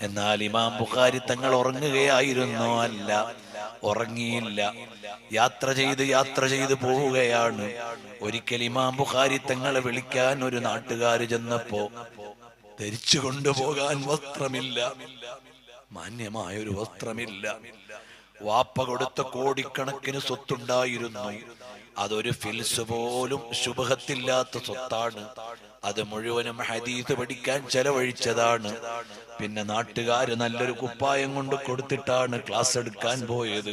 എന്നാൽ ഇമാം ബുഖാരി തങ്ങൾ ഉറങ്ങുകയായിരുന്നു? അല്ല, ഉറങ്ങിയില്ല. യാത്ര ചെയ്ത് പോവുകയാണ്. ഒരിക്കൽ ഇമാം ബുഖാരി തങ്ങളെ വിളിക്കാൻ ഒരു നാട്ടുകാര് ചെന്നപ്പോ ധരിച്ചു കൊണ്ടുപോകാൻ വസ്ത്രമില്ല, മാന്യമായൊരു വസ്ത്രമില്ല. വാപ്പ കൊടുത്ത കോടിക്കണക്കിന് സ്വത്തുണ്ടായിരുന്നു. അതൊരു ഫിൽസ് പോലും ശുഭഹത്തില്ലാത്ത സ്വത്താണ്. അത് മുഴുവനും ഹദീസ് പഠിക്കാൻ ചെലവഴിച്ചതാണ്. പിന്നെ നാട്ടുകാര് നല്ലൊരു കുപ്പായം കൊണ്ട് കൊടുത്തിട്ടാണ് ക്ലാസ് എടുക്കാൻ പോയത്.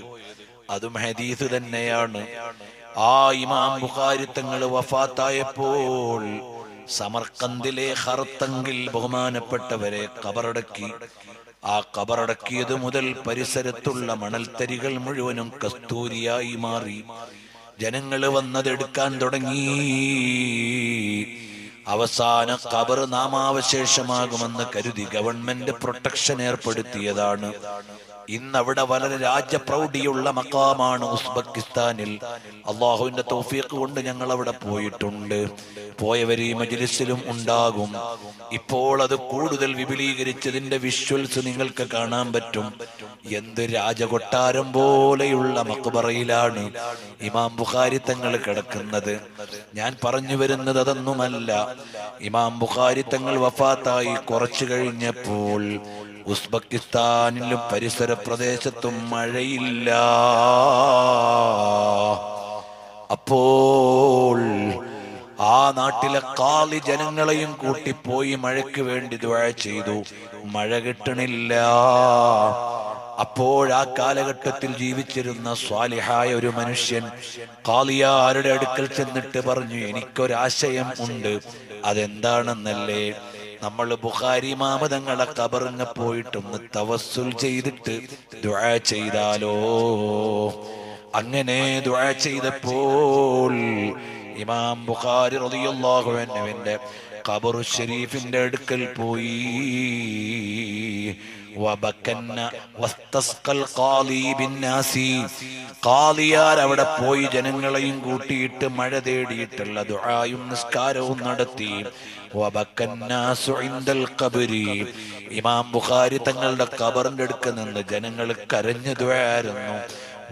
അതും ഹദീസ് തന്നെയാണ്. ആ ഇമാം ബുഖാരി തങ്ങൾ വഫാത്തായപ്പോൾ സമർക്കന്ദിലെ ഖർത്തങ്കിൽ ബഹുമാനപ്പെട്ടവരെ ഖബറടക്കി. ആ ഖബറടക്കിയത് മുതൽ പരിസരത്തുള്ള മണൽത്തരികൾ മുഴുവനും കസ്തൂരിയായി മാറി. ജനങ്ങൾ വന്നതെടുക്കാൻ തുടങ്ങി. അവസാന ഖബർ നാമാവശേഷമാകുമെന്ന് കരുതി ഗവൺമെന്റ് പ്രൊട്ടക്ഷൻ ഏർപ്പെടുത്തിയതാണ്. ഇന്നവിടെ വളരെ രാജ്യപ്രൗഢിയുള്ള മഖാമാണ് ഉസ്ബെക്കിസ്ഥാനിൽ. അള്ളാഹുവിന്റെ തൗഫീഖ് കൊണ്ട് ഞങ്ങൾ അവിടെ പോയിട്ടുണ്ട്. പോയവർ ഈ മജ്ലിസിലും ഉണ്ടാകും. ഇപ്പോൾ അത് കൂടുതൽ വിപുലീകരിച്ചതിന്റെ വിഷ്വൽസ് നിങ്ങൾക്ക് കാണാൻ പറ്റും. എന്ത് രാജകൊട്ടാരം പോലെയുള്ള മഖ്ബറയിലാണ് ഇമാം ബുഖാരി തങ്ങൾ കിടക്കുന്നത്. ഞാൻ പറഞ്ഞു വരുന്നത് അതൊന്നുമല്ല. ഇമാം ബുഖാരി തങ്ങൾ വഫാത്തായി കുറച്ചു കഴിഞ്ഞപ്പോൾ ഉസ്ബെക്കിസ്ഥാനിലും പരിസര പ്രദേശത്തും മഴയില്ല. അപ്പോൾ ആ നാട്ടിലെ ഖാളി ജനങ്ങളെയും കൂട്ടിപ്പോയി മഴയ്ക്ക് വേണ്ടി ദുആ ചെയ്തു. മഴ കിട്ടണില്ല. അപ്പോൾ ആ കാലഘട്ടത്തിൽ ജീവിച്ചിരുന്ന സ്വാലിഹായ ഒരു മനുഷ്യൻ ഖാളിയാരുടെ അടുക്കൽ ചെന്നിട്ട് പറഞ്ഞു, എനിക്കൊരാശയം ഉണ്ട്. അതെന്താണെന്നല്ലേ? നമ്മൾ ബുഖാരി ഇമാം തങ്ങളെ ഖബറിന് പോയിട്ടൊന്ന് തവസ്സുൽ ചെയ്തിട്ട് ദുആ ചെയ്താലോ? അങ്ങനെ ദുആ ചെയ്തപ്പോൾ ഇമാം ബുഖാരി റളിയല്ലാഹു അൻഹുവിന്റെ ഖബർ ഷരീഫിന്റെ അടുക്കൽ പോയി. ഖാളിയാർ അവിടെ പോയി ജനങ്ങളെയും കൂട്ടിയിട്ട് മഴ തേടിയിട്ടുള്ള ദുആയും നിസ്കാരവും നടത്തി. ഇമാം ബുഖാരി തങ്ങളുടെ ഖബറിന്റെ അടുക്കൽ നിന്ന് ജനങ്ങൾ കരഞ്ഞു ദുആയിരുന്നു.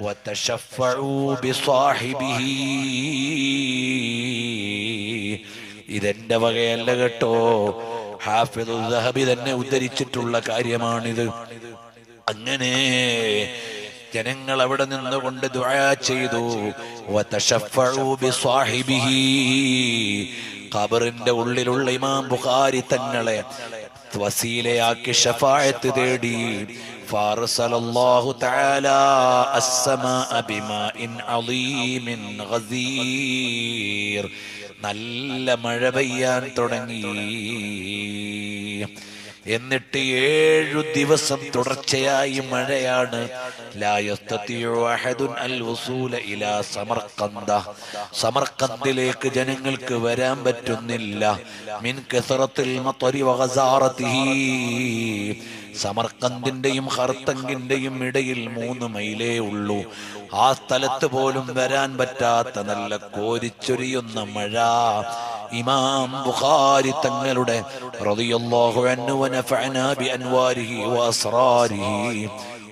വതശഫഉ ബിസാഹിബിഹി. ഇതെന്റെ വകയല്ല കേട്ടോ, ഹാഫിദു ദഹബി തന്നെ ഉദ്ധരിച്ചിട്ടുള്ള കാര്യമാണിത്. അങ്ങനെ ജനങ്ങൾ അവിടെ നിന്നുകൊണ്ട് ദുആ ചെയ്തു. വതശഫഉ ബിസാഹിബിഹി. ഖബറിന്റെ ഉള്ളിലുള്ള ഇമാം ബുഖാരി തങ്ങളെ വസീലയാക്കി ശഫാഅത്ത് തേടി. ഫാർസലല്ലാഹു തആല അസ്സമാഅ ബിമാഇൻ അളീമിൻ ഗസീർ. നല്ല മഴ പെയ്യാൻ തുടങ്ങി. എന്നിട്ട് 7 ദിവസം തുടർച്ചയായി മഴയാണ്. ലാ യസ്തതിഉ അഹദുൻ അൽ വസൂല ഇലാ സമർഖന്ദ. സമർഖന്ദിലേക്ക് ജനങ്ങൾക്ക് വരാൻ പറ്റുന്നില്ല. മിൻ കസറത്തിൽ മത്വരി വഗസാറതിഹി. സമർഖന്ദിന്റെയും ഖർതങ്കിന്റെയും ഇടയിൽ 3 മൈലേ ഉള്ളൂ. ആ സ്ഥലത്ത് പോലും വരാൻ പറ്റാത്ത നല്ല കോരിച്ചൊരിയുന്ന മഴ. ഇമാം ബുഖാരി തങ്ങളുടെ റളിയല്ലാഹു അൻഹു വനഫഅനാ ബിഅൻവാരിഹി വഅസ്റാരിഹി.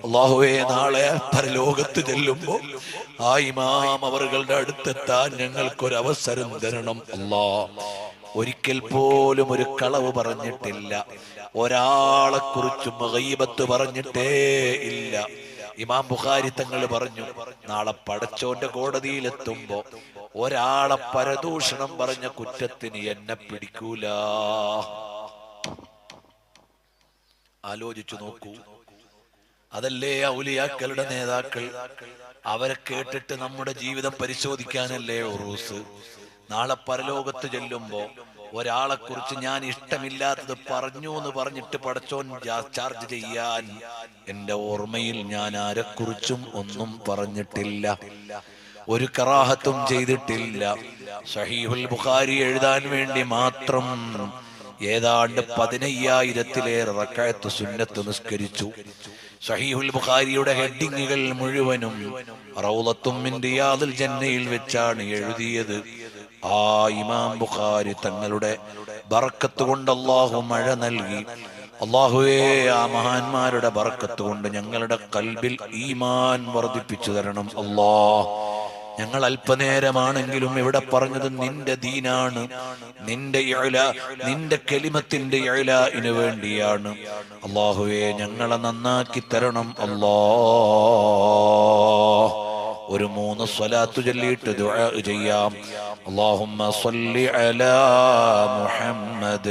അല്ലാഹുവേ, നാളെ പരലോകത്ത് ചെല്ലുമ്പോൾ ആ ഇമാം അവരുടെ അടുത്തെത്താൻ ഞങ്ങൾക്കൊരവസരം തരണം അല്ലാഹ്. ഒരിക്കൽ പോലും ഒരു കളവ് പറഞ്ഞിട്ടില്ല, ഒരാളെ കുറിച്ചും ഗീബത്ത് പറഞ്ഞിട്ടേ ഇല്ല. ഇമാം ബുഖാരി തങ്ങൾ പറഞ്ഞു, നാളെ പടച്ചോന്റെ കോടതിയിലെത്തുമ്പോ ഒരാളെ പരദൂഷണം പറഞ്ഞ കുറ്റത്തിന് എന്നെ പിടിക്കൂല. ആലോചിച്ചു നോക്കൂ. അതല്ലേ ഔലിയാക്കളുടെ നേതാക്കൾ. അവരെ കേട്ടിട്ട് നമ്മുടെ ജീവിതം പരിശോധിക്കാനല്ലേ ഉറൂസ്. നാളെ പരലോകത്ത് ചെല്ലുമ്പോ ഒരാളെ കുറിച്ച് ഞാൻ ഇഷ്ടമില്ലാത്തത് പറഞ്ഞു എന്ന് പറഞ്ഞിട്ട് പടച്ചോൻ ചാർജ് ചെയ്യാൻ എന്റെ ഓർമ്മയിൽ ഞാൻ ആരെക്കുറിച്ചും ഒന്നും പറഞ്ഞിട്ടില്ല, ഒരു കറാഹത്തും ചെയ്തിട്ടില്ല. സഹീഹുൽ ബുഖാരി എഴുതാൻ വേണ്ടി മാത്രം ഏതാണ്ട് 15,000-ലേറെ റക്അത്ത് സുന്നത്ത് നിസ്കരിച്ചു. സഹീഹുൽ ബുഖാരിയുടെ ഹെഡിങ്ങുകൾ മുഴുവനും റൗളത്തും മിൻ റിയാദിൽ ജന്നയിൽ വെച്ചാണ് എഴുതിയത്. ആ ഇമാം ബുഖാരി തങ്ങളുടെ ബറക്കത്ത് കൊണ്ട് അല്ലാഹു മഴ നൽകി. അല്ലാഹുവേ, ആ മഹാന്മാരുടെ ബറക്കത്ത് കൊണ്ട് ഞങ്ങളുടെ ഖൽബിൽ ഈമാൻ വർദ്ധിപ്പിച്ചു തരണം അല്ലാഹ്. ഞങ്ങൾ അല്പനേരമാണെങ്കിലും ഇവിടെ പറഞ്ഞത് നിന്റെ ദീനാണ്, നിന്റെ കലിമത്തിന്റെ ഇഅ്ലാഇന് വേണ്ടിയാണ്. അല്ലാഹുവേ, ഞങ്ങളെ നന്നാക്കി തരണം അല്ലാഹ്. ഒരു 3 സ്വലാത്ത് ചൊല്ലിയിട്ട് ദുആ ചെയ്യാം. اللهم صل على محمد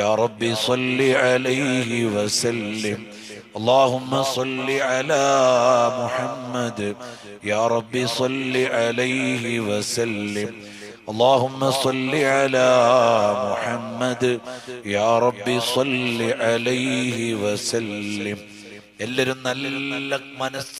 يا ربي صل عليه وسلم. اللهم صل على محمد يا ربي صل عليه وسلم. اللهم صل على محمد يا ربي صل عليه وسلم. എല്ലാവരും നല്ല മനസ്സ്